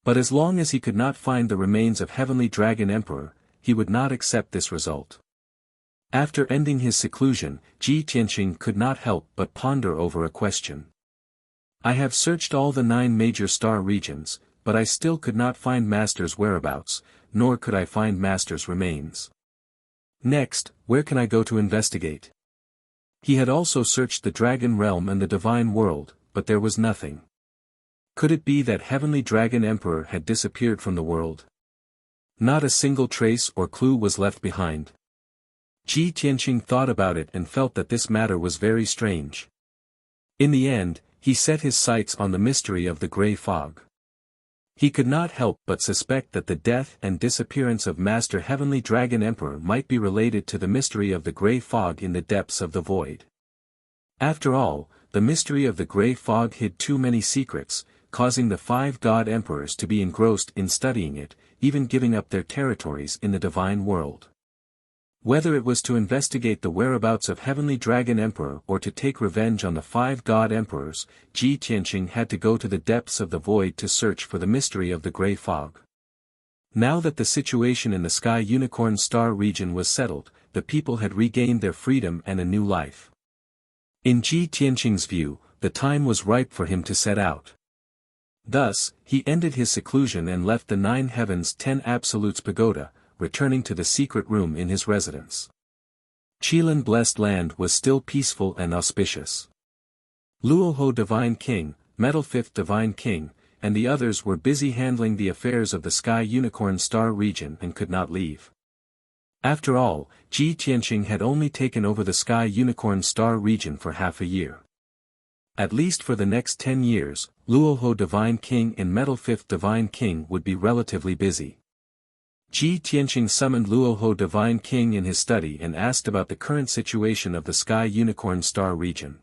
Speaker 1: But as long as he could not find the remains of Heavenly Dragon Emperor, he would not accept this result. After ending his seclusion, Ji Tianqing could not help but ponder over a question. I have searched all the 9 major star regions, but I still could not find Master's whereabouts, nor could I find Master's remains. Next, where can I go to investigate? He had also searched the Dragon Realm and the Divine World, but there was nothing. Could it be that Heavenly Dragon Emperor had disappeared from the world? Not a single trace or clue was left behind. Ji Tianqing thought about it and felt that this matter was very strange. In the end, he set his sights on the mystery of the grey fog. He could not help but suspect that the death and disappearance of Master Heavenly Dragon Emperor might be related to the mystery of the grey fog in the depths of the void. After all, the mystery of the grey fog hid too many secrets, causing the 5 God Emperors to be engrossed in studying it, even giving up their territories in the divine world. Whether it was to investigate the whereabouts of Heavenly Dragon Emperor or to take revenge on the 5 God Emperors, Ji Tianqing had to go to the depths of the void to search for the mystery of the grey fog. Now that the situation in the Sky Unicorn Star region was settled, the people had regained their freedom and a new life. In Ji Tianqing's view, the time was ripe for him to set out. Thus, he ended his seclusion and left the 9 Heavens 10 Absolutes Pagoda, returning to the secret room in his residence. Qilin Blessed Land was still peaceful and auspicious. Luoho Divine King, Metal Fifth Divine King, and the others were busy handling the affairs of the Sky Unicorn Star region and could not leave. After all, Ji Tianqing had only taken over the Sky Unicorn Star region for half a year. At least for the next 10 years, Luoho Divine King and Metal Fifth Divine King would be relatively busy. Ji Tianqing summoned Luoho Divine King in his study and asked about the current situation of the Sky Unicorn Star region.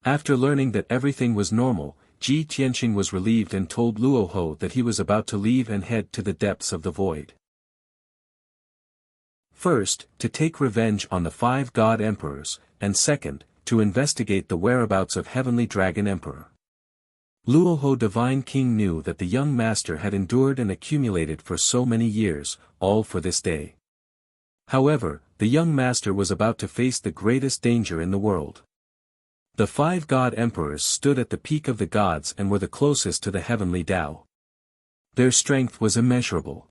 Speaker 1: After learning that everything was normal, Ji Tianqing was relieved and told Luoho that he was about to leave and head to the depths of the void. First, to take revenge on the 5 God Emperors, and second, to investigate the whereabouts of Heavenly Dragon Emperor. Luoho Divine King knew that the young master had endured and accumulated for so many years, all for this day. However, the young master was about to face the greatest danger in the world. The 5 God Emperors stood at the peak of the gods and were the closest to the heavenly Tao. Their strength was immeasurable.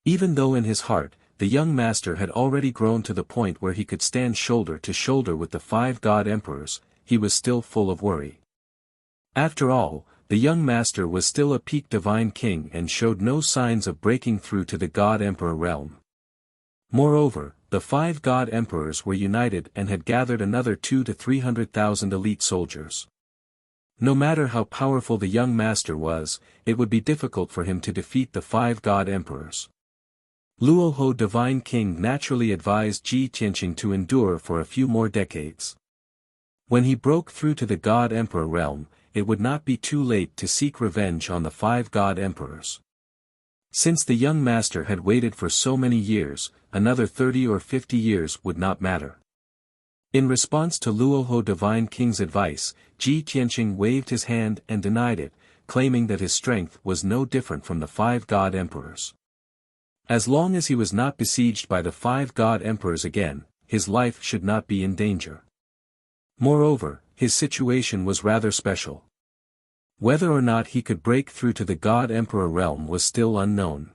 Speaker 1: Even though in his heart, the young master had already grown to the point where he could stand shoulder to shoulder with the 5 God Emperors, he was still full of worry. After all, the young master was still a peak divine king and showed no signs of breaking through to the God Emperor realm. Moreover, the 5 God Emperors were united and had gathered another 200,000 to 300,000 elite soldiers. No matter how powerful the young master was, it would be difficult for him to defeat the 5 God Emperors. Luoho Divine King naturally advised Ji Tianqing to endure for a few more decades. When he broke through to the God Emperor realm, it would not be too late to seek revenge on the 5 God Emperors. Since the young master had waited for so many years, another 30 or 50 years would not matter. In response to Luoho Divine King's advice, Ji Tianqing waved his hand and denied it, claiming that his strength was no different from the 5 god emperors. As long as he was not besieged by the 5 god emperors again, his life should not be in danger. Moreover, his situation was rather special. Whether or not he could break through to the god emperor realm was still unknown.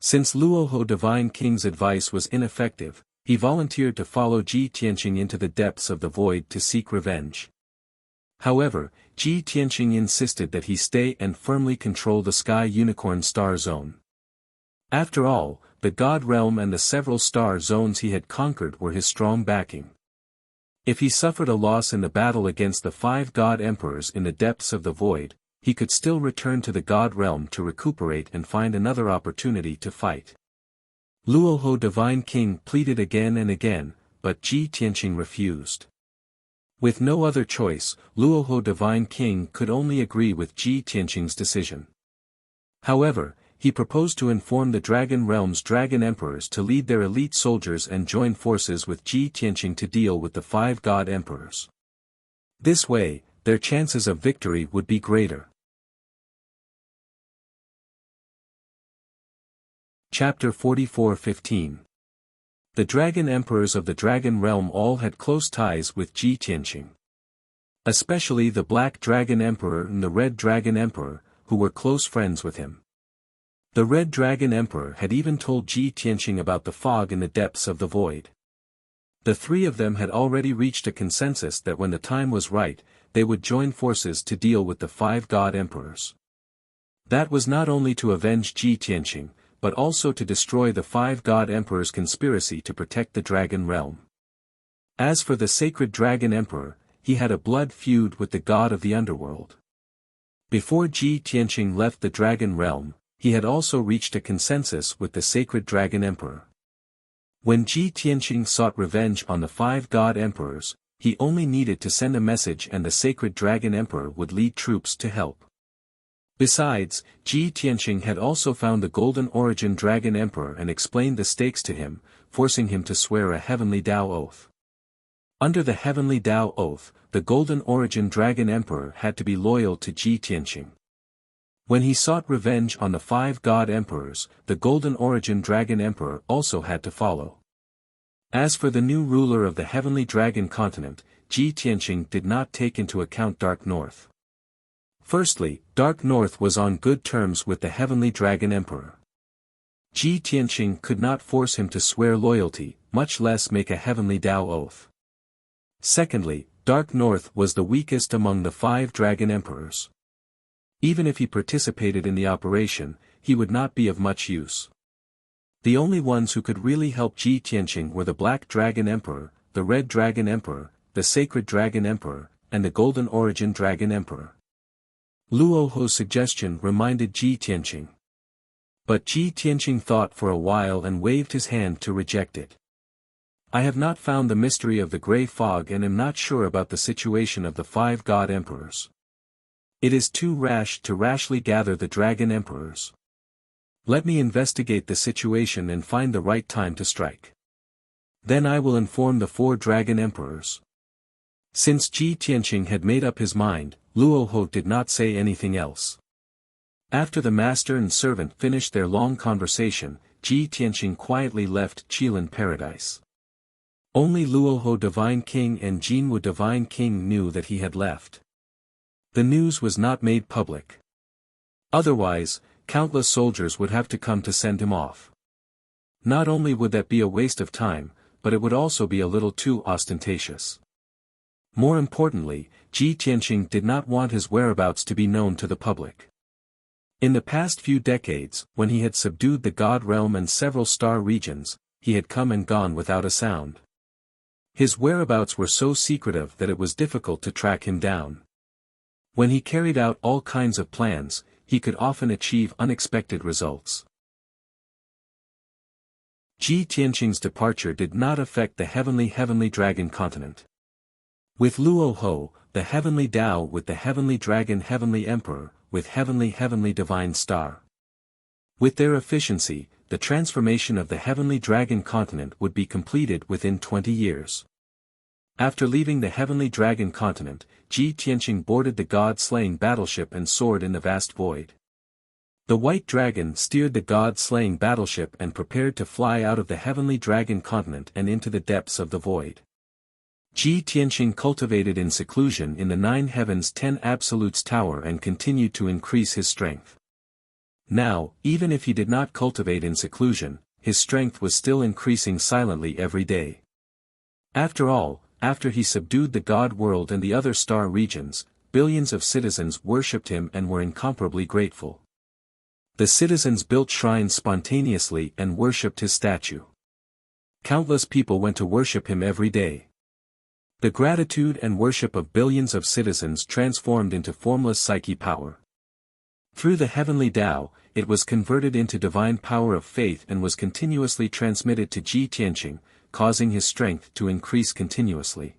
Speaker 1: Since Luoho Divine King's advice was ineffective, he volunteered to follow Ji Tianqing into the depths of the void to seek revenge. However, Ji Tianqing insisted that he stay and firmly control the Sky Unicorn Star Zone. After all, the God Realm and the several star zones he had conquered were his strong backing. If he suffered a loss in the battle against the 5 God Emperors in the depths of the void, he could still return to the God Realm to recuperate and find another opportunity to fight. Luoho Divine King pleaded again and again, but Ji Tianqing refused. With no other choice, Luoho Divine King could only agree with Ji Tianqing's decision. However, he proposed to inform the Dragon Realm's Dragon Emperors to lead their elite soldiers and join forces with Ji Tianqing to deal with the 5 God Emperors. This way, their chances of victory would be greater. Chapter 44:15. The Dragon Emperors of the Dragon Realm all had close ties with Ji Tianqing. Especially the Black Dragon Emperor and the Red Dragon Emperor, who were close friends with him. The Red Dragon Emperor had even told Ji Tianqing about the fog in the depths of the void. The 3 of them had already reached a consensus that when the time was right, they would join forces to deal with the 5 God Emperors. That was not only to avenge Ji Tianqing, but also to destroy the 5 God Emperors' conspiracy to protect the Dragon Realm. As for the Sacred Dragon Emperor, he had a blood feud with the god of the underworld. Before Ji Tianqing left the Dragon Realm, he had also reached a consensus with the Sacred Dragon Emperor. When Ji Tianqing sought revenge on the 5 God Emperors, he only needed to send a message and the Sacred Dragon Emperor would lead troops to help. Besides, Ji Tianqing had also found the Golden Origin Dragon Emperor and explained the stakes to him, forcing him to swear a Heavenly Tao Oath. Under the Heavenly Tao Oath, the Golden Origin Dragon Emperor had to be loyal to Ji Tianqing. When he sought revenge on the 5 God Emperors, the Golden Origin Dragon Emperor also had to follow. As for the new ruler of the Heavenly Dragon Continent, Ji Tianqing did not take into account Dark North. Firstly, Dark North was on good terms with the Heavenly Dragon Emperor. Ji Tianqing could not force him to swear loyalty, much less make a Heavenly Tao Oath. Secondly, Dark North was the weakest among the 5 Dragon Emperors. Even if he participated in the operation, he would not be of much use. The only ones who could really help Ji Tianqing were the Black Dragon Emperor, the Red Dragon Emperor, the Sacred Dragon Emperor, and the Golden Origin Dragon Emperor. Luoho's suggestion reminded Ji Tianqing. But Ji Tianqing thought for a while and waved his hand to reject it. I have not found the mystery of the grey fog and am not sure about the situation of the 5 God Emperors. It is too rash to rashly gather the Dragon Emperors. Let me investigate the situation and find the right time to strike. Then I will inform the 4 Dragon Emperors. Since Ji Tianqing had made up his mind, Luoho did not say anything else. After the master and servant finished their long conversation, Ji Tianqing quietly left Qilin Paradise. Only Luoho Divine King and Jinwu Divine King knew that he had left. The news was not made public. Otherwise, countless soldiers would have to come to send him off. Not only would that be a waste of time, but it would also be a little too ostentatious. More importantly, Ji Tianqing did not want his whereabouts to be known to the public. In the past few decades, when he had subdued the God Realm and several star regions, he had come and gone without a sound. His whereabouts were so secretive that it was difficult to track him down. When he carried out all kinds of plans, he could often achieve unexpected results. Ji Tianqing's departure did not affect the Heavenly Dragon Continent. With Luoho, the Heavenly Tao with the Heavenly Dragon Heavenly Emperor, with Heavenly Divine Star. With their efficiency, the transformation of the Heavenly Dragon Continent would be completed within 20 years. After leaving the heavenly dragon continent, Ji Tianqing boarded the god-slaying battleship and soared in the vast void. The white dragon steered the god-slaying battleship and prepared to fly out of the heavenly dragon continent and into the depths of the void. Ji Tianqing cultivated in seclusion in the 9 heavens 10 absolutes tower and continued to increase his strength. Now, even if he did not cultivate in seclusion, his strength was still increasing silently every day. After all, after he subdued the god world and the other star regions, billions of citizens worshipped him and were incomparably grateful. The citizens built shrines spontaneously and worshipped his statue. Countless people went to worship him every day. The gratitude and worship of billions of citizens transformed into formless psyche power. Through the heavenly Tao, it was converted into divine power of faith and was continuously transmitted to Ji Tianqing, causing his strength to increase continuously.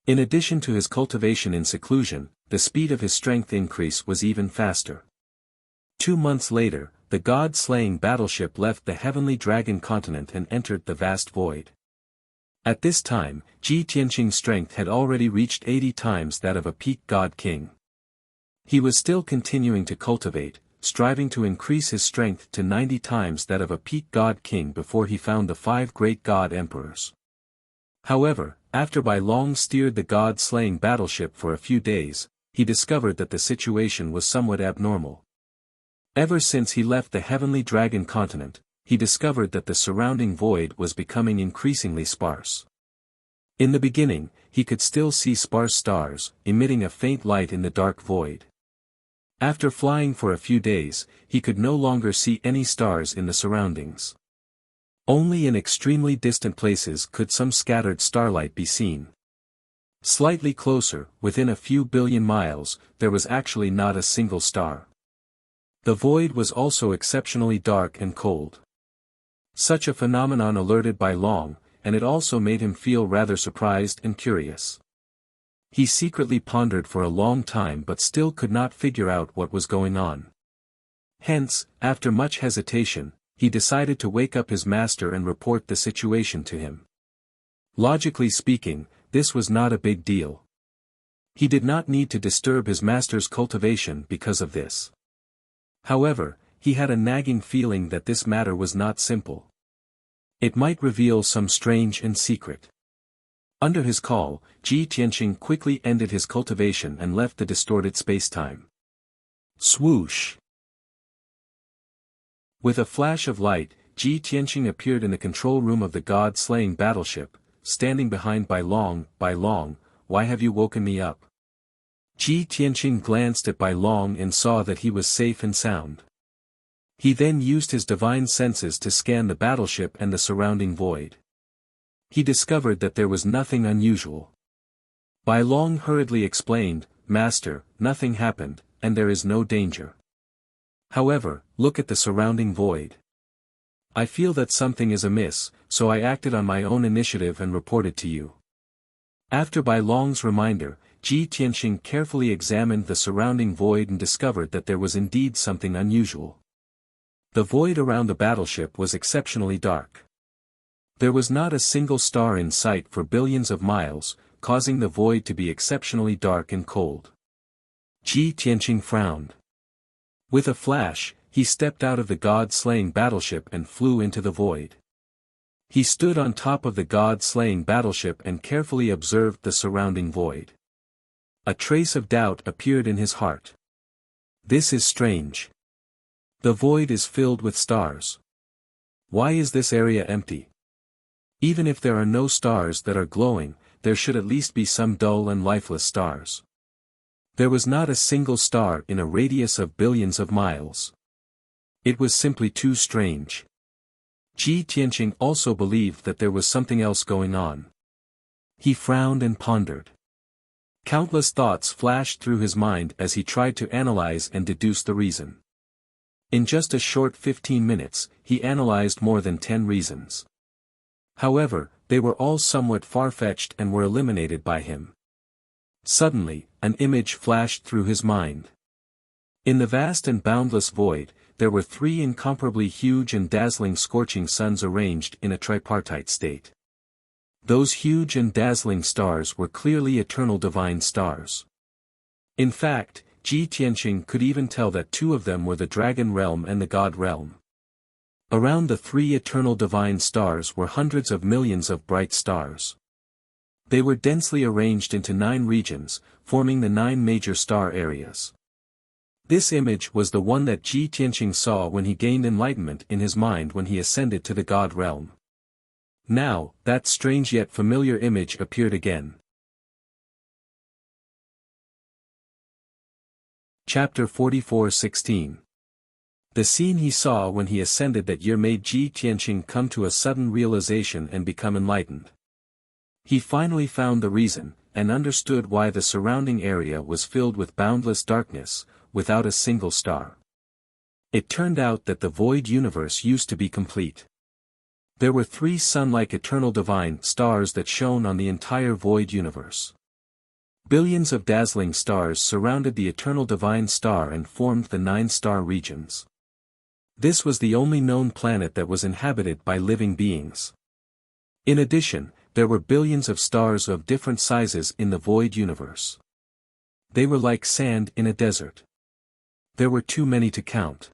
Speaker 1: In addition to his cultivation in seclusion, the speed of his strength increase was even faster. 2 months later, the god-slaying battleship left the heavenly dragon continent and entered the vast void. At this time, Ji Tianqing's strength had already reached 80 times that of a peak god king. He was still continuing to cultivate, striving to increase his strength to 90 times that of a peak god king before he found the 5 great god emperors. However, after Bai Long steered the god-slaying battleship for a few days, he discovered that the situation was somewhat abnormal. Ever since he left the heavenly dragon continent, he discovered that the surrounding void was becoming increasingly sparse. In the beginning, he could still see sparse stars, emitting a faint light in the dark void. After flying for a few days, he could no longer see any stars in the surroundings. Only in extremely distant places could some scattered starlight be seen. Slightly closer, within a few billion miles, there was actually not a single star. The void was also exceptionally dark and cold. Such a phenomenon alerted Bai Long, and it also made him feel rather surprised and curious. He secretly pondered for a long time but still could not figure out what was going on. Hence, after much hesitation, he decided to wake up his master and report the situation to him. Logically speaking, this was not a big deal. He did not need to disturb his master's cultivation because of this. However, he had a nagging feeling that this matter was not simple. It might reveal some strange and secret. Under his call, Ji Tianqing quickly ended his cultivation and left the distorted spacetime. Swoosh! With a flash of light, Ji Tianqing appeared in the control room of the god-slaying battleship, standing behind Bai Long. Bai Long, why have you woken me up? Ji Tianqing glanced at Bai Long and saw that he was safe and sound. He then used his divine senses to scan the battleship and the surrounding void. He discovered that there was nothing unusual. Bai Long hurriedly explained, "Master, nothing happened, and there is no danger. However, look at the surrounding void. I feel that something is amiss, so I acted on my own initiative and reported to you." After Bai Long's reminder, Ji Tianqing carefully examined the surrounding void and discovered that there was indeed something unusual. The void around the battleship was exceptionally dark. There was not a single star in sight for billions of miles, causing the void to be exceptionally dark and cold. Ji Tianqing frowned. With a flash, he stepped out of the god-slaying battleship and flew into the void. He stood on top of the god-slaying battleship and carefully observed the surrounding void. A trace of doubt appeared in his heart. This is strange. The void is filled with stars. Why is this area empty? Even if there are no stars that are glowing, there should at least be some dull and lifeless stars. There was not a single star in a radius of billions of miles. It was simply too strange. Ji Tianqing also believed that there was something else going on. He frowned and pondered. Countless thoughts flashed through his mind as he tried to analyze and deduce the reason. In just a short 15 minutes, he analyzed more than 10 reasons. However, they were all somewhat far-fetched and were eliminated by him. Suddenly, an image flashed through his mind. In the vast and boundless void, there were 3 incomparably huge and dazzling scorching suns arranged in a tripartite state. Those huge and dazzling stars were clearly eternal divine stars. In fact, Ji Tianqing could even tell that two of them were the dragon realm and the god realm. Around the three eternal divine stars were hundreds of millions of bright stars. They were densely arranged into 9 regions, forming the 9 major star areas. This image was the one that Ji Tianqing saw when he gained enlightenment in his mind when he ascended to the god realm. Now, that strange yet familiar image appeared again. Chapter 44:16. The scene he saw when he ascended that year made Ji Tianqing come to a sudden realization and become enlightened. He finally found the reason, and understood why the surrounding area was filled with boundless darkness, without a single star. It turned out that the void universe used to be complete. There were 3 sun-like eternal divine stars that shone on the entire void universe. Billions of dazzling stars surrounded the eternal divine star and formed the 9 star regions. This was the only known planet that was inhabited by living beings. In addition, there were billions of stars of different sizes in the void universe. They were like sand in a desert. There were too many to count.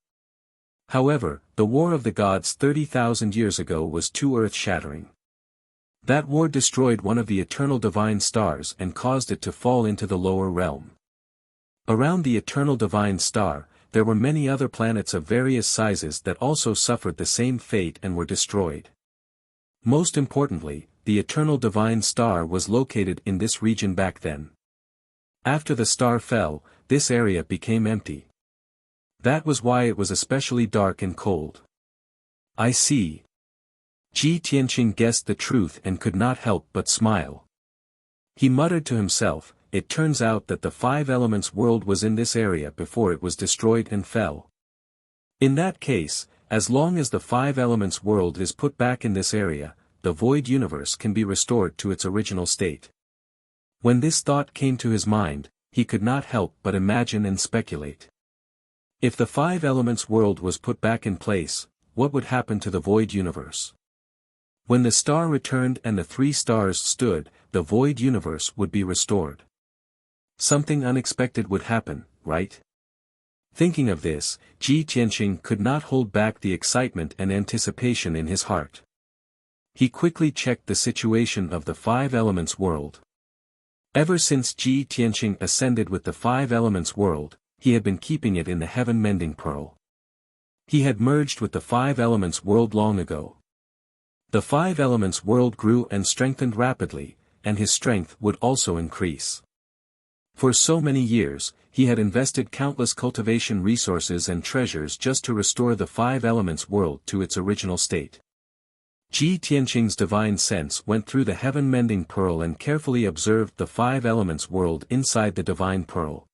Speaker 1: However, the war of the gods 30,000 years ago was too earth-shattering. That war destroyed one of the eternal divine stars and caused it to fall into the lower realm. Around the eternal divine star, there were many other planets of various sizes that also suffered the same fate and were destroyed. Most importantly, the eternal divine star was located in this region back then. After the star fell, this area became empty. That was why it was especially dark and cold. I see. Ji Tianqing guessed the truth and could not help but smile. He muttered to himself, it turns out that the 5 elements world was in this area before it was destroyed and fell. In that case, as long as the 5 elements world is put back in this area, the void universe can be restored to its original state. When this thought came to his mind, he could not help but imagine and speculate. If the 5 elements world was put back in place, what would happen to the void universe? When the star returned and the 3 stars stood, the void universe would be restored. Something unexpected would happen, right? Thinking of this, Ji Tianqing could not hold back the excitement and anticipation in his heart. He quickly checked the situation of the 5 elements world. Ever since Ji Tianqing ascended with the 5 elements world, he had been keeping it in the heaven-mending pearl. He had merged with the 5 elements world long ago. The 5 elements world grew and strengthened rapidly, and his strength would also increase. For so many years, he had invested countless cultivation resources and treasures just to restore the 5 elements world to its original state. Ji Tianqing's divine sense went through the heaven-mending pearl and carefully observed the 5 elements world inside the divine pearl.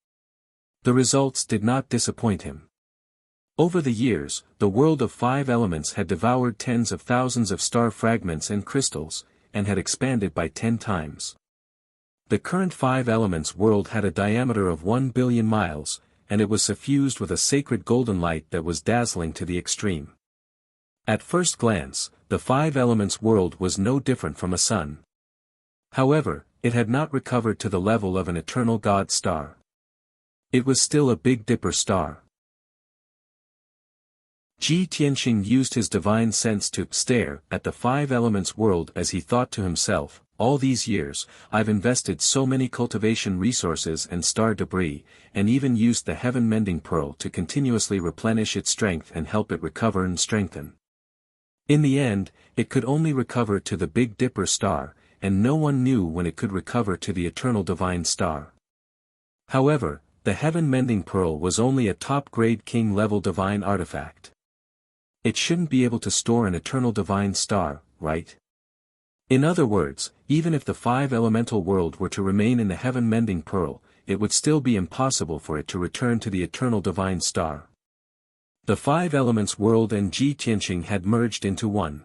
Speaker 1: The results did not disappoint him. Over the years, the world of 5 elements had devoured tens of thousands of star fragments and crystals, and had expanded by 10 times. The current 5 elements world had a diameter of 1 billion miles, and it was suffused with a sacred golden light that was dazzling to the extreme. At first glance, the 5 elements world was no different from a sun. However, it had not recovered to the level of an eternal god star. It was still a Big Dipper star. Ji Tianqing used his divine sense to stare at the 5 elements world as he thought to himself, all these years, I've invested so many cultivation resources and star debris, and even used the heaven-mending pearl to continuously replenish its strength and help it recover and strengthen. In the end, it could only recover to the Big Dipper star, and no one knew when it could recover to the eternal divine star. However, the heaven-mending pearl was only a top-grade king-level divine artifact. It shouldn't be able to store an eternal divine star, right? In other words, even if the 5 elemental world were to remain in the heaven-mending pearl, it would still be impossible for it to return to the eternal divine star. The 5 elements world and Ji Tianqing had merged into one.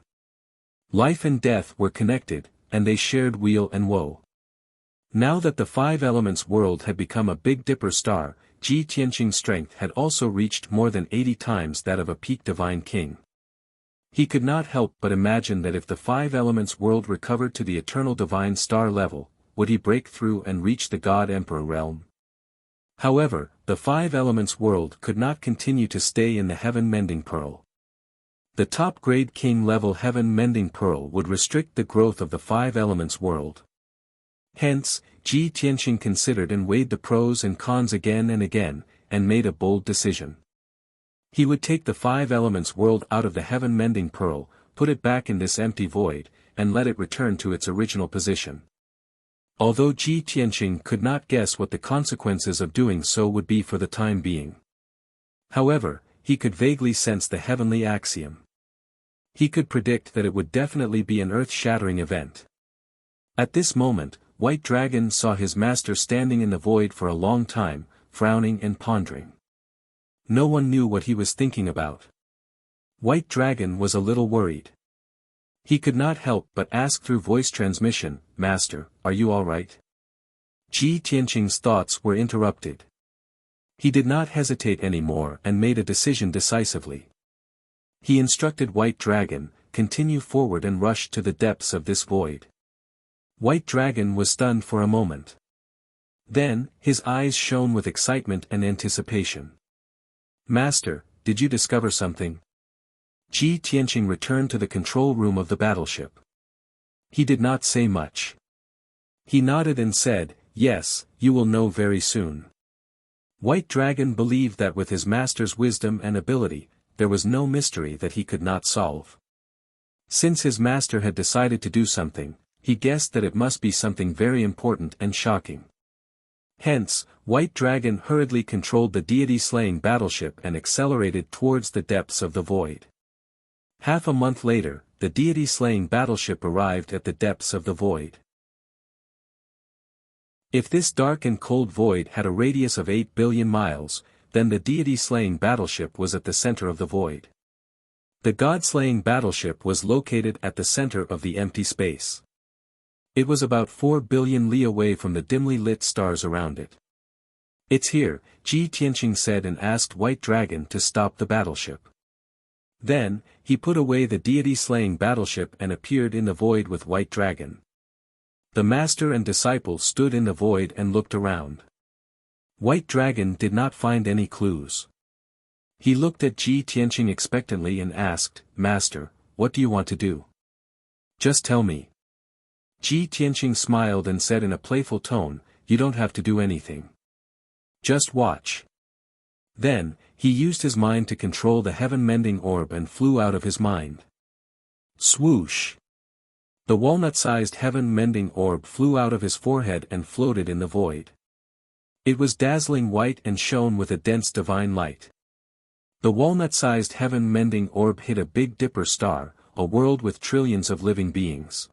Speaker 1: Life and death were connected, and they shared weal and woe. Now that the 5 elements world had become a Big Dipper star, Ji Tianqing's strength had also reached more than 80 times that of a peak divine king. He could not help but imagine that if the five elements world recovered to the eternal divine star level, would he break through and reach the God-Emperor realm? However, the five elements world could not continue to stay in the heaven-mending pearl. The top-grade king-level heaven-mending pearl would restrict the growth of the five elements world. Hence, Ji Tianqing considered and weighed the pros and cons again and again, and made a bold decision. He would take the five elements world out of the heaven-mending pearl, put it back in this empty void, and let it return to its original position. Although Ji Tianqing could not guess what the consequences of doing so would be for the time being. However, he could vaguely sense the heavenly axiom. He could predict that it would definitely be an earth-shattering event. At this moment, White Dragon saw his master standing in the void for a long time, frowning and pondering. No one knew what he was thinking about. White Dragon was a little worried. He could not help but ask through voice transmission, "Master, are you all right?" Ji Tianqing's thoughts were interrupted. He did not hesitate anymore and made a decision decisively. He instructed White Dragon, "Continue forward and rush to the depths of this void." White Dragon was stunned for a moment. Then, his eyes shone with excitement and anticipation. "Master, did you discover something?" Ji Tianqing returned to the control room of the battleship. He did not say much. He nodded and said, "Yes, you will know very soon." White Dragon believed that with his master's wisdom and ability, there was no mystery that he could not solve. Since his master had decided to do something, he guessed that it must be something very important and shocking. Hence, White Dragon hurriedly controlled the deity-slaying battleship and accelerated towards the depths of the void. Half a month later, the deity-slaying battleship arrived at the depths of the void. If this dark and cold void had a radius of 8 billion miles, then the deity-slaying battleship was at the center of the void. The god-slaying battleship was located at the center of the empty space. It was about 4 billion li away from the dimly lit stars around it. "It's here," Ji Tianqing said and asked White Dragon to stop the battleship. Then, he put away the deity-slaying battleship and appeared in the void with White Dragon. The master and disciple stood in the void and looked around. White Dragon did not find any clues. He looked at Ji Tianqing expectantly and asked, "Master, what do you want to do? Just tell me." Ji Tianqing smiled and said in a playful tone, "You don't have to do anything. Just watch." Then, he used his mind to control the heaven-mending orb and flew out of his mind. Swoosh! The walnut-sized heaven-mending orb flew out of his forehead and floated in the void. It was dazzling white and shone with a dense divine light. The walnut-sized heaven-mending orb hit a Big Dipper star, a world with trillions of living beings.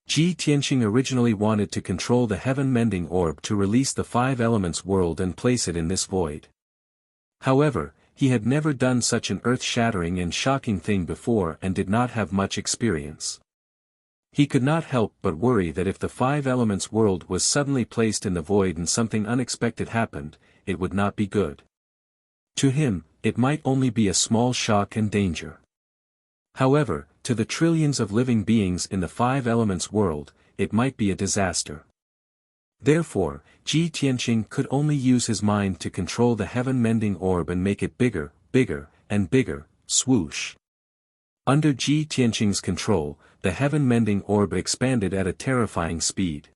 Speaker 1: Ji Tianqing originally wanted to control the heaven-mending orb to release the five elements world and place it in this void. However, he had never done such an earth-shattering and shocking thing before and did not have much experience. He could not help but worry that if the five elements world was suddenly placed in the void and something unexpected happened, it would not be good. To him, it might only be a small shock and danger. However, to the trillions of living beings in the five elements world, it might be a disaster. Therefore, Ji Tianqing could only use his mind to control the heaven-mending orb and make it bigger, bigger, and bigger, swoosh. Under Ji Tianqing's control, the heaven-mending orb expanded at a terrifying speed.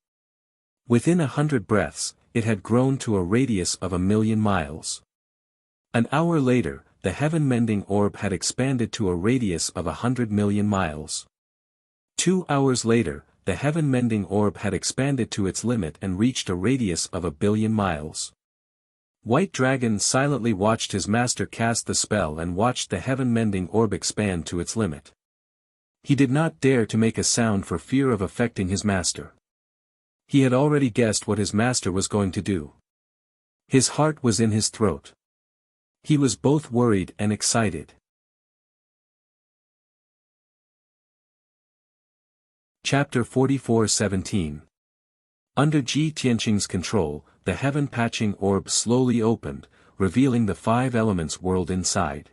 Speaker 1: Within 100 breaths, it had grown to a radius of 1,000,000 miles. An hour later, the heaven-mending orb had expanded to a radius of 100 million miles. 2 hours later, the heaven-mending orb had expanded to its limit and reached a radius of 1,000,000,000 miles. White Dragon silently watched his master cast the spell and watched the heaven-mending orb expand to its limit. He did not dare to make a sound for fear of affecting his master. He had already guessed what his master was going to do. His heart was in his throat. He was both worried and excited. Chapter 44:17. Under Ji Tianqing's control, the heaven-patching orb slowly opened, revealing the five elements world inside.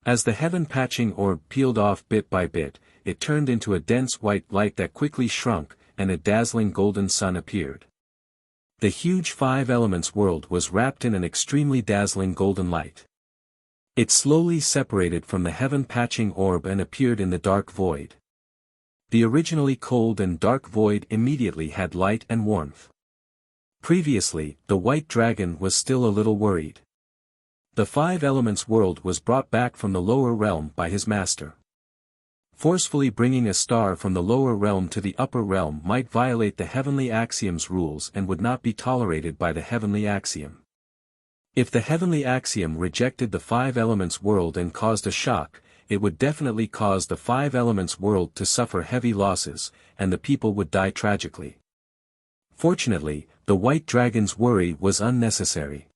Speaker 1: As the heaven-patching orb peeled off bit by bit, it turned into a dense white light that quickly shrunk, and a dazzling golden sun appeared. The huge five elements world was wrapped in an extremely dazzling golden light. It slowly separated from the heaven-patching orb and appeared in the dark void. The originally cold and dark void immediately had light and warmth. Previously, the white dragon was still a little worried. The five elements world was brought back from the lower realm by his master. Forcefully bringing a star from the lower realm to the upper realm might violate the heavenly axiom's rules and would not be tolerated by the heavenly axiom. If the heavenly axiom rejected the five elements world and caused a shock, it would definitely cause the five elements world to suffer heavy losses, and the people would die tragically. Fortunately, the white dragon's worry was unnecessary.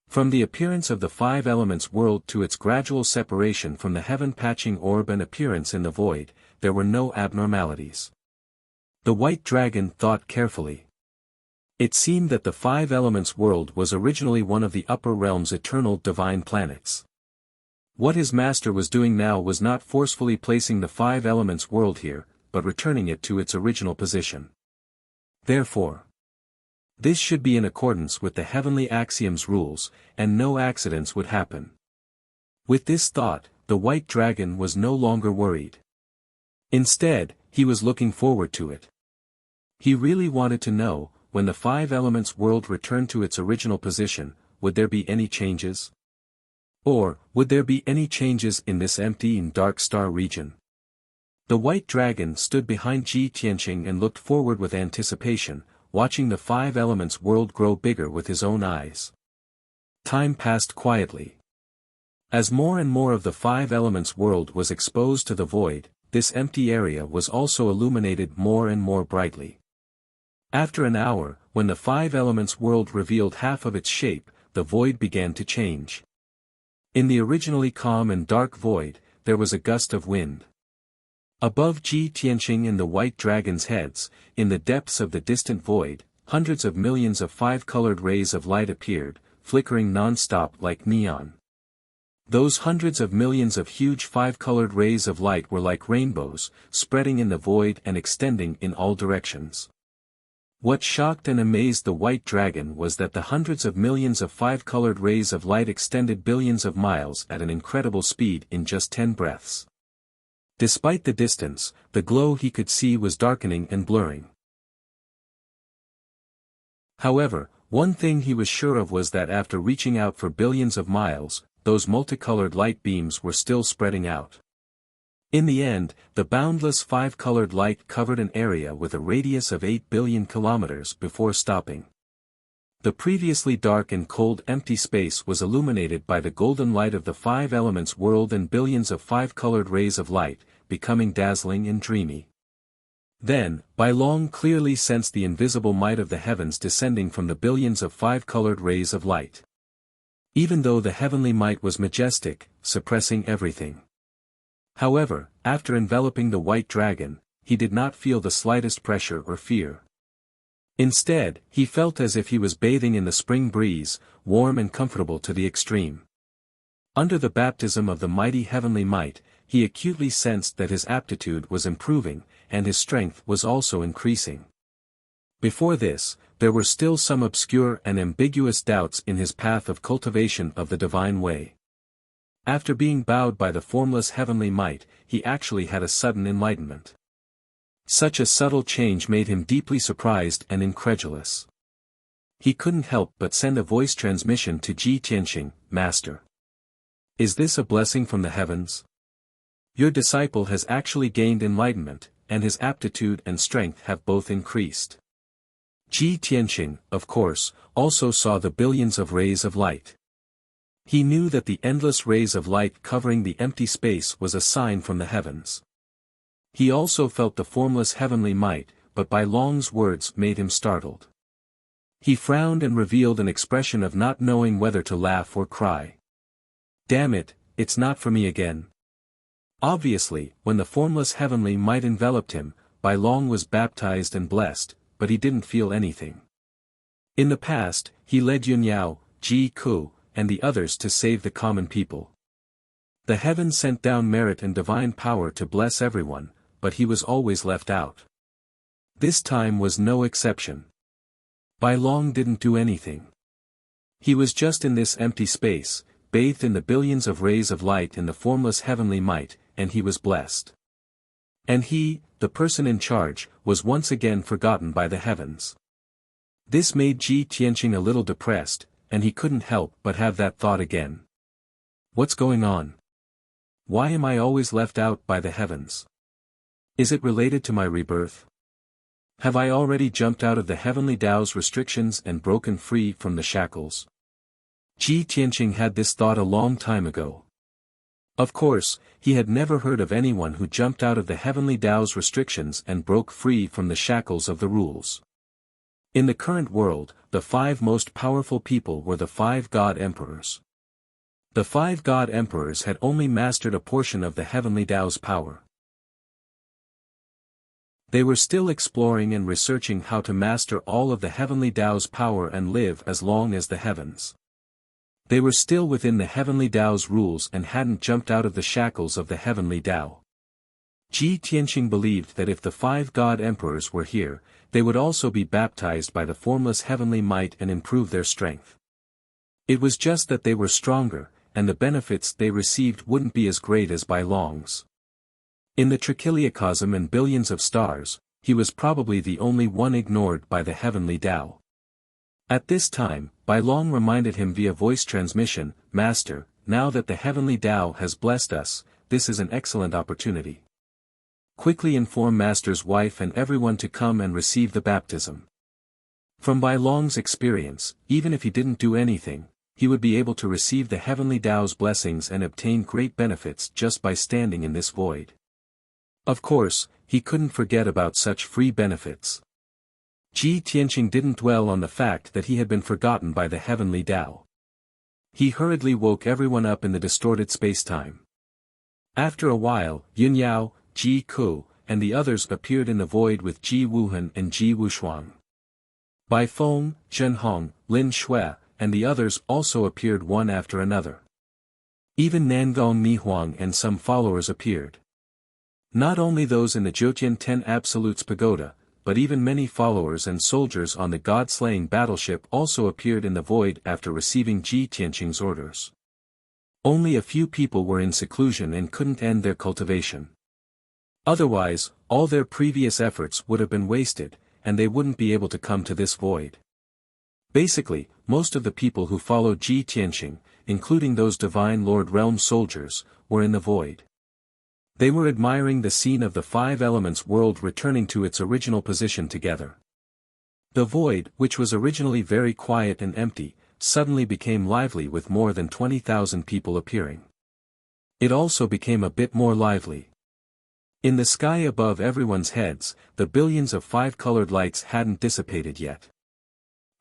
Speaker 1: From the appearance of the five elements world to its gradual separation from the heaven-patching orb and appearance in the void, there were no abnormalities. The white dragon thought carefully. It seemed that the five elements world was originally one of the upper realm's eternal divine planets. What his master was doing now was not forcefully placing the five elements world here, but returning it to its original position. Therefore, this should be in accordance with the heavenly axiom's rules, and no accidents would happen. With this thought, the white dragon was no longer worried. Instead, he was looking forward to it. He really wanted to know, when the five elements world returned to its original position, would there be any changes? Or, would there be any changes in this empty and dark star region? The white dragon stood behind Ji Tianqing and looked forward with anticipation, watching the five elements world grow bigger with his own eyes. Time passed quietly. As more and more of the five elements world was exposed to the void, this empty area was also illuminated more and more brightly. After an hour, when the five elements world revealed half of its shape, the void began to change. In the originally calm and dark void, there was a gust of wind. Above Ji Tianqing and the white dragon's heads, in the depths of the distant void, hundreds of millions of five-colored rays of light appeared, flickering non-stop like neon. Those hundreds of millions of huge five-colored rays of light were like rainbows, spreading in the void and extending in all directions. What shocked and amazed the white dragon was that the hundreds of millions of five-colored rays of light extended billions of miles at an incredible speed in just 10 breaths. Despite the distance, the glow he could see was darkening and blurring. However, one thing he was sure of was that after reaching out for billions of miles, those multicolored light beams were still spreading out. In the end, the boundless five-colored light covered an area with a radius of 8 billion kilometers before stopping. The previously dark and cold empty space was illuminated by the golden light of the five elements world and billions of five-colored rays of light, becoming dazzling and dreamy. Then, Bai Long clearly sensed the invisible might of the heavens descending from the billions of five-colored rays of light. Even though the heavenly might was majestic, suppressing everything. However, after enveloping the white dragon, he did not feel the slightest pressure or fear. Instead, he felt as if he was bathing in the spring breeze, warm and comfortable to the extreme. Under the baptism of the mighty heavenly might, he acutely sensed that his aptitude was improving, and his strength was also increasing. Before this, there were still some obscure and ambiguous doubts in his path of cultivation of the divine way. After being bowed by the formless heavenly might, he actually had a sudden enlightenment. Such a subtle change made him deeply surprised and incredulous. He couldn't help but send a voice transmission to Ji Tianqing, "Master. Is this a blessing from the heavens? Your disciple has actually gained enlightenment, and his aptitude and strength have both increased." Ji Tianqing, of course, also saw the billions of rays of light. He knew that the endless rays of light covering the empty space was a sign from the heavens. He also felt the formless heavenly might, but Bai Long's words made him startled. He frowned and revealed an expression of not knowing whether to laugh or cry. "Damn it, it's not for me again." Obviously, when the formless heavenly might enveloped him, Bai Long was baptized and blessed, but he didn't feel anything. In the past, he led Yun Yao, Ji Ku, and the others to save the common people. The heavens sent down merit and divine power to bless everyone, but he was always left out. This time was no exception. Bai Long didn't do anything. He was just in this empty space, bathed in the billions of rays of light in the formless heavenly might, and he was blessed. And he, the person in charge, was once again forgotten by the heavens. This made Ji Tianqing a little depressed, and he couldn't help but have that thought again. What's going on? Why am I always left out by the heavens? Is it related to my rebirth? Have I already jumped out of the heavenly Tao's restrictions and broken free from the shackles? Ji Tianqing had this thought a long time ago. Of course, he had never heard of anyone who jumped out of the heavenly Tao's restrictions and broke free from the shackles of the rules. In the current world, the 5 most powerful people were the 5 God Emperors. The 5 God Emperors had only mastered a portion of the heavenly Tao's power. They were still exploring and researching how to master all of the heavenly Tao's power and live as long as the heavens. They were still within the heavenly Tao's rules and hadn't jumped out of the shackles of the heavenly Tao. Ji Tianqing believed that if the 5 God Emperors were here, they would also be baptized by the formless heavenly might and improve their strength. It was just that they were stronger, and the benefits they received wouldn't be as great as Bai Long's. In the trichiliocosm and billions of stars, he was probably the only one ignored by the heavenly Tao. At this time, Bai Long reminded him via voice transmission, "Master, now that the heavenly Tao has blessed us, this is an excellent opportunity. Quickly inform Master's wife and everyone to come and receive the baptism." From Bai Long's experience, even if he didn't do anything, he would be able to receive the heavenly Tao's blessings and obtain great benefits just by standing in this void. Of course, he couldn't forget about such free benefits. Ji Tianqing didn't dwell on the fact that he had been forgotten by the heavenly Tao. He hurriedly woke everyone up in the distorted spacetime. After a while, Yun Yao, Ji Ku, and the others appeared in the void with Ji Wuhan and Ji Wushuang. Bai Feng, Zhen Hong, Lin Shui, and the others also appeared one after another. Even Nangong Mi Huang and some followers appeared. Not only those in the Zhoutian 10 Absolutes Pagoda, but even many followers and soldiers on the God-slaying battleship also appeared in the void after receiving Ji Tianqing's orders. Only a few people were in seclusion and couldn't end their cultivation. Otherwise, all their previous efforts would have been wasted, and they wouldn't be able to come to this void. Basically, most of the people who followed Ji Tianqing, including those Divine Lord Realm soldiers, were in the void. They were admiring the scene of the 5 elements world returning to its original position together. The void, which was originally very quiet and empty, suddenly became lively with more than 20,000 people appearing. It also became a bit more lively. In the sky above everyone's heads, the billions of 5-colored lights hadn't dissipated yet.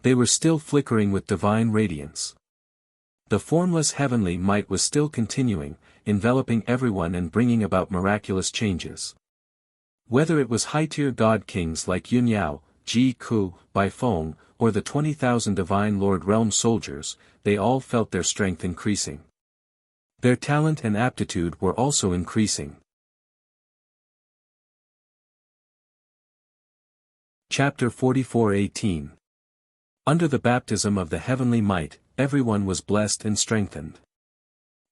Speaker 1: They were still flickering with divine radiance. The formless heavenly might was still continuing, enveloping everyone and bringing about miraculous changes. Whether it was high-tier god kings like Yun Yao, Ji Ku, Bai Feng, or the 20,000 Divine Lord Realm soldiers, they all felt their strength increasing. Their talent and aptitude were also increasing. Chapter 44:18. Under the baptism of the heavenly might, everyone was blessed and strengthened.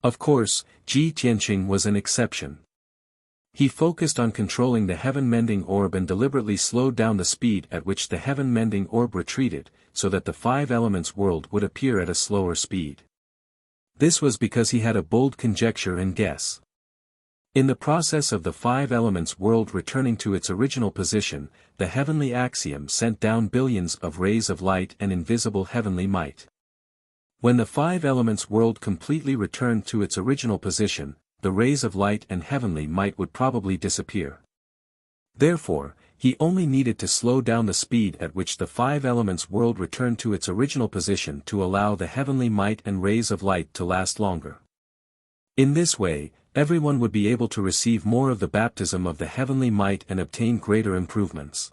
Speaker 1: Of course, Ji Tianqing was an exception. He focused on controlling the heaven-mending orb and deliberately slowed down the speed at which the heaven-mending orb retreated, so that the 5 elements world would appear at a slower speed. This was because he had a bold conjecture and guess. In the process of the 5 elements world returning to its original position, the heavenly axiom sent down billions of rays of light and invisible heavenly might. When the 5 elements world completely returned to its original position, the rays of light and heavenly might would probably disappear. Therefore, he only needed to slow down the speed at which the 5 elements world returned to its original position to allow the heavenly might and rays of light to last longer. In this way, everyone would be able to receive more of the baptism of the heavenly might and obtain greater improvements.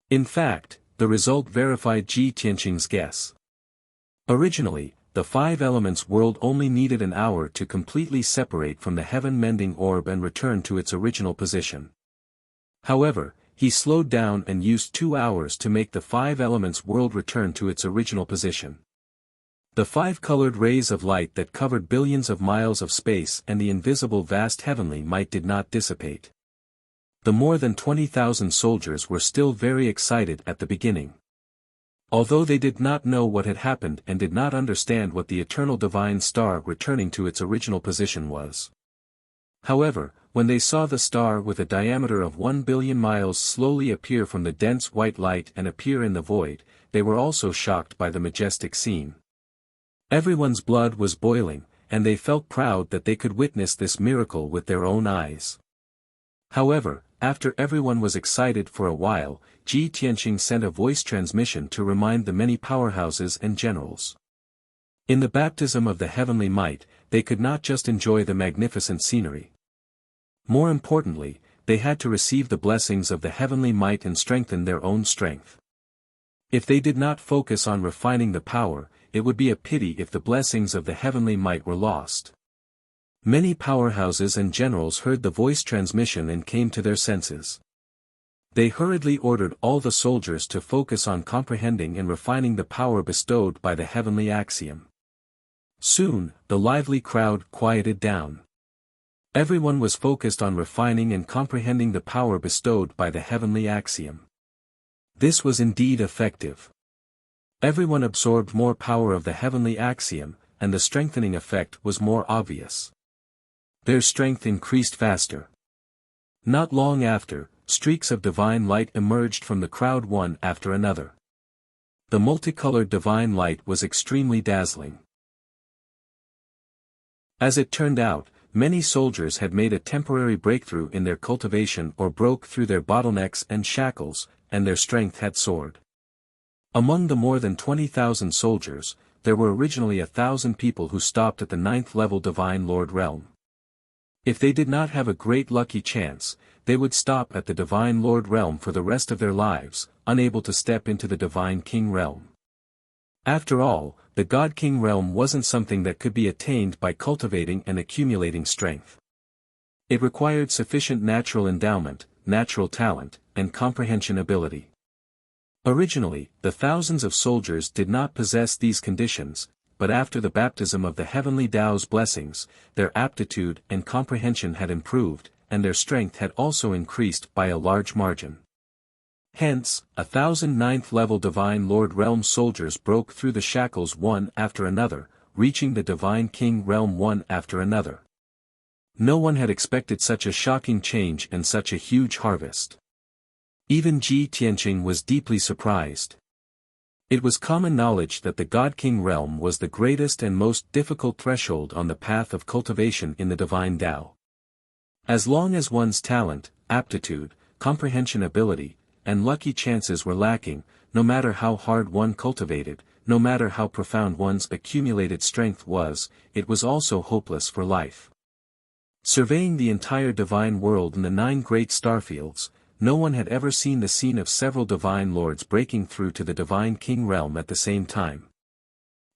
Speaker 1: In fact, the result verified Ji Tianqing's guess. Originally, the five elements world only needed an hour to completely separate from the heaven-mending orb and return to its original position. However, he slowed down and used 2 hours to make the five elements world return to its original position. The five colored rays of light that covered billions of miles of space and the invisible vast heavenly might did not dissipate. The more than 20,000 soldiers were still very excited at the beginning. Although they did not know what had happened and did not understand what the eternal divine star returning to its original position was. However, when they saw the star with a diameter of 1 billion miles slowly appear from the dense white light and appear in the void, they were also shocked by the majestic scene. Everyone's blood was boiling, and they felt proud that they could witness this miracle with their own eyes. However, after everyone was excited for a while, Ji Tianqing sent a voice transmission to remind the many powerhouses and generals. In the baptism of the heavenly might, they could not just enjoy the magnificent scenery. More importantly, they had to receive the blessings of the heavenly might and strengthen their own strength. If they did not focus on refining the power, it would be a pity if the blessings of the heavenly might were lost. Many powerhouses and generals heard the voice transmission and came to their senses. They hurriedly ordered all the soldiers to focus on comprehending and refining the power bestowed by the heavenly axiom. Soon, the lively crowd quieted down. Everyone was focused on refining and comprehending the power bestowed by the heavenly axiom. This was indeed effective. Everyone absorbed more power of the heavenly axiom, and the strengthening effect was more obvious. Their strength increased faster. Not long after, streaks of divine light emerged from the crowd one after another. The multicolored divine light was extremely dazzling. As it turned out, many soldiers had made a temporary breakthrough in their cultivation or broke through their bottlenecks and shackles, and their strength had soared. Among the more than 20,000 soldiers, there were originally 1,000 people who stopped at the 9th level Divine Lord realm. If they did not have a great lucky chance, they would stop at the Divine Lord realm for the rest of their lives, unable to step into the Divine King realm. After all, the God King realm wasn't something that could be attained by cultivating and accumulating strength. It required sufficient natural endowment, natural talent, and comprehension ability. Originally, the thousands of soldiers did not possess these conditions, but after the baptism of the heavenly Tao's blessings, their aptitude and comprehension had improved, and their strength had also increased by a large margin. Hence, 1,000 9th level Divine Lord realm soldiers broke through the shackles one after another, reaching the Divine King realm one after another. No one had expected such a shocking change and such a huge harvest. Even Ji Tianqing was deeply surprised. It was common knowledge that the God King realm was the greatest and most difficult threshold on the path of cultivation in the Divine Tao. As long as one's talent, aptitude, comprehension ability, and lucky chances were lacking, no matter how hard one cultivated, no matter how profound one's accumulated strength was, it was also hopeless for life. Surveying the entire divine world in the 9 great starfields, no one had ever seen the scene of several divine lords breaking through to the Divine King realm at the same time.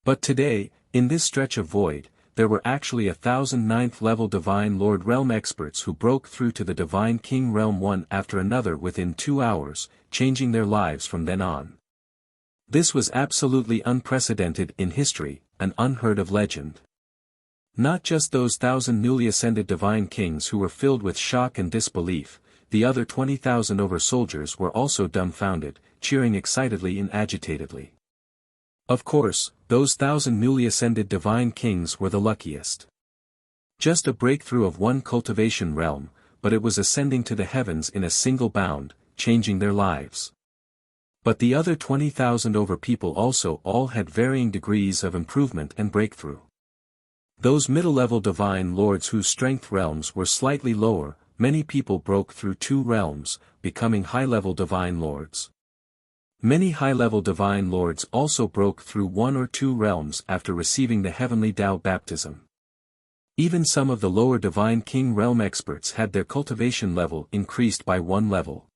Speaker 1: But today, in this stretch of void, there were actually 1,000 9th level Divine Lord realm experts who broke through to the Divine King realm one after another within 2 hours, changing their lives from then on. This was absolutely unprecedented in history, an unheard of legend. Not just those 1,000 newly ascended Divine Kings who were filled with shock and disbelief, the other 20,000 over soldiers were also dumbfounded, cheering excitedly and agitatedly. Of course, those 1,000 newly ascended Divine Kings were the luckiest. Just a breakthrough of one cultivation realm, but it was ascending to the heavens in a single bound, changing their lives. But the other 20,000 over people also all had varying degrees of improvement and breakthrough. Those middle-level Divine Lords whose strength realms were slightly lower, many people broke through 2 realms, becoming high-level Divine Lords. Many high-level Divine Lords also broke through 1 or 2 realms after receiving the heavenly Tao baptism. Even some of the lower Divine King realm experts had their cultivation level increased by 1 level.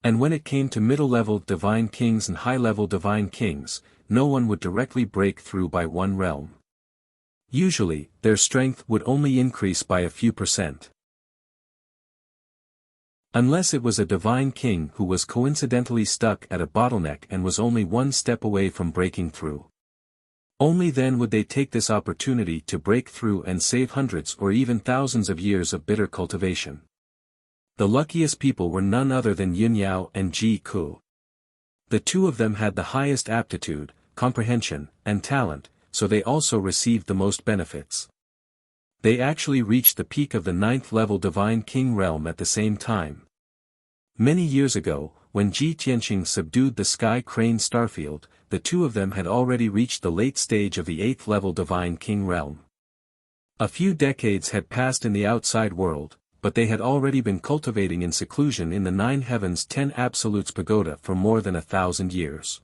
Speaker 1: And when it came to middle-level Divine Kings and high-level Divine Kings, no one would directly break through by one realm. Usually, their strength would only increase by a few %. Unless it was a divine king who was coincidentally stuck at a bottleneck and was only one step away from breaking through. Only then would they take this opportunity to break through and save hundreds or even thousands of years of bitter cultivation. The luckiest people were none other than Yunyao and Ji Ku. The two of them had the highest aptitude, comprehension, and talent, so they also received the most benefits. They actually reached the peak of the 9th level Divine King realm at the same time. Many years ago, when Ji Tianqing subdued the Sky Crane starfield, the two of them had already reached the late stage of the 8th level Divine King realm. A few decades had passed in the outside world, but they had already been cultivating in seclusion in the 9 Heavens 10 Absolutes Pagoda for more than 1,000 years.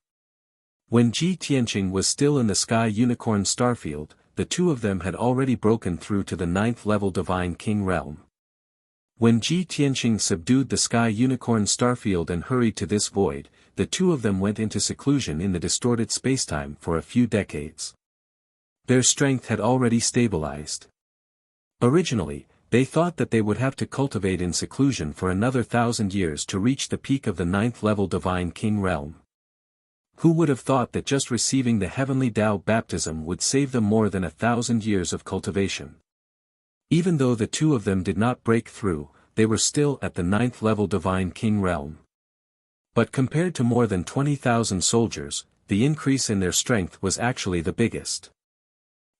Speaker 1: When Ji Tianqing was still in the Sky Unicorn starfield, the two of them had already broken through to the 9th level Divine King realm. When Ji Tianqing subdued the Sky Unicorn starfield and hurried to this void, the two of them went into seclusion in the distorted spacetime for a few decades. Their strength had already stabilized. Originally, they thought that they would have to cultivate in seclusion for another 1,000 years to reach the peak of the 9th level Divine King realm. Who would have thought that just receiving the heavenly Tao baptism would save them more than 1,000 years of cultivation? Even though the two of them did not break through, they were still at the 9th level Divine King realm. But compared to more than 20,000 soldiers, the increase in their strength was actually the biggest.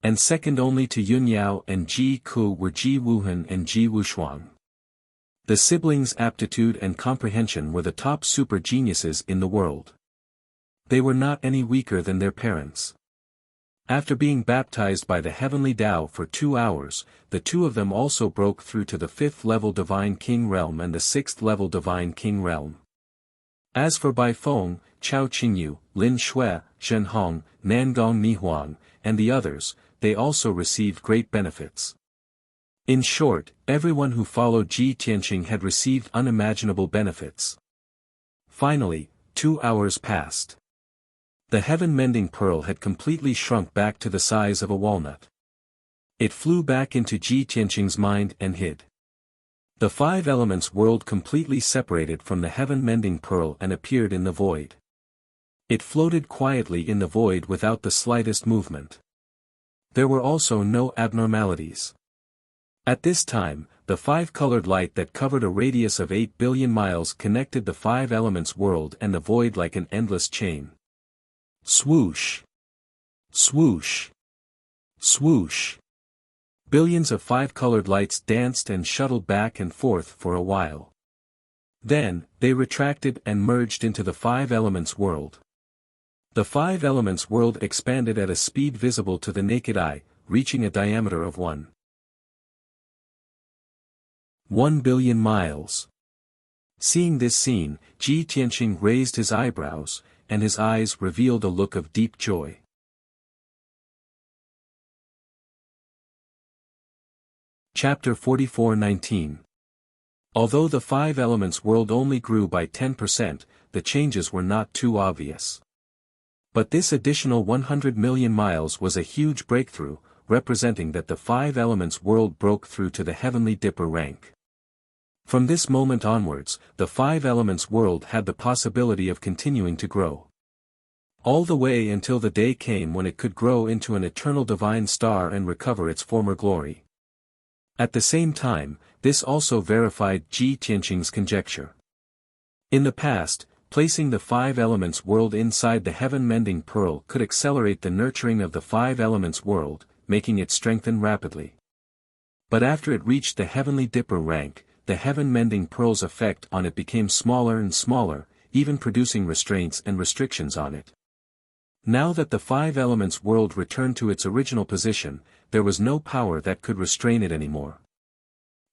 Speaker 1: And second only to Yunyao and Ji Ku were Ji Wuhan and Ji Wushuang. The siblings' aptitude and comprehension were the top super geniuses in the world. They were not any weaker than their parents. After being baptized by the heavenly Tao for 2 hours, the two of them also broke through to the 5th level Divine King realm and the 6th level Divine King realm. As for Bai Feng, Chao Qingyu, Lin Shui, Shen Hong, Nangong Nihuang, and the others, they also received great benefits. In short, everyone who followed Ji Tianqing had received unimaginable benefits. Finally, 2 hours passed. The heaven-mending pearl had completely shrunk back to the size of a walnut. It flew back into Ji Tianqing's mind and hid. The 5 elements world completely separated from the heaven-mending pearl and appeared in the void. It floated quietly in the void without the slightest movement. There were also no abnormalities. At this time, the 5-colored light that covered a radius of 8 billion miles connected the 5 elements world and the void like an endless chain. Swoosh! Swoosh! Swoosh! Billions of 5-colored lights danced and shuttled back and forth for a while. Then, they retracted and merged into the 5 elements world. The 5 elements world expanded at a speed visible to the naked eye, reaching a diameter of 1 billion miles. Seeing this scene, Ji Tianqing raised his eyebrows, and his eyes revealed a look of deep joy. Chapter 44:19. Although the 5 elements world only grew by 10%, the changes were not too obvious. But this additional 100 million miles was a huge breakthrough, representing that the 5 elements world broke through to the heavenly Dipper rank. From this moment onwards, the 5 elements world had the possibility of continuing to grow. All the way until the day came when it could grow into an eternal divine star and recover its former glory. At the same time, this also verified Ji Tianqing's conjecture. In the past, placing the 5 elements world inside the heaven-mending pearl could accelerate the nurturing of the 5 elements world, making it strengthen rapidly. But after it reached the heavenly Dipper rank, the heaven-mending pearl's effect on it became smaller and smaller, even producing restraints and restrictions on it. Now that the 5 elements world returned to its original position, there was no power that could restrain it anymore.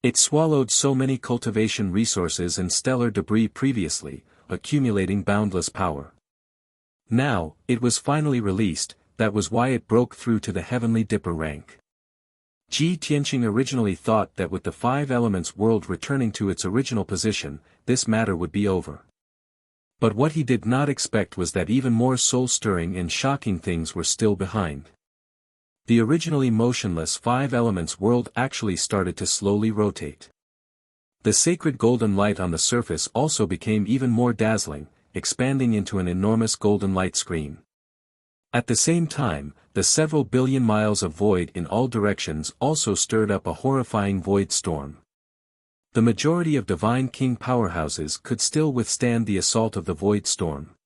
Speaker 1: It swallowed so many cultivation resources and stellar debris previously, accumulating boundless power. Now, it was finally released, that was why it broke through to the heavenly Dipper rank. Ji Tianqing originally thought that with the 5 elements world returning to its original position, this matter would be over. But what he did not expect was that even more soul-stirring and shocking things were still behind. The originally motionless five elements world actually started to slowly rotate. The sacred golden light on the surface also became even more dazzling, expanding into an enormous golden light screen. At the same time, the several billion miles of void in all directions also stirred up a horrifying void storm. The majority of Divine King powerhouses could still withstand the assault of the void storm.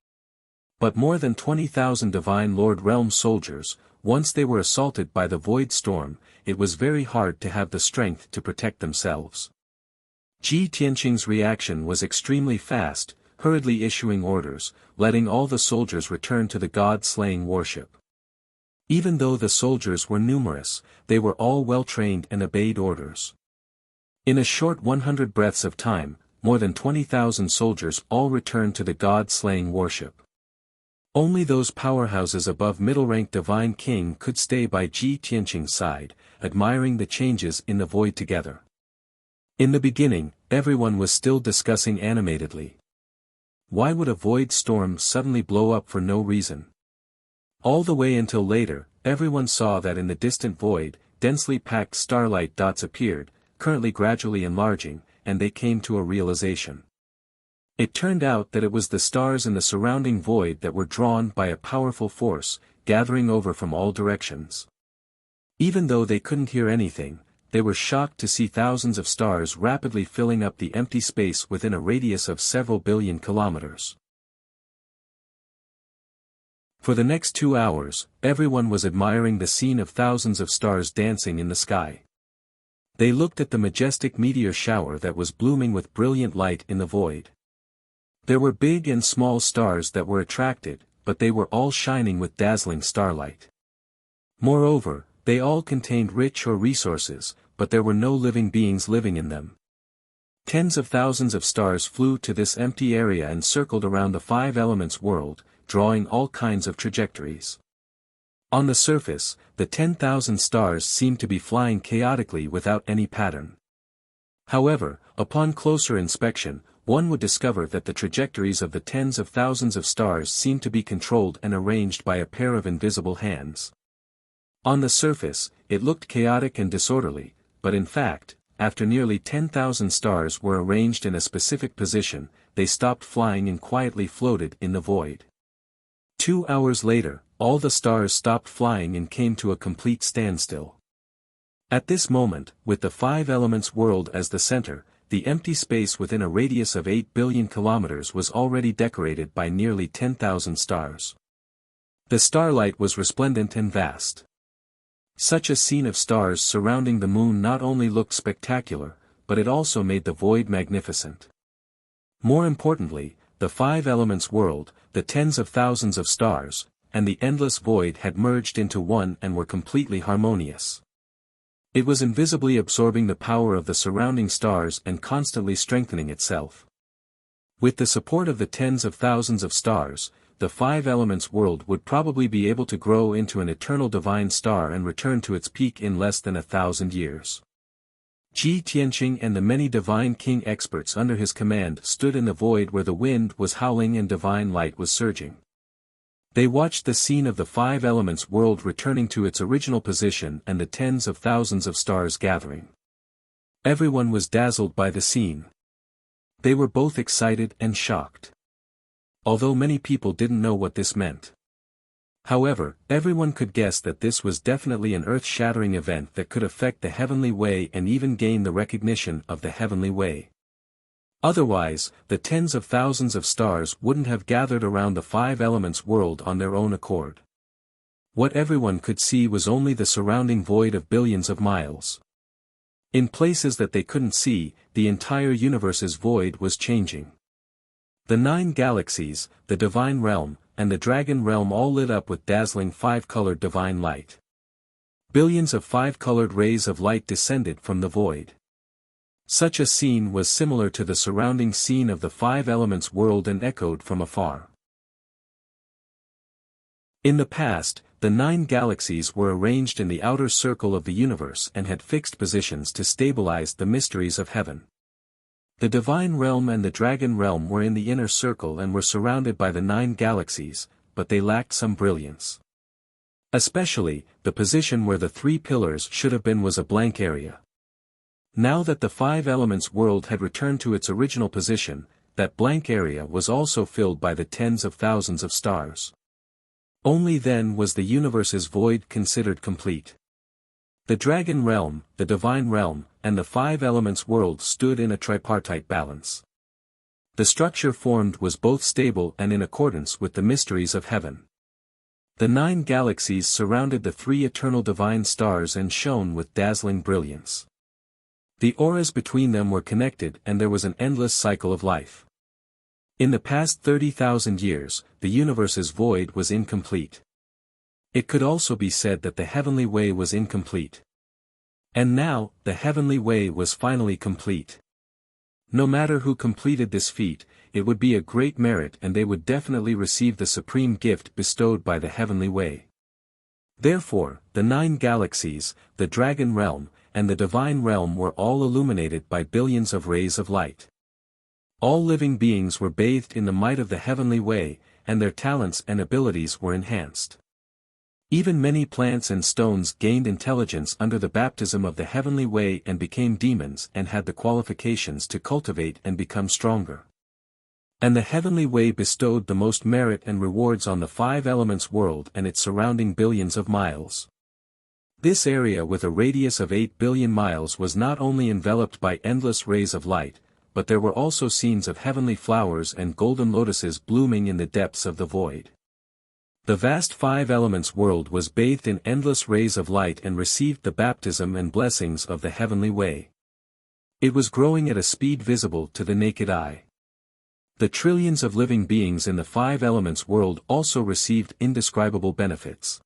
Speaker 1: But more than 20,000 Divine Lord Realm soldiers, once they were assaulted by the void storm, it was very hard to have the strength to protect themselves. Ji Tianqing's reaction was extremely fast, hurriedly issuing orders, letting all the soldiers return to the god-slaying worship. Even though the soldiers were numerous, they were all well-trained and obeyed orders. In a short 100 breaths of time, more than 20,000 soldiers all returned to the god-slaying worship. Only those powerhouses above middle-rank Divine King could stay by Ji Tianqing's side, admiring the changes in the void together. In the beginning, everyone was still discussing animatedly. Why would a void storm suddenly blow up for no reason? All the way until later, everyone saw that in the distant void, densely packed starlight dots appeared, currently gradually enlarging, and they came to a realization. It turned out that it was the stars in the surrounding void that were drawn by a powerful force, gathering over from all directions. Even though they couldn't hear anything, they were shocked to see thousands of stars rapidly filling up the empty space within a radius of several billion kilometers. For the next 2 hours, everyone was admiring the scene of thousands of stars dancing in the sky. They looked at the majestic meteor shower that was blooming with brilliant light in the void. There were big and small stars that were attracted, but they were all shining with dazzling starlight. Moreover, they all contained rich resources, but there were no living beings living in them. Tens of thousands of stars flew to this empty area and circled around the five elements world, drawing all kinds of trajectories. On the surface, the 10,000 stars seemed to be flying chaotically without any pattern. However, upon closer inspection, one would discover that the trajectories of the tens of thousands of stars seemed to be controlled and arranged by a pair of invisible hands. On the surface, it looked chaotic and disorderly, but in fact, after nearly 10,000 stars were arranged in a specific position, they stopped flying and quietly floated in the void. 2 hours later, all the stars stopped flying and came to a complete standstill. At this moment, with the five elements world as the center, the empty space within a radius of 8 billion kilometers was already decorated by nearly 10,000 stars. The starlight was resplendent and vast. Such a scene of stars surrounding the moon not only looked spectacular, but it also made the void magnificent. More importantly, the five elements world, the tens of thousands of stars, and the endless void had merged into one and were completely harmonious. It was invisibly absorbing the power of the surrounding stars and constantly strengthening itself. With the support of the tens of thousands of stars, the five elements world would probably be able to grow into an eternal divine star and return to its peak in less than 1,000 years. Ji Tianqing and the many Divine King experts under his command stood in the void where the wind was howling and divine light was surging. They watched the scene of the five elements world returning to its original position and the tens of thousands of stars gathering. Everyone was dazzled by the scene. They were both excited and shocked. Although many people didn't know what this meant. However, everyone could guess that this was definitely an earth-shattering event that could affect the heavenly way and even gain the recognition of the heavenly way. Otherwise, the tens of thousands of stars wouldn't have gathered around the five elements world on their own accord. What everyone could see was only the surrounding void of billions of miles. In places that they couldn't see, the entire universe's void was changing. The 9 galaxies, the divine realm, and the dragon realm all lit up with dazzling five-colored divine light. Billions of five-colored rays of light descended from the void. Such a scene was similar to the surrounding scene of the five elements world and echoed from afar. In the past, the 9 galaxies were arranged in the outer circle of the universe and had fixed positions to stabilize the mysteries of heaven. The Divine Realm and the Dragon Realm were in the inner circle and were surrounded by the 9 galaxies, but they lacked some brilliance. Especially, the position where the 3 pillars should have been was a blank area. Now that the 5 elements world had returned to its original position, that blank area was also filled by the tens of thousands of stars. Only then was the universe's void considered complete. The Dragon Realm, the Divine Realm, and the 5 elements world stood in a tripartite balance. The structure formed was both stable and in accordance with the mysteries of heaven. The 9 galaxies surrounded the 3 eternal divine stars and shone with dazzling brilliance. The auras between them were connected and there was an endless cycle of life. In the past 30,000 years, the universe's void was incomplete. It could also be said that the heavenly way was incomplete. And now, the heavenly way was finally complete. No matter who completed this feat, it would be a great merit and they would definitely receive the supreme gift bestowed by the heavenly way. Therefore, the 9 galaxies, the Dragon Realm, and the Divine Realm were all illuminated by billions of rays of light. All living beings were bathed in the might of the heavenly way, and their talents and abilities were enhanced. Even many plants and stones gained intelligence under the baptism of the heavenly way and became demons and had the qualifications to cultivate and become stronger. And the heavenly way bestowed the most merit and rewards on the 5 elements world and its surrounding billions of miles. This area with a radius of 8 billion miles was not only enveloped by endless rays of light, but there were also scenes of heavenly flowers and golden lotuses blooming in the depths of the void. The vast 5 elements world was bathed in endless rays of light and received the baptism and blessings of the heavenly way. It was growing at a speed visible to the naked eye. The trillions of living beings in the 5 elements world also received indescribable benefits.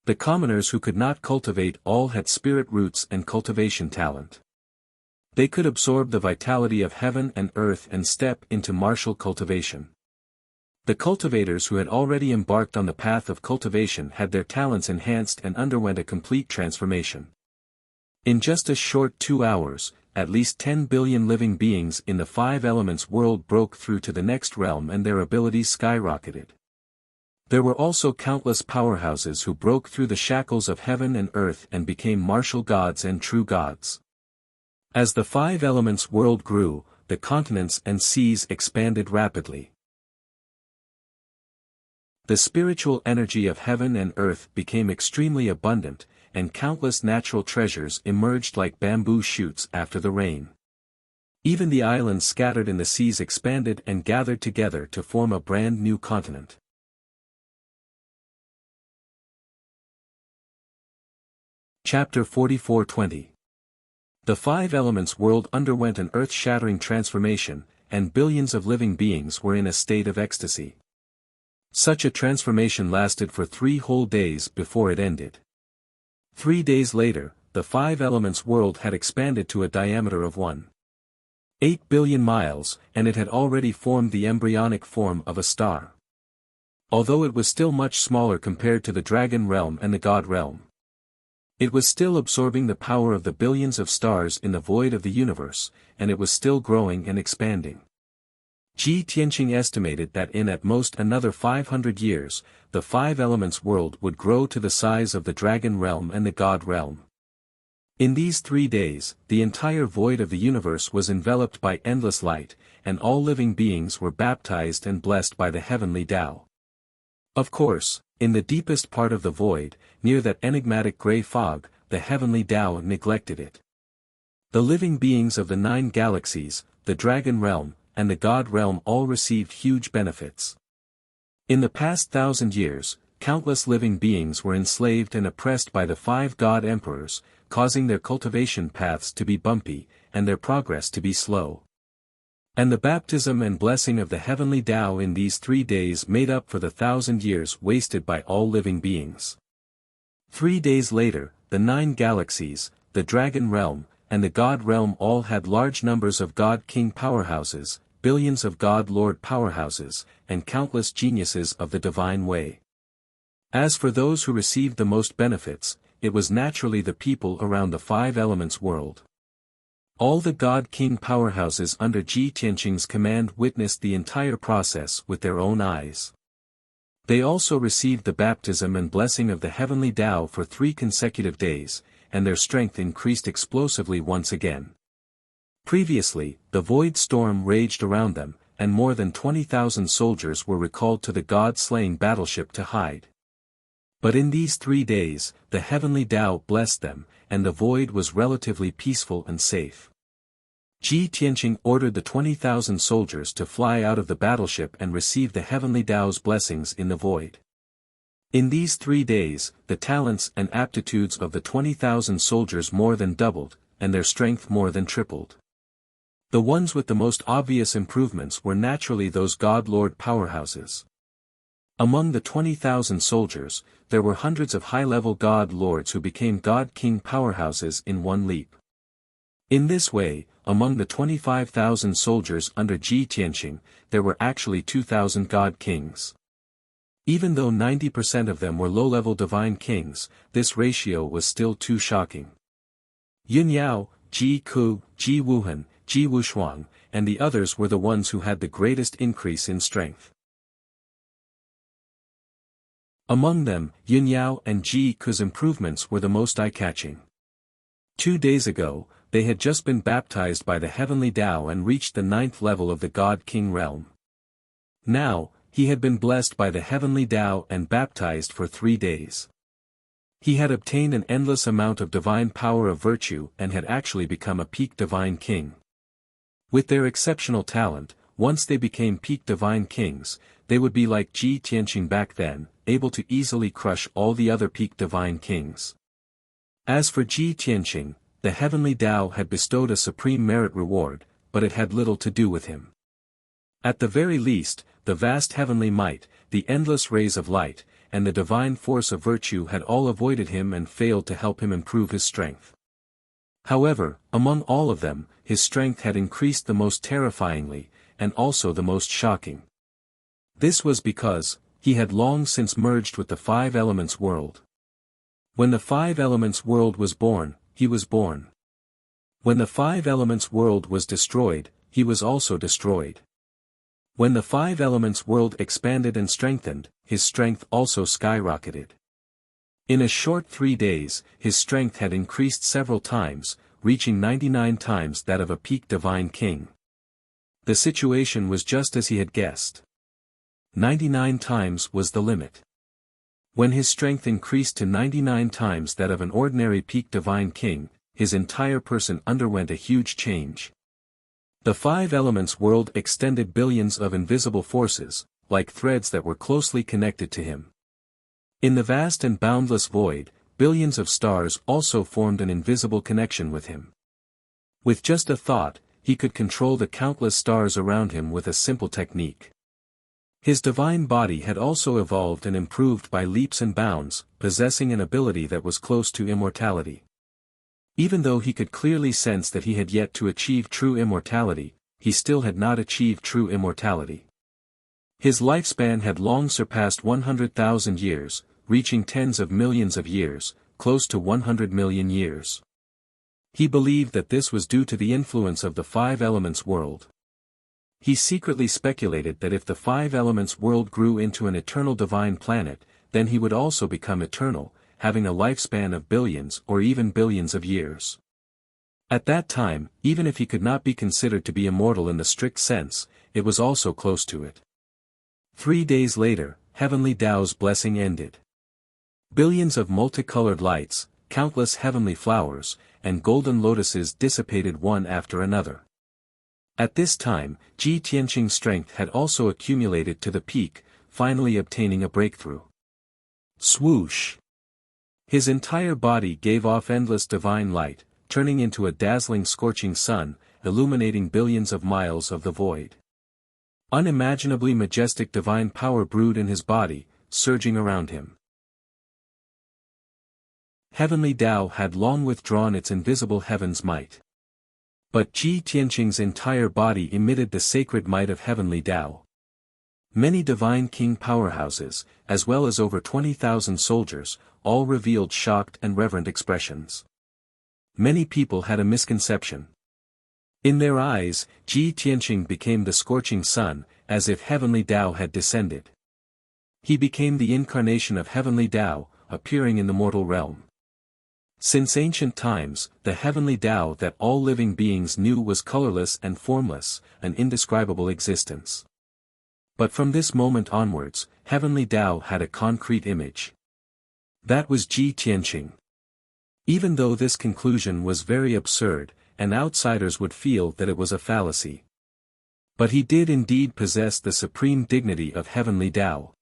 Speaker 1: The commoners who could not cultivate all had spirit roots and cultivation talent. They could absorb the vitality of heaven and earth and step into martial cultivation. The cultivators who had already embarked on the path of cultivation had their talents enhanced and underwent a complete transformation. In just a short 2 hours, at least 10 billion living beings in the 5 elements world broke through to the next realm and their abilities skyrocketed. There were also countless powerhouses who broke through the shackles of heaven and earth and became martial gods and true gods. As the 5 elements world grew, the continents and seas expanded rapidly. The spiritual energy of heaven and earth became extremely abundant, and countless natural treasures emerged like bamboo shoots after the rain. Even the islands scattered in the seas expanded and gathered together to form a brand new continent. Chapter 44:20. The 5 elements world underwent an earth-shattering transformation, and billions of living beings were in a state of ecstasy. Such a transformation lasted for 3 whole days before it ended. 3 days later, the 5 elements world had expanded to a diameter of 1.8 billion miles, and it had already formed the embryonic form of a star. Although it was still much smaller compared to the Dragon Realm and the God Realm. It was still absorbing the power of the billions of stars in the void of the universe, and it was still growing and expanding. Ji Tianqing estimated that in at most another 500 years, the 5 elements world would grow to the size of the Dragon Realm and the God Realm. In these 3 days, the entire void of the universe was enveloped by endless light, and all living beings were baptized and blessed by the heavenly Tao. Of course, in the deepest part of the void, near that enigmatic gray fog, the heavenly Tao neglected it. The living beings of the 9 galaxies, the Dragon Realm, and the God Realm all received huge benefits. In the past 1,000 years, countless living beings were enslaved and oppressed by the 5 God Emperors, causing their cultivation paths to be bumpy, and their progress to be slow. And the baptism and blessing of the heavenly Tao in these 3 days made up for the 1,000 years wasted by all living beings. 3 days later, the 9 galaxies, the Dragon Realm, and the God Realm all had large numbers of God King powerhouses, billions of God Lord powerhouses, and countless geniuses of the divine way. As for those who received the most benefits, it was naturally the people around the 5 elements world. All the God King powerhouses under Ji Tianqing's command witnessed the entire process with their own eyes. They also received the baptism and blessing of the heavenly Tao for 3 consecutive days, and their strength increased explosively once again. Previously, the void storm raged around them, and more than 20,000 soldiers were recalled to the god-slaying battleship to hide. But in these 3 days, the heavenly Tao blessed them, and the void was relatively peaceful and safe. Ji Tianqing ordered the 20,000 soldiers to fly out of the battleship and receive the heavenly Tao's blessings in the void. In these 3 days, the talents and aptitudes of the 20,000 soldiers more than doubled, and their strength more than tripled. The ones with the most obvious improvements were naturally those God-Lord powerhouses. Among the 20,000 soldiers, there were hundreds of high-level God-Lords who became God-King powerhouses in one leap. In this way, among the 25,000 soldiers under Ji Tianqing, there were actually 2,000 God Kings. Even though 90% of them were low-level divine kings, this ratio was still too shocking. Yun Yao, Ji Ku, Ji Wuhan, Ji Wushuang, and the others were the ones who had the greatest increase in strength. Among them, Yun Yao and Ji Ku's improvements were the most eye-catching. 2 days ago, they had just been baptized by the heavenly Tao and reached the 9th level of the God King realm. Now, he had been blessed by the heavenly Tao and baptized for 3 days. He had obtained an endless amount of divine power of virtue and had actually become a peak divine king. With their exceptional talent, once they became peak divine kings, they would be like Ji Tianqing back then, able to easily crush all the other peak divine kings. As for Ji Tianqing, the heavenly Tao had bestowed a supreme merit reward, but it had little to do with him. At the very least, the vast heavenly might, the endless rays of light, and the divine force of virtue had all avoided him and failed to help him improve his strength. However, among all of them, his strength had increased the most terrifyingly, and also the most shocking. This was because, he had long since merged with the 5 elements world. When the 5 elements world was born, he was born. When the 5 elements world was destroyed, he was also destroyed. When the 5 elements world expanded and strengthened, his strength also skyrocketed. In a short 3 days, his strength had increased several times, reaching 99 times that of a peak divine king. The situation was just as he had guessed. 99 times was the limit. When his strength increased to 99 times that of an ordinary peak divine king, his entire person underwent a huge change. The 5 elements world extended billions of invisible forces, like threads that were closely connected to him. In the vast and boundless void, billions of stars also formed an invisible connection with him. With just a thought, he could control the countless stars around him with a simple technique. His divine body had also evolved and improved by leaps and bounds, possessing an ability that was close to immortality. Even though he could clearly sense that he had yet to achieve true immortality, he still had not achieved true immortality. His lifespan had long surpassed 100,000 years, reaching tens of millions of years, close to 100 million years. He believed that this was due to the influence of the 5 elements world. He secretly speculated that if the 5 elements world grew into an eternal divine planet, then he would also become eternal, having a lifespan of billions or even billions of years. At that time, even if he could not be considered to be immortal in the strict sense, it was also close to it. 3 days later, heavenly Tao's blessing ended. Billions of multicolored lights, countless heavenly flowers, and golden lotuses dissipated one after another. At this time, Ji Tianqing's strength had also accumulated to the peak, finally obtaining a breakthrough. Swoosh! His entire body gave off endless divine light, turning into a dazzling scorching sun, illuminating billions of miles of the void. Unimaginably majestic divine power brewed in his body, surging around him. Heavenly Tao had long withdrawn its invisible heaven's might. But Ji Tianqing's entire body emitted the sacred might of heavenly Tao. Many divine king powerhouses, as well as over 20,000 soldiers, all revealed shocked and reverent expressions. Many people had a misconception. In their eyes, Ji Tianqing became the scorching sun, as if heavenly Tao had descended. He became the incarnation of heavenly Tao, appearing in the mortal realm. Since ancient times, the heavenly Tao that all living beings knew was colorless and formless, an indescribable existence. But from this moment onwards, heavenly Tao had a concrete image. That was Ji Tianqing. Even though this conclusion was very absurd, and outsiders would feel that it was a fallacy. But he did indeed possess the supreme dignity of heavenly Tao.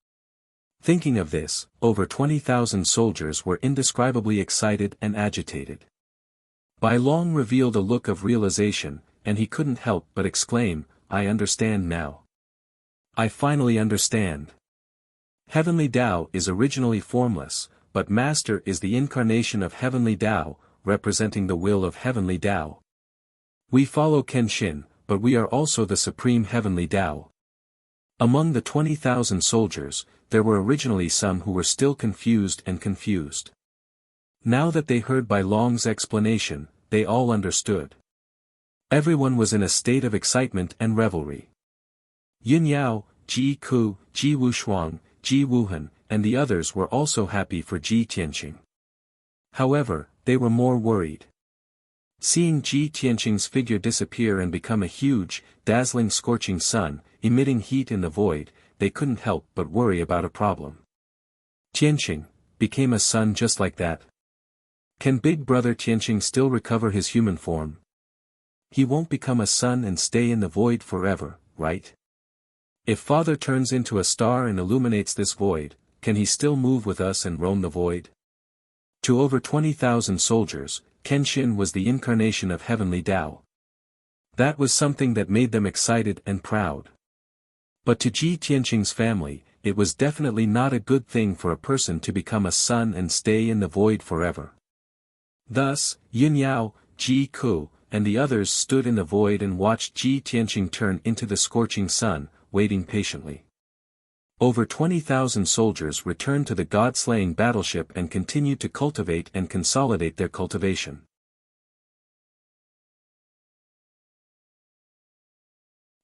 Speaker 1: Thinking of this, over 20,000 soldiers were indescribably excited and agitated. Bai Long revealed a look of realization, and he couldn't help but exclaim, "I understand now. I finally understand. Heavenly Tao is originally formless, but Master is the incarnation of heavenly Tao, representing the will of heavenly Tao. We follow Kenshin, but we are also the supreme heavenly Tao." Among the 20,000 soldiers, there were originally some who were still confused. Now that they heard Bai Long's explanation, they all understood. Everyone was in a state of excitement and revelry. Yun Yao, Ji Ku, Ji Wushuang, Ji Wuhan, and the others were also happy for Ji Tianqing. However, they were more worried. Seeing Ji Tianqing's figure disappear and become a huge, dazzling scorching sun, emitting heat in the void, they couldn't help but worry about a problem. Tianqing became a sun just like that. Can Big Brother Tianqing still recover his human form? He won't become a sun and stay in the void forever, right? If Father turns into a star and illuminates this void, can he still move with us and roam the void? To over 20,000 soldiers, Kenshin was the incarnation of heavenly Tao. That was something that made them excited and proud. But to Ji Tianqing's family, it was definitely not a good thing for a person to become a sun and stay in the void forever. Thus, Yun Yao, Ji Ku, and the others stood in the void and watched Ji Tianqing turn into the scorching sun, waiting patiently. Over 20,000 soldiers returned to the god-slaying battleship and continued to cultivate and consolidate their cultivation.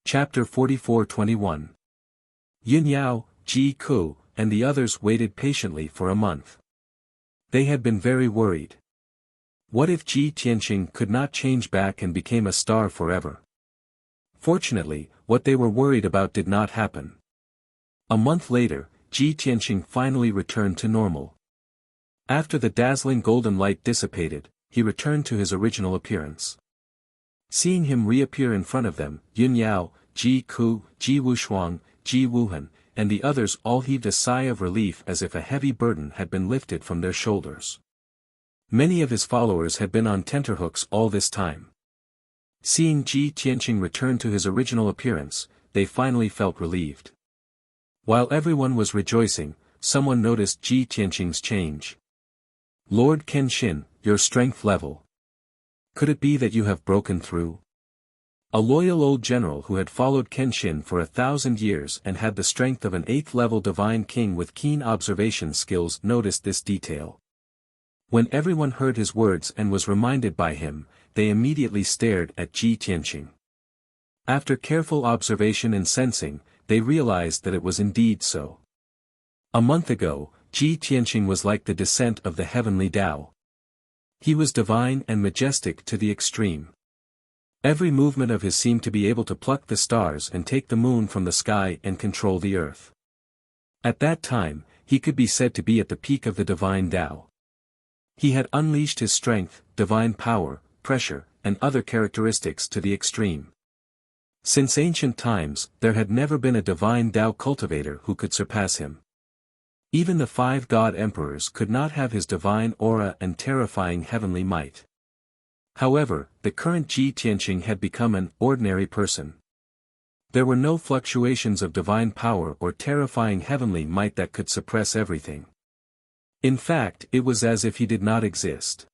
Speaker 1: Chapter 44-21. Yun Yao, Ji Ku, and the others waited patiently for a month. They had been very worried. What if Ji Tianqing could not change back and became a star forever? Fortunately, what they were worried about did not happen. A month later, Ji Tianqing finally returned to normal. After the dazzling golden light dissipated, he returned to his original appearance. Seeing him reappear in front of them, Yun Yao, Ji Ku, Ji Wushuang, Ji Wuhan, and the others all heaved a sigh of relief as if a heavy burden had been lifted from their shoulders. Many of his followers had been on tenterhooks all this time. Seeing Ji Tianqing return to his original appearance, they finally felt relieved. While everyone was rejoicing, someone noticed Ji Tianqing's change. "Lord Kenshin, your strength level. Could it be that you have broken through?" A loyal old general who had followed Kenshin for 1,000 years and had the strength of an 8th-level divine king with keen observation skills noticed this detail. When everyone heard his words and was reminded by him, they immediately stared at Ji Tianqing. After careful observation and sensing, they realized that it was indeed so. A month ago, Ji Tianqing was like the descent of the heavenly Tao. He was divine and majestic to the extreme. Every movement of his seemed to be able to pluck the stars and take the moon from the sky and control the earth. At that time, he could be said to be at the peak of the divine Tao. He had unleashed his strength, divine power, pressure, and other characteristics to the extreme. Since ancient times, there had never been a divine Tao cultivator who could surpass him. Even the 5 god emperors could not have his divine aura and terrifying heavenly might. However, the current Ji Tianqing had become an ordinary person. There were no fluctuations of divine power or terrifying heavenly might that could suppress everything. In fact, it was as if he did not exist.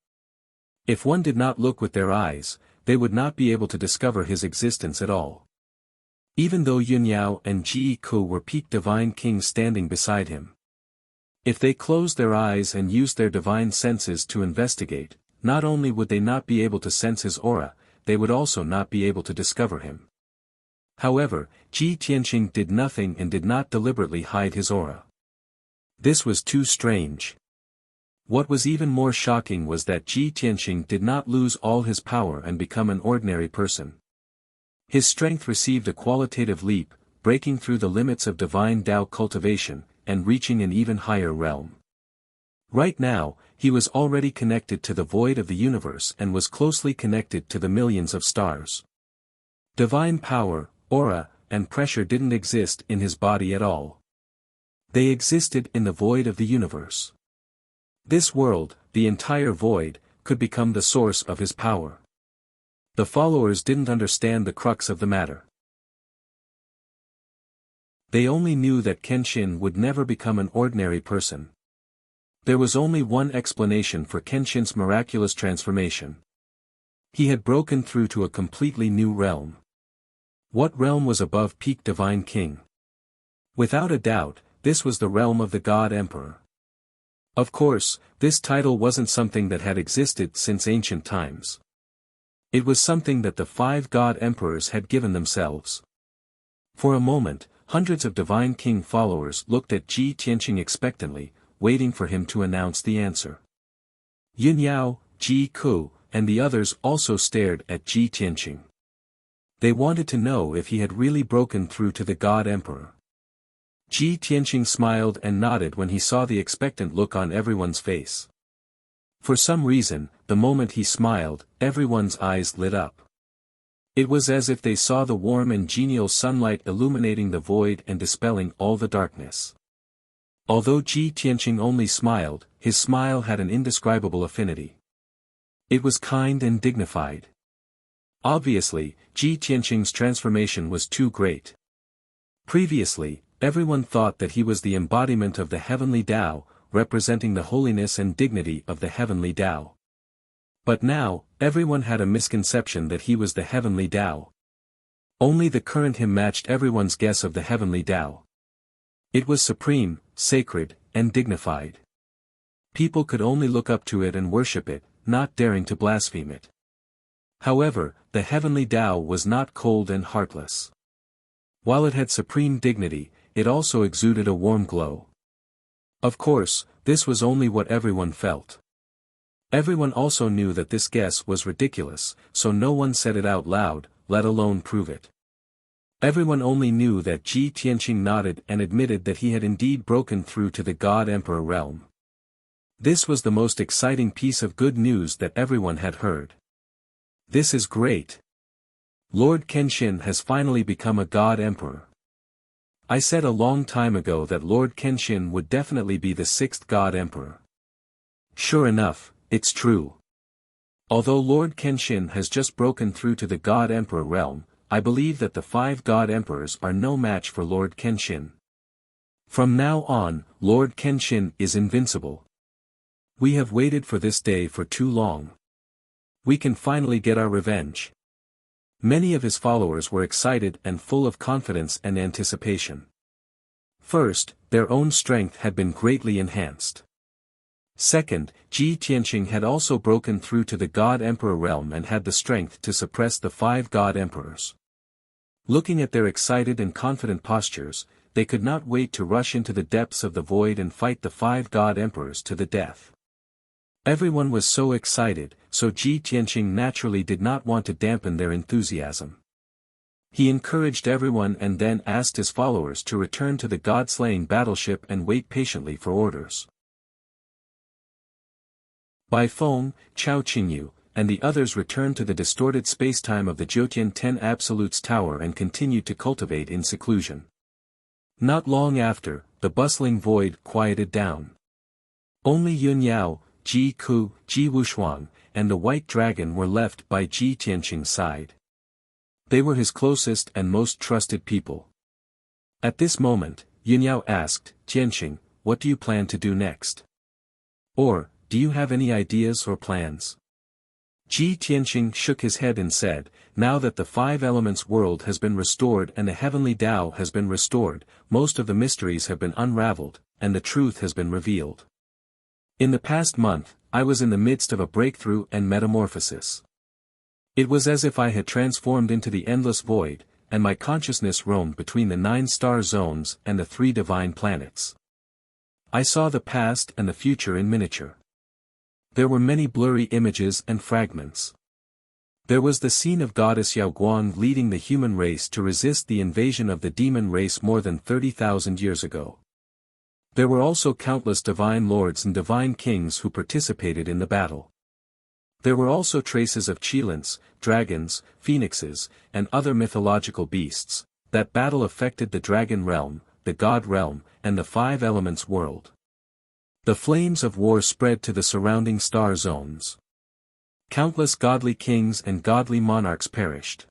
Speaker 1: If one did not look with their eyes, they would not be able to discover his existence at all. Even though Yun Yao and Ji Ku were peak divine kings standing beside him. If they closed their eyes and used their divine senses to investigate, not only would they not be able to sense his aura, they would also not be able to discover him. However, Ji Tianqing did nothing and did not deliberately hide his aura. This was too strange. What was even more shocking was that Ji Tianqing did not lose all his power and become an ordinary person. His strength received a qualitative leap, breaking through the limits of divine Tao cultivation, and reaching an even higher realm. Right now, he was already connected to the void of the universe and was closely connected to the millions of stars. Divine power, aura, and pressure didn't exist in his body at all. They existed in the void of the universe. This world, the entire void, could become the source of his power. The followers didn't understand the crux of the matter. They only knew that Kenshin would never become an ordinary person. There was only one explanation for Kenshin's miraculous transformation. He had broken through to a completely new realm. What realm was above peak Divine King? Without a doubt, this was the realm of the God Emperor. Of course, this title wasn't something that had existed since ancient times. It was something that the 5 God Emperors had given themselves. For a moment, hundreds of Divine King followers looked at Ji Tianqing expectantly, waiting for him to announce the answer. Yun Yao, Ji Ku, and the others also stared at Ji Tianqing. They wanted to know if he had really broken through to the God Emperor. Ji Tianqing smiled and nodded when he saw the expectant look on everyone's face. For some reason, the moment he smiled, everyone's eyes lit up. It was as if they saw the warm and genial sunlight illuminating the void and dispelling all the darkness. Although Ji Tianqing only smiled, his smile had an indescribable affinity. It was kind and dignified. Obviously, Ji Tianqing's transformation was too great. Previously, everyone thought that he was the embodiment of the heavenly Tao, representing the holiness and dignity of the heavenly Tao. But now, everyone had a misconception that he was the heavenly Tao. Only the current him matched everyone's guess of the heavenly Tao. It was supreme, sacred, and dignified. People could only look up to it and worship it, not daring to blaspheme it. However, the heavenly Tao was not cold and heartless. While it had supreme dignity, it also exuded a warm glow. Of course, this was only what everyone felt. Everyone also knew that this guess was ridiculous, so no one said it out loud, let alone prove it. Everyone only knew that Ji Tianqing nodded and admitted that he had indeed broken through to the God Emperor realm. This was the most exciting piece of good news that everyone had heard. This is great. Lord Kenshin has finally become a God Emperor. I said a long time ago that Lord Kenshin would definitely be the 6th God Emperor. Sure enough, it's true. Although Lord Kenshin has just broken through to the God Emperor realm, I believe that the 5 God Emperors are no match for Lord Kenshin. From now on, Lord Kenshin is invincible. We have waited for this day for too long. We can finally get our revenge. Many of his followers were excited and full of confidence and anticipation. First, their own strength had been greatly enhanced. Second, Ji Tianqing had also broken through to the God Emperor realm and had the strength to suppress the 5 God Emperors. Looking at their excited and confident postures, they could not wait to rush into the depths of the void and fight the 5 God Emperors to the death. Everyone was so excited, so Ji Tianqing naturally did not want to dampen their enthusiasm. He encouraged everyone and then asked his followers to return to the God-slaying battleship and wait patiently for orders. Bai Feng, Chao Qingyu, and the others returned to the distorted spacetime of the Jiutian 10 Absolutes Tower and continued to cultivate in seclusion. Not long after, the bustling void quieted down. Only Yun Yao, Ji Ku, Ji Wushuang, and the White Dragon were left by Ji Tianqing's side. They were his closest and most trusted people. At this moment, Yun Yao asked, Tianqing, what do you plan to do next? Or, do you have any ideas or plans? Ji Tianqing shook his head and said, now that the 5 elements world has been restored and the heavenly Tao has been restored, most of the mysteries have been unraveled, and the truth has been revealed. In the past month, I was in the midst of a breakthrough and metamorphosis. It was as if I had transformed into the endless void, and my consciousness roamed between the 9 star zones and the 3 divine planets. I saw the past and the future in miniature. There were many blurry images and fragments. There was the scene of goddess Yao Guang leading the human race to resist the invasion of the demon race more than 30,000 years ago. There were also countless divine lords and divine kings who participated in the battle. There were also traces of Qilins, dragons, phoenixes, and other mythological beasts. That battle affected the dragon realm, the god realm, and the 5 elements world. The flames of war spread to the surrounding star zones. Countless godly kings and godly monarchs perished.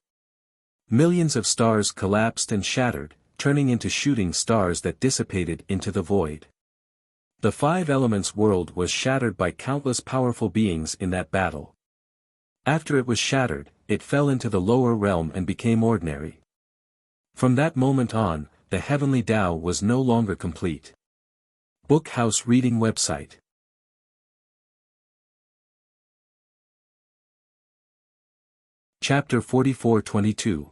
Speaker 1: Millions of stars collapsed and shattered, turning into shooting stars that dissipated into the void. The 5 elements world was shattered by countless powerful beings in that battle. After it was shattered, it fell into the lower realm and became ordinary. From that moment on, the heavenly Tao was no longer complete. Bookhouse Reading Website. Chapter 44-22.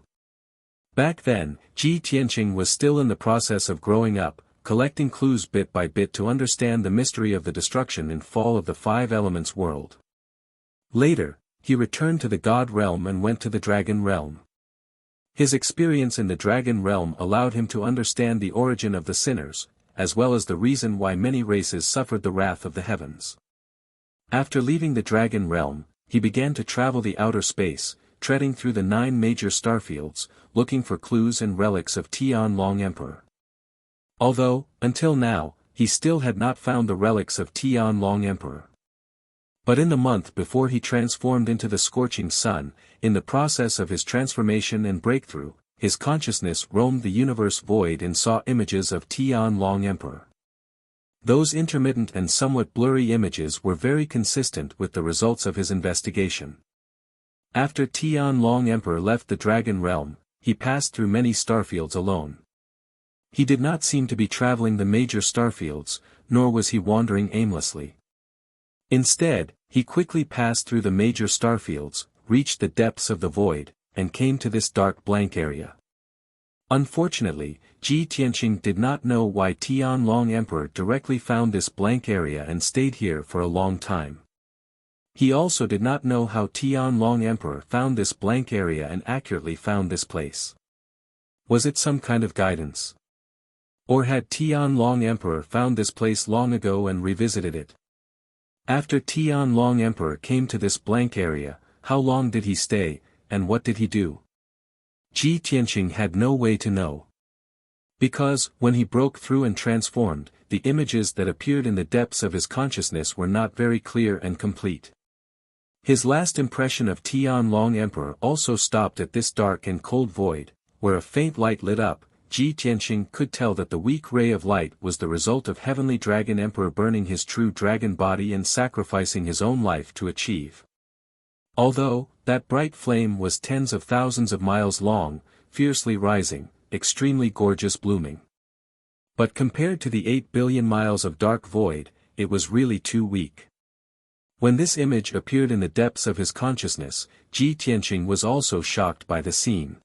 Speaker 1: Back then, Ji Tianqing was still in the process of growing up, collecting clues bit by bit to understand the mystery of the destruction and fall of the 5 elements world. Later, he returned to the god realm and went to the dragon realm. His experience in the dragon realm allowed him to understand the origin of the sinners, as well as the reason why many races suffered the wrath of the heavens. After leaving the dragon realm, he began to travel the outer space, treading through the 9 major starfields, looking for clues and relics of Tianlong Emperor. Although, until now, he still had not found the relics of Tianlong Emperor. But in the month before he transformed into the scorching sun, in the process of his transformation and breakthrough, his consciousness roamed the universe void and saw images of Tianlong Emperor. Those intermittent and somewhat blurry images were very consistent with the results of his investigation. After Tianlong Emperor left the dragon realm, he passed through many starfields alone. He did not seem to be traveling the major starfields, nor was he wandering aimlessly. Instead, he quickly passed through the major starfields, reached the depths of the void, and came to this dark blank area. Unfortunately, Ji Tianqing did not know why Tianlong Emperor directly found this blank area and stayed here for a long time. He also did not know how Tianlong Emperor found this blank area and accurately found this place. Was it some kind of guidance? Or had Tianlong Emperor found this place long ago and revisited it? After Tianlong Emperor came to this blank area, how long did he stay, and what did he do? Ji Tianqing had no way to know. Because, when he broke through and transformed, the images that appeared in the depths of his consciousness were not very clear and complete. His last impression of Tianlong Emperor also stopped at this dark and cold void, where a faint light lit up. Ji Tianqing could tell that the weak ray of light was the result of Heavenly Dragon Emperor burning his true dragon body and sacrificing his own life to achieve. Although, that bright flame was tens of thousands of miles long, fiercely rising, extremely gorgeous blooming. But compared to the 8 billion miles of dark void, it was really too weak. When this image appeared in the depths of his consciousness, Ji Tianqing was also shocked by the scene.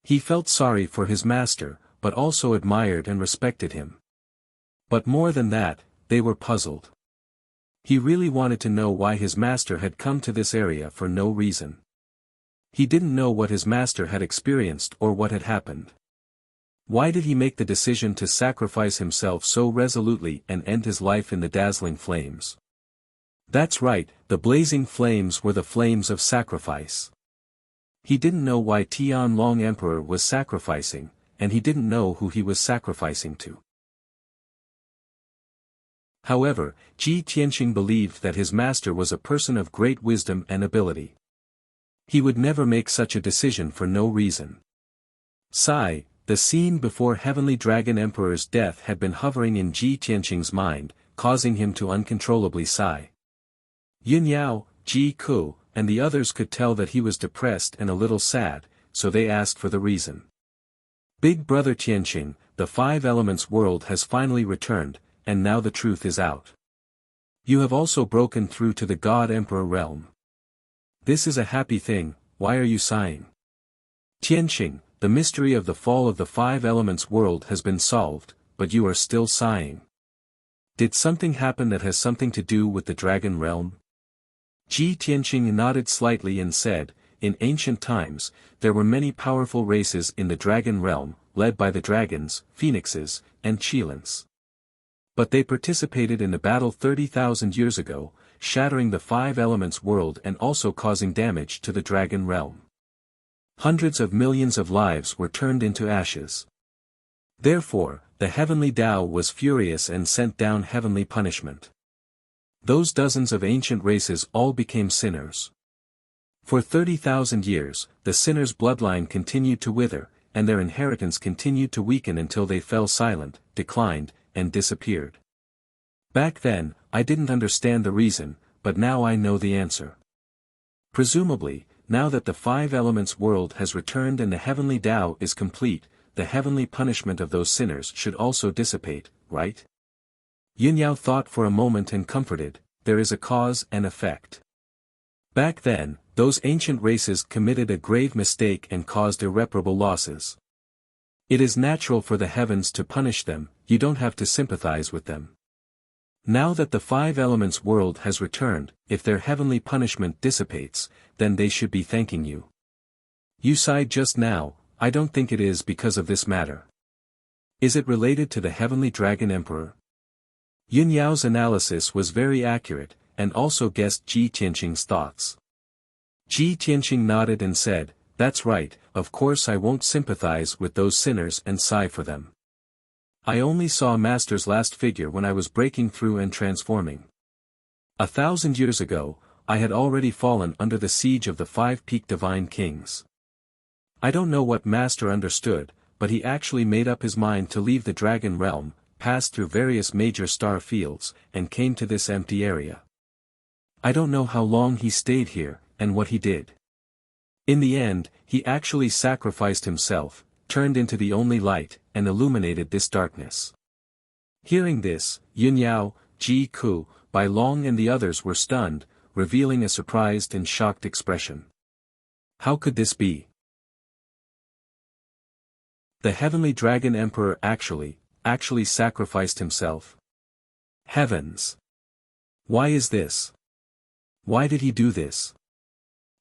Speaker 1: He felt sorry for his master, but also admired and respected him. But more than that, they were puzzled. He really wanted to know why his master had come to this area for no reason. He didn't know what his master had experienced or what had happened. Why did he make the decision to sacrifice himself so resolutely and end his life in the dazzling flames? That's right, the blazing flames were the flames of sacrifice. He didn't know why Tianlong Emperor was sacrificing, and he didn't know who he was sacrificing to. However, Ji Tianqing believed that his master was a person of great wisdom and ability. He would never make such a decision for no reason. Sigh, the scene before Heavenly Dragon Emperor's death had been hovering in Ji Tianqing's mind, causing him to uncontrollably sigh. Yin Yao, Ji Ku, and the others could tell that he was depressed and a little sad, so they asked for the reason. Big Brother Tianqing, the 5 elements world has finally returned, and now the truth is out. You have also broken through to the God Emperor realm. This is a happy thing, why are you sighing? Tianqing, the mystery of the fall of the five elements world has been solved, but you are still sighing. Did something happen that has something to do with the dragon realm? Ji Tianqing nodded slightly and said, in ancient times, there were many powerful races in the dragon realm, led by the dragons, phoenixes, and qilins. But they participated in the battle 30,000 years ago, shattering the five elements world and also causing damage to the dragon realm. Hundreds of millions of lives were turned into ashes. Therefore, the heavenly Tao was furious and sent down heavenly punishment. Those dozens of ancient races all became sinners. For 30,000 years, the sinners' bloodline continued to wither, and their inheritance continued to weaken until they fell silent, declined, and disappeared. Back then, I didn't understand the reason, but now I know the answer. Presumably, now that the five elements world has returned and the heavenly Tao is complete, the heavenly punishment of those sinners should also dissipate, right? Yunyao thought for a moment and comforted, there is a cause and effect. Back then, those ancient races committed a grave mistake and caused irreparable losses. It is natural for the heavens to punish them, you don't have to sympathize with them. Now that the five elements world has returned, if their heavenly punishment dissipates, then they should be thanking you. You sighed just now, I don't think it is because of this matter. Is it related to the heavenly dragon emperor? Yun Yao's analysis was very accurate, and also guessed Ji Tianqing's thoughts. Ji Tianqing nodded and said, that's right, of course I won't sympathize with those sinners and sigh for them. I only saw Master's last figure when I was breaking through and transforming. 1,000 years ago, I had already fallen under the siege of the five-peak divine kings. I don't know what Master understood, but he actually made up his mind to leave the dragon realm, passed through various major star fields, and came to this empty area. I don't know how long he stayed here, and what he did. In the end, he actually sacrificed himself, turned into the only light, and illuminated this darkness. Hearing this, Yun Yao, Ji Ku, Bai Long and the others were stunned, revealing a surprised and shocked expression. How could this be? The heavenly dragon emperor actually sacrificed himself? Heavens! Why is this? Why did he do this?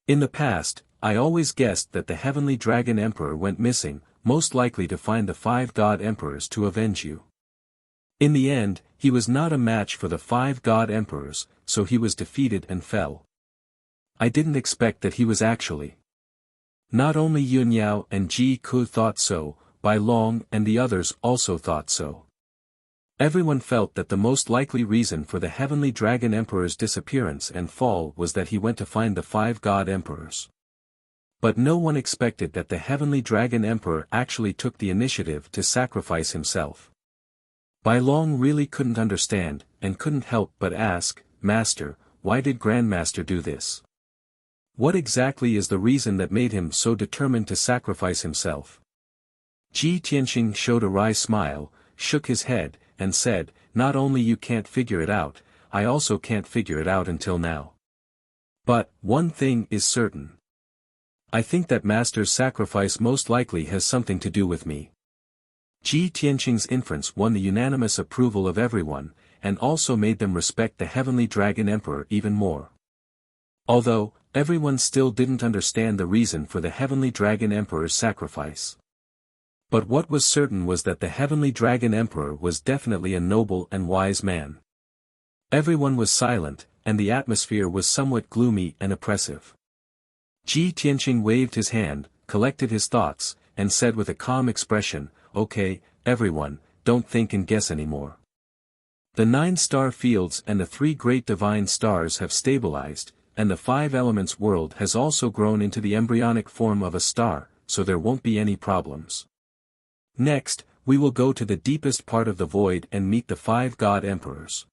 Speaker 1: In the past, I always guessed that the heavenly dragon emperor went missing, most likely to find the five god emperors to avenge you. In the end, he was not a match for the five god emperors, so he was defeated and fell. I didn't expect that he was actually. Not only Yun Yao and Ji Ku thought so, Bai Long and the others also thought so. Everyone felt that the most likely reason for the heavenly dragon emperor's disappearance and fall was that he went to find the five god emperors. But no one expected that the heavenly dragon emperor actually took the initiative to sacrifice himself. Bai Long really couldn't understand, and couldn't help but ask, Master, why did Grandmaster do this? What exactly is the reason that made him so determined to sacrifice himself? Ji Tianqing showed a wry smile, shook his head, and said, not only you can't figure it out, I also can't figure it out until now. But, one thing is certain. I think that Master's sacrifice most likely has something to do with me. Ji Tianqing's inference won the unanimous approval of everyone, and also made them respect the heavenly dragon emperor even more. Although, everyone still didn't understand the reason for the heavenly dragon emperor's sacrifice. But what was certain was that the heavenly dragon emperor was definitely a noble and wise man. Everyone was silent, and the atmosphere was somewhat gloomy and oppressive. Ji Tianqing waved his hand, collected his thoughts, and said with a calm expression, okay, everyone, don't think and guess anymore. The 9 star fields and the 3 great divine stars have stabilized, and the 5 elements world has also grown into the embryonic form of a star, so there won't be any problems. Next, we will go to the deepest part of the void and meet the 5 god emperors.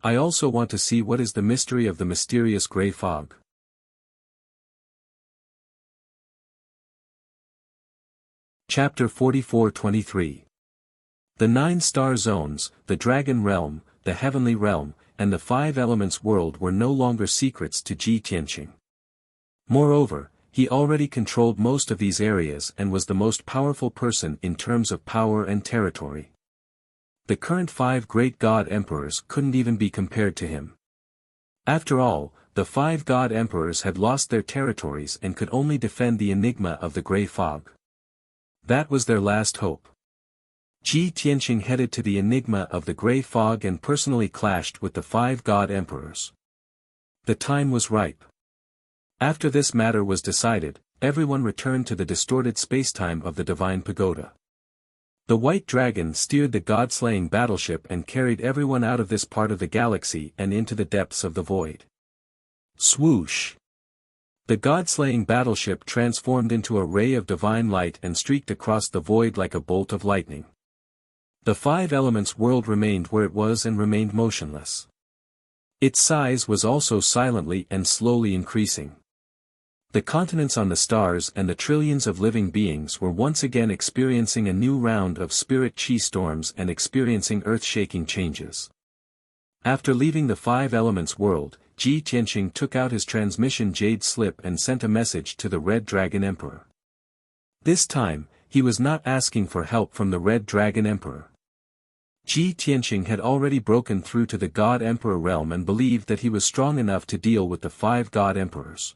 Speaker 1: I also want to see what is the mystery of the mysterious gray fog. Chapter 44-23. The 9 star zones, the dragon realm, the heavenly realm, and the 5 elements world were no longer secrets to Ji Tianqing. Moreover, he already controlled most of these areas and was the most powerful person in terms of power and territory. The current 5 great god emperors couldn't even be compared to him. After all, the 5 god emperors had lost their territories and could only defend the enigma of the Grey Fog. That was their last hope. Ji Tianqing headed to the enigma of the Grey Fog and personally clashed with the 5 god emperors. The time was ripe. After this matter was decided, everyone returned to the distorted spacetime of the Divine Pagoda. The White Dragon steered the god-slaying battleship and carried everyone out of this part of the galaxy and into the depths of the void. Swoosh! The god-slaying battleship transformed into a ray of divine light and streaked across the void like a bolt of lightning. The 5 elements world remained where it was and remained motionless. Its size was also silently and slowly increasing. The continents on the stars and the trillions of living beings were once again experiencing a new round of spirit chi storms and experiencing earth-shaking changes. After leaving the 5 elements world, Ji Tianqing took out his transmission jade slip and sent a message to the Red Dragon Emperor. This time, he was not asking for help from the Red Dragon Emperor. Ji Tianqing had already broken through to the God Emperor realm and believed that he was strong enough to deal with the 5 God Emperors.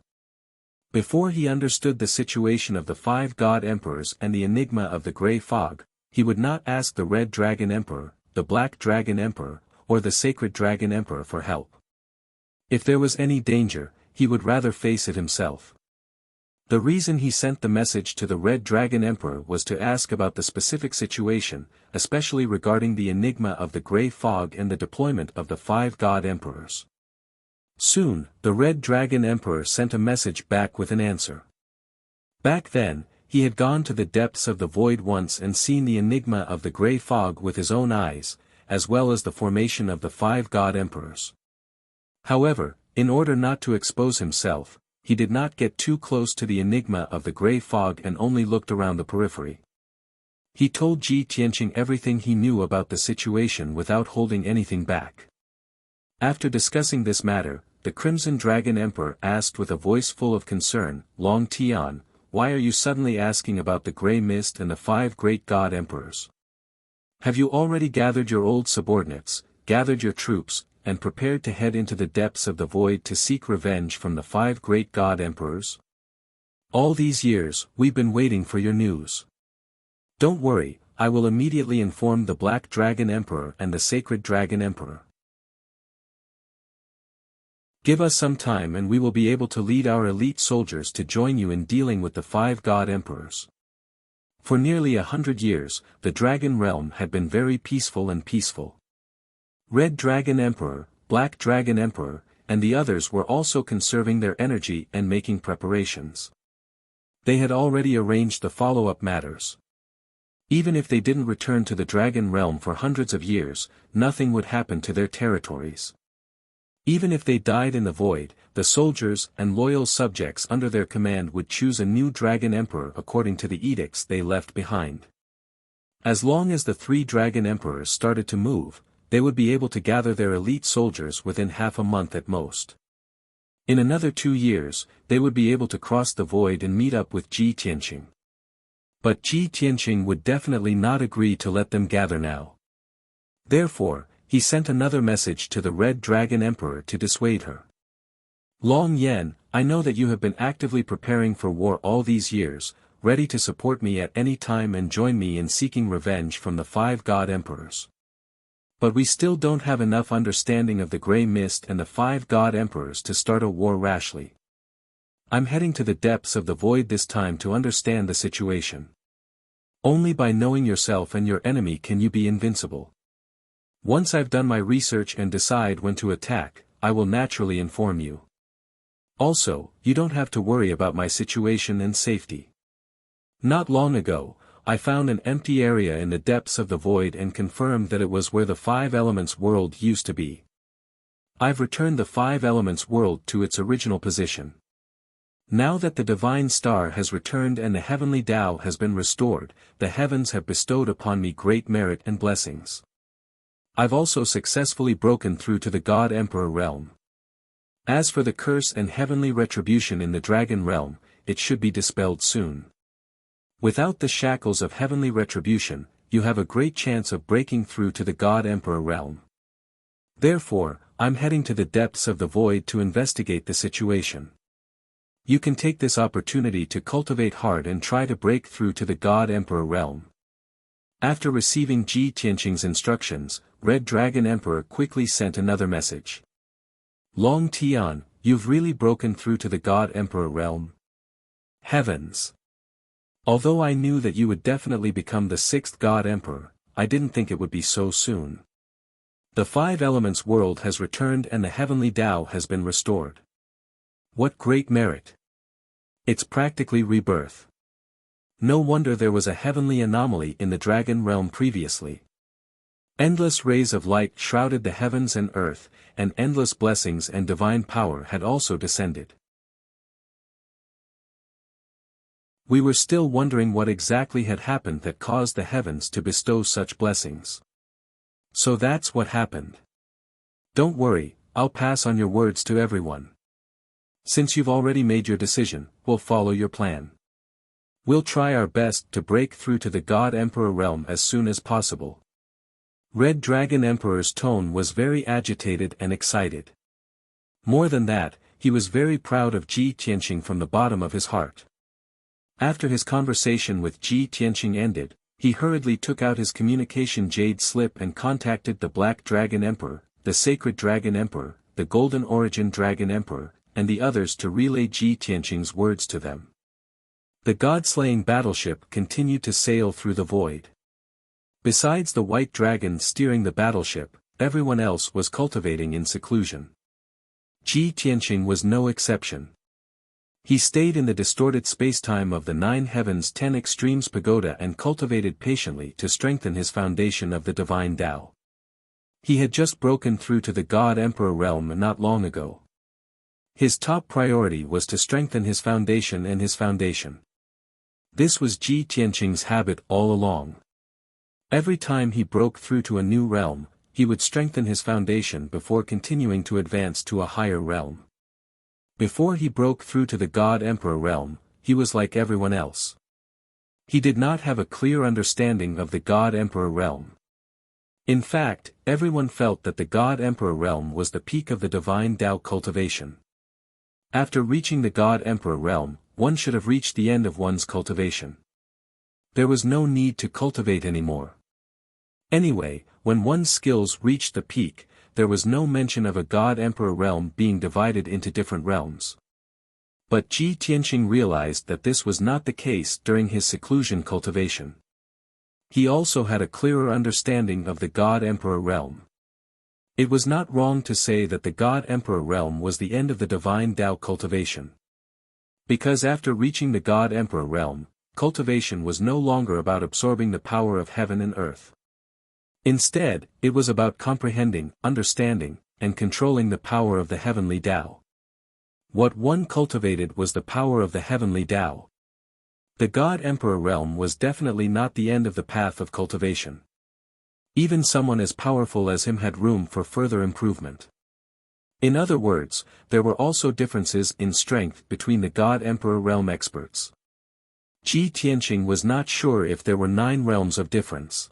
Speaker 1: Before he understood the situation of the 5 God Emperors and the enigma of the Grey Fog, he would not ask the Red Dragon Emperor, the Black Dragon Emperor, or the Sacred Dragon Emperor for help. If there was any danger, he would rather face it himself. The reason he sent the message to the Red Dragon Emperor was to ask about the specific situation, especially regarding the enigma of the Grey Fog and the deployment of the 5 God Emperors. Soon, the Red Dragon Emperor sent a message back with an answer. Back then, he had gone to the depths of the void once and seen the enigma of the Grey Fog with his own eyes, as well as the formation of the 5 God Emperors. However, in order not to expose himself, he did not get too close to the enigma of the Grey Fog and only looked around the periphery. He told Ji Tianqing everything he knew about the situation without holding anything back. After discussing this matter, the Crimson Dragon Emperor asked with a voice full of concern, Long Tian, why are you suddenly asking about the Grey Mist and the 5 great God Emperors? Have you already gathered your old subordinates, gathered your troops, and prepared to head into the depths of the void to seek revenge from the 5 great God Emperors? All these years, we've been waiting for your news. Don't worry, I will immediately inform the Black Dragon Emperor and the Sacred Dragon Emperor. Give us some time and we will be able to lead our elite soldiers to join you in dealing with the 5 God Emperors. For nearly 100 years, the Dragon Realm had been very peaceful and peaceful. Red Dragon Emperor, Black Dragon Emperor, and the others were also conserving their energy and making preparations. They had already arranged the follow-up matters. Even if they didn't return to the Dragon Realm for hundreds of years, nothing would happen to their territories. Even if they died in the void, the soldiers and loyal subjects under their command would choose a new Dragon Emperor according to the edicts they left behind. As long as the 3 Dragon Emperors started to move, they would be able to gather their elite soldiers within half a month at most. In another 2 years, they would be able to cross the void and meet up with Ji Tianqing. But Ji Tianqing would definitely not agree to let them gather now. Therefore, he sent another message to the Red Dragon Emperor to dissuade her. Long Yan, I know that you have been actively preparing for war all these years, ready to support me at any time and join me in seeking revenge from the 5 God Emperors. But we still don't have enough understanding of the Grey Mist and the 5 God Emperors to start a war rashly. I'm heading to the depths of the void this time to understand the situation. Only by knowing yourself and your enemy can you be invincible. Once I've done my research and decide when to attack, I will naturally inform you. Also, you don't have to worry about my situation and safety. Not long ago, I found an empty area in the depths of the void and confirmed that it was where the 5 Elements world used to be. I've returned the 5 Elements world to its original position. Now that the Divine Star has returned and the Heavenly Tao has been restored, the heavens have bestowed upon me great merit and blessings. I've also successfully broken through to the God Emperor realm. As for the curse and heavenly retribution in the Dragon realm, it should be dispelled soon. Without the shackles of heavenly retribution, you have a great chance of breaking through to the God-Emperor realm. Therefore, I'm heading to the depths of the void to investigate the situation. You can take this opportunity to cultivate heart and try to break through to the God-Emperor realm. After receiving Ji Tianqing's instructions, Red Dragon Emperor quickly sent another message. Long Tian, you've really broken through to the God-Emperor realm? Heavens! Although I knew that you would definitely become the 6th God-Emperor, I didn't think it would be so soon. The 5 elements world has returned and the heavenly Tao has been restored. What great merit! It's practically rebirth. No wonder there was a heavenly anomaly in the dragon realm previously. Endless rays of light shrouded the heavens and earth, and endless blessings and divine power had also descended. We were still wondering what exactly had happened that caused the heavens to bestow such blessings. So that's what happened. Don't worry, I'll pass on your words to everyone. Since you've already made your decision, we'll follow your plan. We'll try our best to break through to the God-Emperor realm as soon as possible. Red Dragon Emperor's tone was very agitated and excited. More than that, he was very proud of Ji Tianqing from the bottom of his heart. After his conversation with Ji Tianqing ended, he hurriedly took out his communication jade slip and contacted the Black Dragon Emperor, the Sacred Dragon Emperor, the Golden Origin Dragon Emperor, and the others to relay Ji Tianqing's words to them. The god-slaying battleship continued to sail through the void. Besides the white dragon steering the battleship, everyone else was cultivating in seclusion. Ji Tianqing was no exception. He stayed in the distorted spacetime of the 9 heavens 10 extremes pagoda and cultivated patiently to strengthen his foundation of the divine Tao. He had just broken through to the God-Emperor realm not long ago. His top priority was to strengthen his foundation and his foundation. This was Ji Tianqing's habit all along. Every time he broke through to a new realm, he would strengthen his foundation before continuing to advance to a higher realm. Before he broke through to the God-Emperor realm, he was like everyone else. He did not have a clear understanding of the God-Emperor realm. In fact, everyone felt that the God-Emperor realm was the peak of the divine Tao cultivation. After reaching the God-Emperor realm, one should have reached the end of one's cultivation. There was no need to cultivate anymore. Anyway, when one's skills reached the peak, there was no mention of a God-Emperor realm being divided into different realms. But Ji Tianqing realized that this was not the case during his seclusion cultivation. He also had a clearer understanding of the God-Emperor realm. It was not wrong to say that the God-Emperor realm was the end of the divine Tao cultivation. Because after reaching the God-Emperor realm, cultivation was no longer about absorbing the power of heaven and earth. Instead, it was about comprehending, understanding, and controlling the power of the heavenly Tao. What one cultivated was the power of the heavenly Tao. The God-Emperor realm was definitely not the end of the path of cultivation. Even someone as powerful as him had room for further improvement. In other words, there were also differences in strength between the God-Emperor realm experts. Ji Tianqing was not sure if there were 9 realms of difference.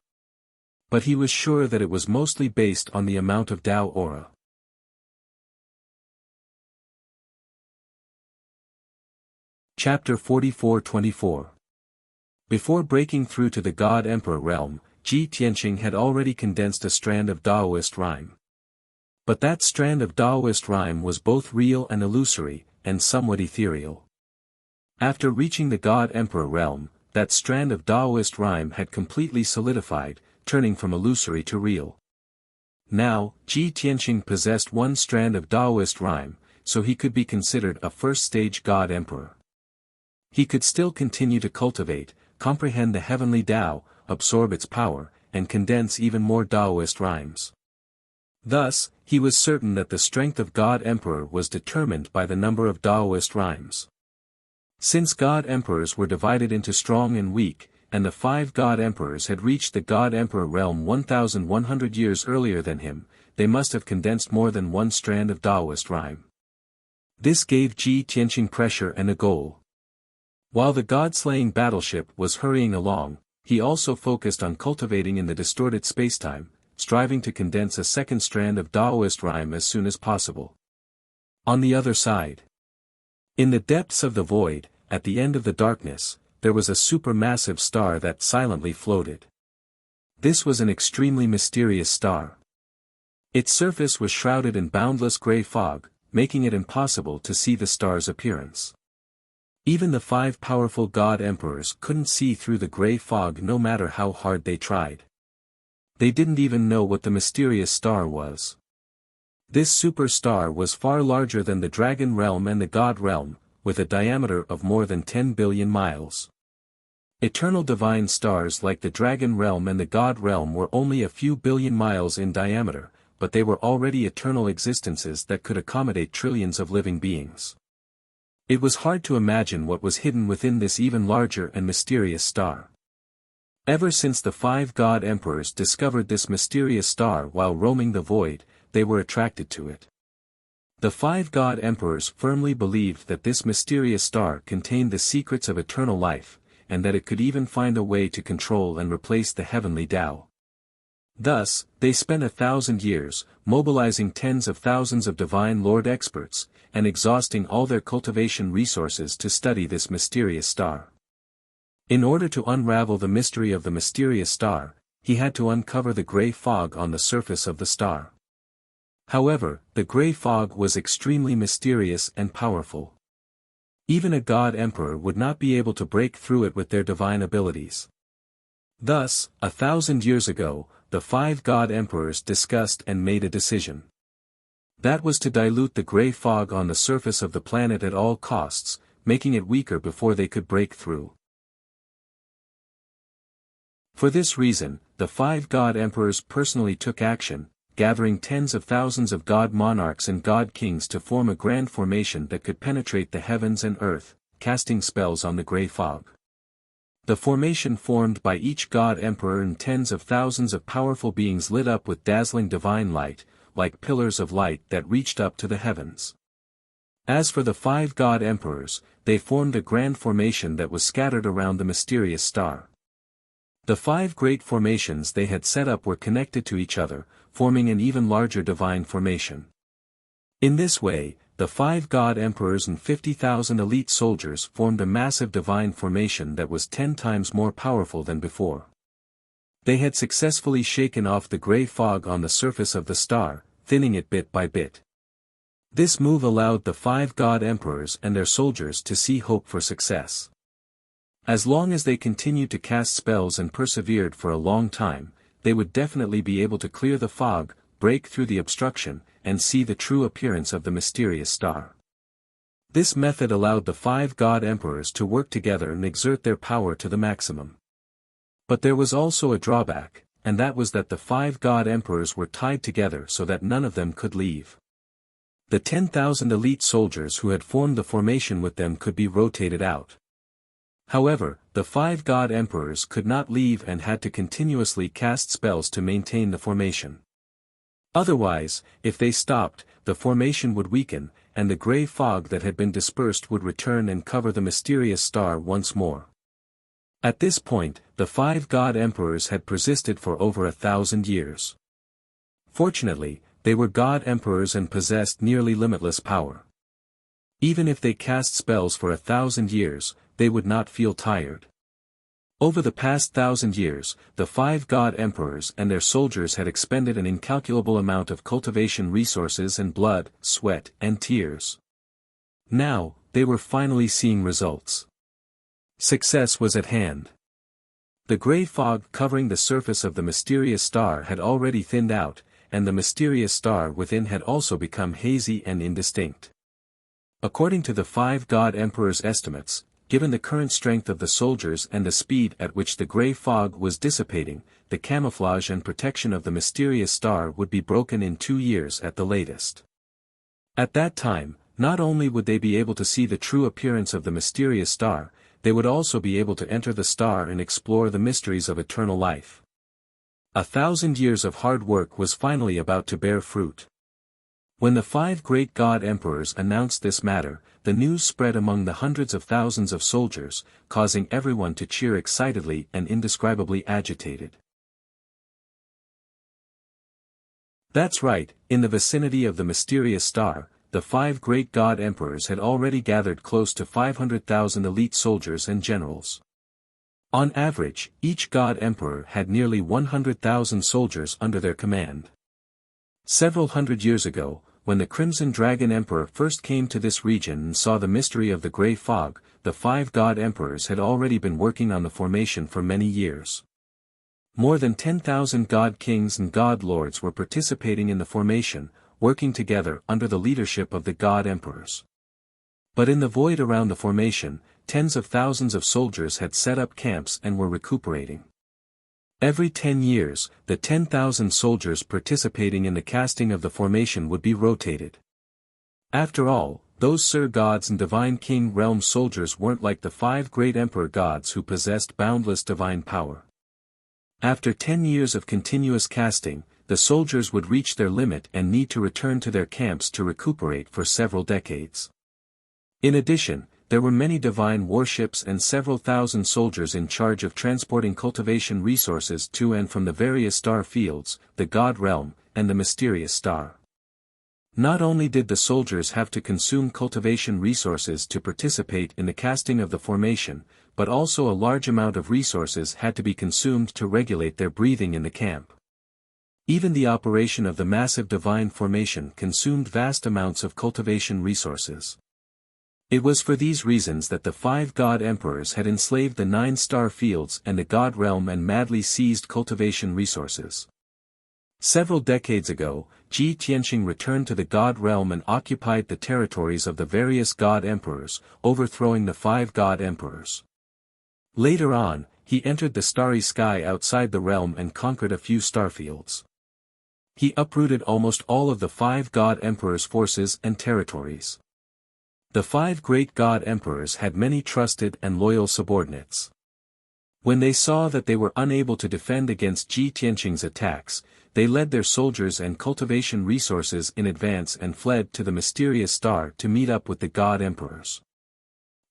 Speaker 1: But he was sure that it was mostly based on the amount of Tao aura. Chapter 44-24. Before breaking through to the God-Emperor realm, Ji Tianqing had already condensed a strand of Taoist rhyme. But that strand of Taoist rhyme was both real and illusory, and somewhat ethereal. After reaching the God-Emperor realm, that strand of Taoist rhyme had completely solidified, turning from illusory to real. Now, Ji Tianqing possessed one strand of Taoist rhyme, so he could be considered a first-stage God-Emperor. He could still continue to cultivate, comprehend the heavenly Tao, absorb its power, and condense even more Taoist rhymes. Thus, he was certain that the strength of God-Emperor was determined by the number of Taoist rhymes. Since God-Emperors were divided into strong and weak, and the 5 God-Emperors had reached the God-Emperor realm 1,100 years earlier than him, they must have condensed more than one strand of Taoist rhyme. This gave Ji Tianqing pressure and a goal. While the god-slaying battleship was hurrying along, he also focused on cultivating in the distorted spacetime, striving to condense a second strand of Taoist rhyme as soon as possible. On the other side, in the depths of the void, at the end of the darkness, there was a supermassive star that silently floated. This was an extremely mysterious star. Its surface was shrouded in boundless gray fog, making it impossible to see the star's appearance. Even the 5 powerful god emperors couldn't see through the gray fog no matter how hard they tried. They didn't even know what the mysterious star was. This superstar was far larger than the dragon realm and the god realm, with a diameter of more than 10 billion miles. Eternal divine stars like the dragon realm and the god realm were only a few billion miles in diameter, but they were already eternal existences that could accommodate trillions of living beings. It was hard to imagine what was hidden within this even larger and mysterious star. Ever since the 5 god emperors discovered this mysterious star while roaming the void, they were attracted to it. The 5 god emperors firmly believed that this mysterious star contained the secrets of eternal life, and that it could even find a way to control and replace the heavenly Tao. Thus, they spent 1,000 years, mobilizing tens of thousands of divine lord experts, and exhausting all their cultivation resources to study this mysterious star. In order to unravel the mystery of the mysterious star, he had to uncover the gray fog on the surface of the star. However, the gray fog was extremely mysterious and powerful. Even a god emperor would not be able to break through it with their divine abilities. Thus, 1,000 years ago, the 5 god emperors discussed and made a decision. That was to dilute the gray fog on the surface of the planet at all costs, making it weaker before they could break through. For this reason, the 5 god emperors personally took action, gathering tens of thousands of god monarchs and god kings to form a grand formation that could penetrate the heavens and earth, casting spells on the gray fog. The formation formed by each god emperor and tens of thousands of powerful beings lit up with dazzling divine light, like pillars of light that reached up to the heavens. As for the 5 god emperors, they formed a grand formation that was scattered around the mysterious star. The 5 great formations they had set up were connected to each other, forming an even larger divine formation. In this way, the 5 god emperors and 50,000 elite soldiers formed a massive divine formation that was 10 times more powerful than before. They had successfully shaken off the gray fog on the surface of the star, thinning it bit by bit. This move allowed the 5 god emperors and their soldiers to see hope for success. As long as they continued to cast spells and persevered for a long time, they would definitely be able to clear the fog, break through the obstruction, and see the true appearance of the mysterious star. This method allowed the 5 god emperors to work together and exert their power to the maximum. But there was also a drawback, and that was that the 5 god emperors were tied together so that none of them could leave. The 10,000 elite soldiers who had formed the formation with them could be rotated out. However, the 5 god emperors could not leave and had to continuously cast spells to maintain the formation. Otherwise, if they stopped, the formation would weaken, and the gray fog that had been dispersed would return and cover the mysterious star once more. At this point, the 5 god emperors had persisted for over 1,000 years. Fortunately, they were god emperors and possessed nearly limitless power. Even if they cast spells for 1,000 years, they would not feel tired. Over the past 1,000 years, the 5 god emperors and their soldiers had expended an incalculable amount of cultivation resources and blood, sweat, and tears. Now, they were finally seeing results. Success was at hand. The gray fog covering the surface of the mysterious star had already thinned out, and the mysterious star within had also become hazy and indistinct. According to the 5 god emperors' estimates, given the current strength of the soldiers and the speed at which the gray fog was dissipating, the camouflage and protection of the mysterious star would be broken in 2 years at the latest. At that time, not only would they be able to see the true appearance of the mysterious star, they would also be able to enter the star and explore the mysteries of eternal life. 1,000 years of hard work was finally about to bear fruit. When the 5 great god emperors announced this matter, the news spread among the hundreds of thousands of soldiers, causing everyone to cheer excitedly and indescribably agitated. That's right, in the vicinity of the mysterious star, the 5 great god emperors had already gathered close to 500,000 elite soldiers and generals. On average, each god emperor had nearly 100,000 soldiers under their command. Several hundred years ago, when the Crimson Dragon Emperor first came to this region and saw the mystery of the Grey Fog, the 5 god emperors had already been working on the formation for many years. More than 10,000 god kings and god lords were participating in the formation, working together under the leadership of the god emperors. But in the void around the formation, tens of thousands of soldiers had set up camps and were recuperating. Every 10 years, the 10,000 soldiers participating in the casting of the formation would be rotated. After all, those Sir Gods and Divine King realm soldiers weren't like the 5 great emperor gods who possessed boundless divine power. After 10 years of continuous casting, the soldiers would reach their limit and need to return to their camps to recuperate for several decades. In addition, there were many divine warships and several thousand soldiers in charge of transporting cultivation resources to and from the various star fields, the god realm, and the mysterious star. Not only did the soldiers have to consume cultivation resources to participate in the casting of the formation, but also a large amount of resources had to be consumed to regulate their breathing in the camp. Even the operation of the massive divine formation consumed vast amounts of cultivation resources. It was for these reasons that the 5 god emperors had enslaved the 9 star fields and the god realm and madly seized cultivation resources. Several decades ago, Ji Tianqing returned to the god realm and occupied the territories of the various god emperors, overthrowing the 5 god emperors. Later on, he entered the starry sky outside the realm and conquered a few starfields. He uprooted almost all of the 5 god emperors' forces and territories. The 5 great god emperors had many trusted and loyal subordinates. When they saw that they were unable to defend against Ji Tianqing's attacks, they led their soldiers and cultivation resources in advance and fled to the mysterious star to meet up with the god emperors.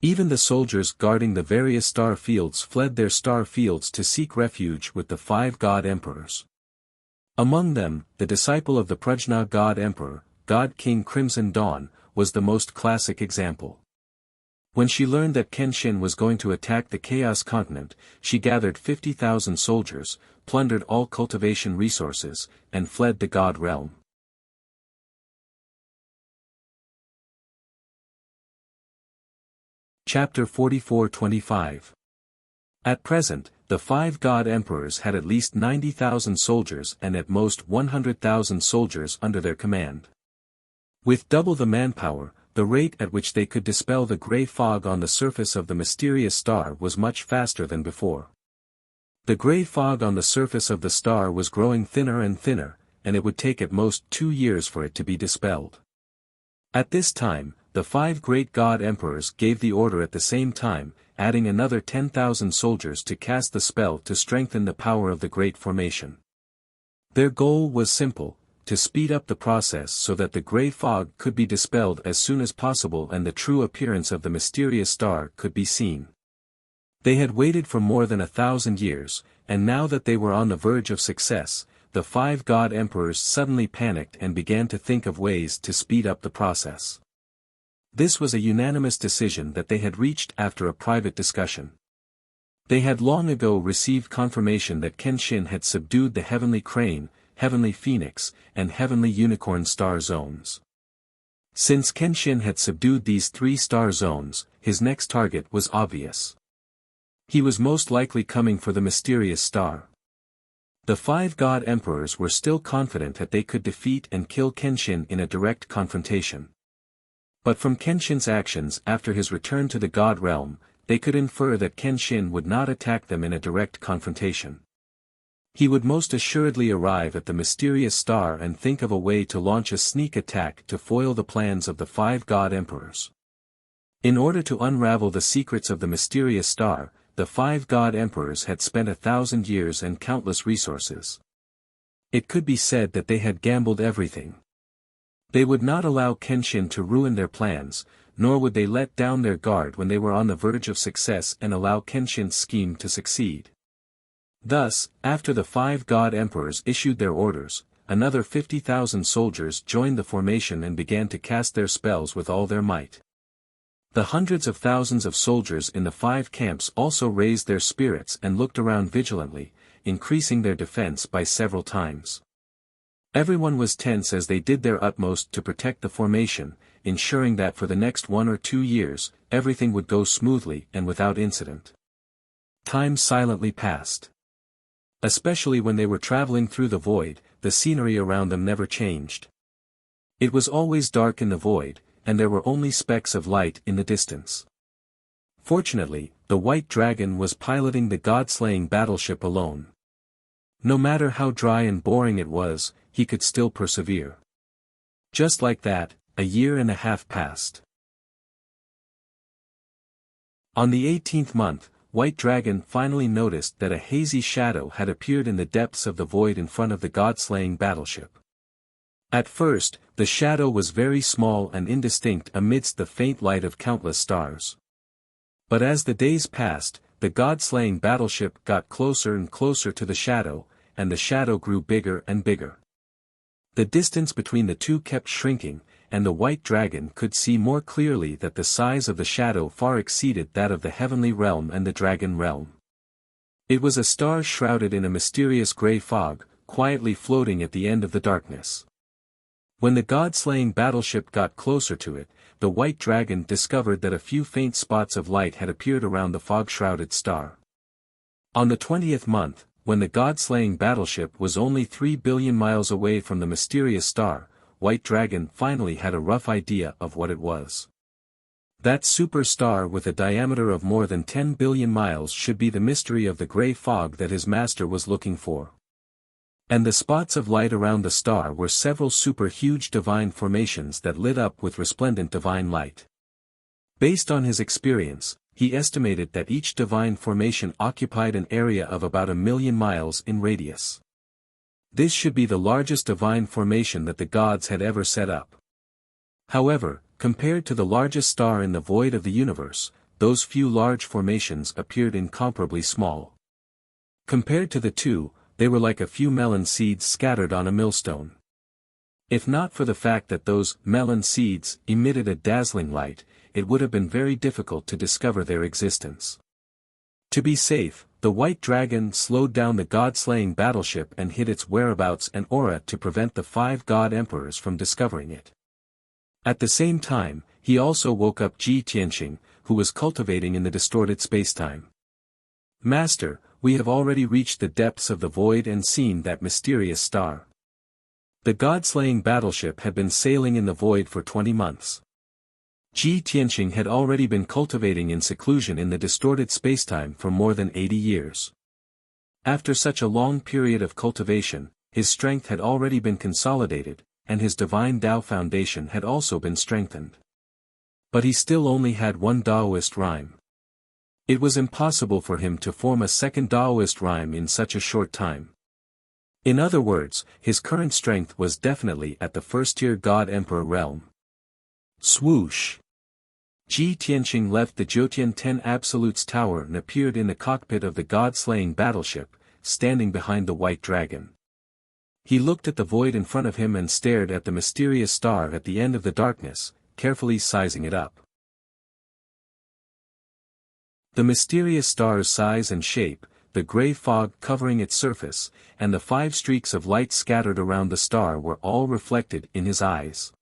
Speaker 1: Even the soldiers guarding the various star fields fled their star fields to seek refuge with the 5 god emperors. Among them, the disciple of the Prajna god emperor, God King Crimson Dawn, was the most classic example. When she learned that Kenshin was going to attack the Chaos Continent, she gathered 50,000 soldiers, plundered all cultivation resources, and fled the god realm. Chapter 44-25. At present, the 5 god emperors had at least 90,000 soldiers and at most 100,000 soldiers under their command. With double the manpower, the rate at which they could dispel the grey fog on the surface of the mysterious star was much faster than before. The grey fog on the surface of the star was growing thinner and thinner, and it would take at most 2 years for it to be dispelled. At this time, the 5 great god emperors gave the order at the same time, adding another 10,000 soldiers to cast the spell to strengthen the power of the great formation. Their goal was simple: to speed up the process so that the grey fog could be dispelled as soon as possible and the true appearance of the mysterious star could be seen. They had waited for more than 1,000 years, and now that they were on the verge of success, the 5 god emperors suddenly panicked and began to think of ways to speed up the process. This was a unanimous decision that they had reached after a private discussion. They had long ago received confirmation that Kenshin had subdued the Heavenly Crane, Heavenly Phoenix, and Heavenly Unicorn star zones. Since Kenshin had subdued these 3 star zones, his next target was obvious. He was most likely coming for the mysterious star. The 5 god emperors were still confident that they could defeat and kill Kenshin in a direct confrontation. But from Kenshin's actions after his return to the god realm, they could infer that Kenshin would not attack them in a direct confrontation. He would most assuredly arrive at the mysterious star and think of a way to launch a sneak attack to foil the plans of the 5 god emperors. In order to unravel the secrets of the mysterious star, the 5 god emperors had spent 1,000 years and countless resources. It could be said that they had gambled everything. They would not allow Kenshin to ruin their plans, nor would they let down their guard when they were on the verge of success and allow Kenshin's scheme to succeed. Thus, after the 5 god emperors issued their orders, another 50,000 soldiers joined the formation and began to cast their spells with all their might. The hundreds of thousands of soldiers in the 5 camps also raised their spirits and looked around vigilantly, increasing their defense by several times. Everyone was tense as they did their utmost to protect the formation, ensuring that for the next 1 or 2 years, everything would go smoothly and without incident. Time silently passed. Especially when they were traveling through the void, the scenery around them never changed. It was always dark in the void, and there were only specks of light in the distance. Fortunately, the White Dragon was piloting the god-slaying battleship alone. No matter how dry and boring it was, he could still persevere. Just like that, a year and a half passed. On the 18th month, White Dragon finally noticed that a hazy shadow had appeared in the depths of the void in front of the god-slaying battleship. At first, the shadow was very small and indistinct amidst the faint light of countless stars. But as the days passed, the god-slaying battleship got closer and closer to the shadow, and the shadow grew bigger and bigger. The distance between the two kept shrinking, and the White Dragon could see more clearly that the size of the shadow far exceeded that of the heavenly realm and the dragon realm. It was a star shrouded in a mysterious grey fog, quietly floating at the end of the darkness. When the god-slaying battleship got closer to it, the White Dragon discovered that a few faint spots of light had appeared around the fog-shrouded star. On the 20th month, when the god-slaying battleship was only 3 billion miles away from the mysterious star, White Dragon finally had a rough idea of what it was. That super-star with a diameter of more than 10 billion miles should be the mystery of the grey fog that his master was looking for. And the spots of light around the star were several super-huge divine formations that lit up with resplendent divine light. Based on his experience, he estimated that each divine formation occupied an area of about 1 million miles in radius. This should be the largest divine formation that the gods had ever set up. However, compared to the largest star in the void of the universe, those few large formations appeared incomparably small. Compared to the two, they were like a few melon seeds scattered on a millstone. If not for the fact that those melon seeds emitted a dazzling light, it would have been very difficult to discover their existence. To be safe, the White Dragon slowed down the god-slaying battleship and hid its whereabouts and aura to prevent the 5 god emperors from discovering it. At the same time, he also woke up Ji Tianxing, who was cultivating in the distorted spacetime. "Master, we have already reached the depths of the void and seen that mysterious star." The god-slaying battleship had been sailing in the void for 20 months. Ji Tianxing had already been cultivating in seclusion in the distorted spacetime for more than 80 years. After such a long period of cultivation, his strength had already been consolidated, and his divine Tao foundation had also been strengthened. But he still only had one Taoist rhyme. It was impossible for him to form a second Taoist rhyme in such a short time. In other words, his current strength was definitely at the first-tier God-Emperor realm. Swoosh! Ji Tianxing left the Jotian 10 Absolutes Tower and appeared in the cockpit of the god-slaying battleship, standing behind the White Dragon. He looked at the void in front of him and stared at the mysterious star at the end of the darkness, carefully sizing it up. The mysterious star's size and shape, the grey fog covering its surface, and the 5 streaks of light scattered around the star were all reflected in his eyes.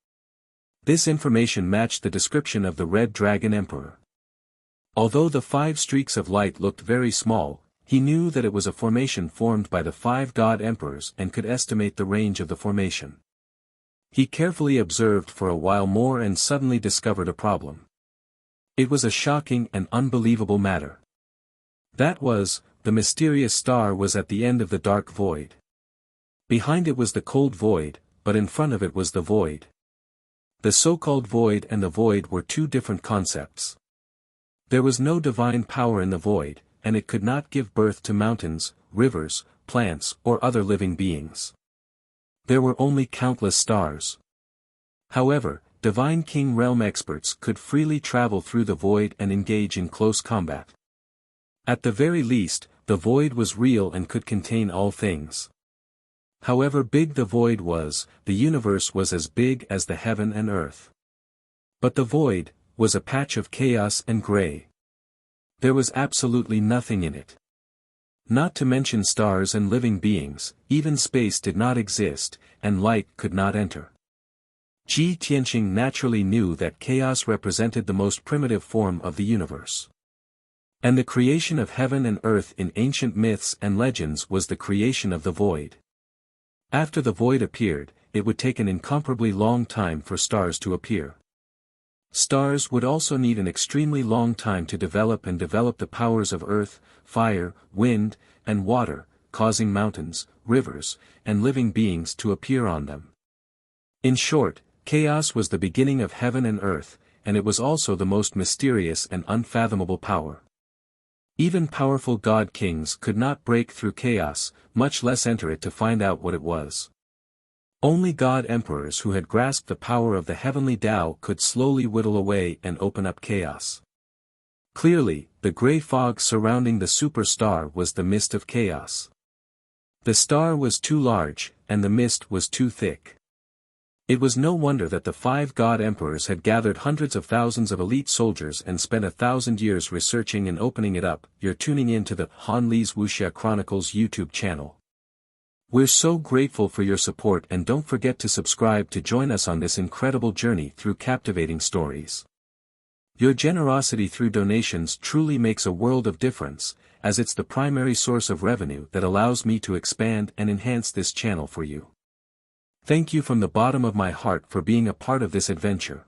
Speaker 1: This information matched the description of the Red Dragon Emperor. Although the 5 streaks of light looked very small, he knew that it was a formation formed by the 5 god emperors and could estimate the range of the formation. He carefully observed for a while more and suddenly discovered a problem. It was a shocking and unbelievable matter. That was, the mysterious star was at the end of the dark void. Behind it was the cold void, but in front of it was the void. The so-called void and the void were 2 different concepts. There was no divine power in the void, and it could not give birth to mountains, rivers, plants, or other living beings. There were only countless stars. However, Divine King realm experts could freely travel through the void and engage in close combat. At the very least, the void was real and could contain all things. However big the void was, the universe was as big as the heaven and earth. But the void was a patch of chaos and gray. There was absolutely nothing in it. Not to mention stars and living beings, even space did not exist, and light could not enter. Ji Tianqing naturally knew that chaos represented the most primitive form of the universe. And the creation of heaven and earth in ancient myths and legends was the creation of the void. After the void appeared, it would take an incomparably long time for stars to appear. Stars would also need an extremely long time to develop the powers of earth, fire, wind, and water, causing mountains, rivers, and living beings to appear on them. In short, chaos was the beginning of heaven and earth, and it was also the most mysterious and unfathomable power. Even powerful god-kings could not break through chaos, much less enter it to find out what it was. Only god-emperors who had grasped the power of the heavenly Tao could slowly whittle away and open up chaos. Clearly, the gray fog surrounding the superstar was the mist of chaos. The star was too large, and the mist was too thick. It was no wonder that the 5 god-emperors had gathered hundreds of thousands of elite soldiers and spent 1,000 years researching and opening it up. You're tuning in to the Han Li's Wuxia Chronicles YouTube channel. We're so grateful for your support, and don't forget to subscribe to join us on this incredible journey through captivating stories. Your generosity through donations truly makes a world of difference, as it's the primary source of revenue that allows me to expand and enhance this channel for you. Thank you from the bottom of my heart for being a part of this adventure.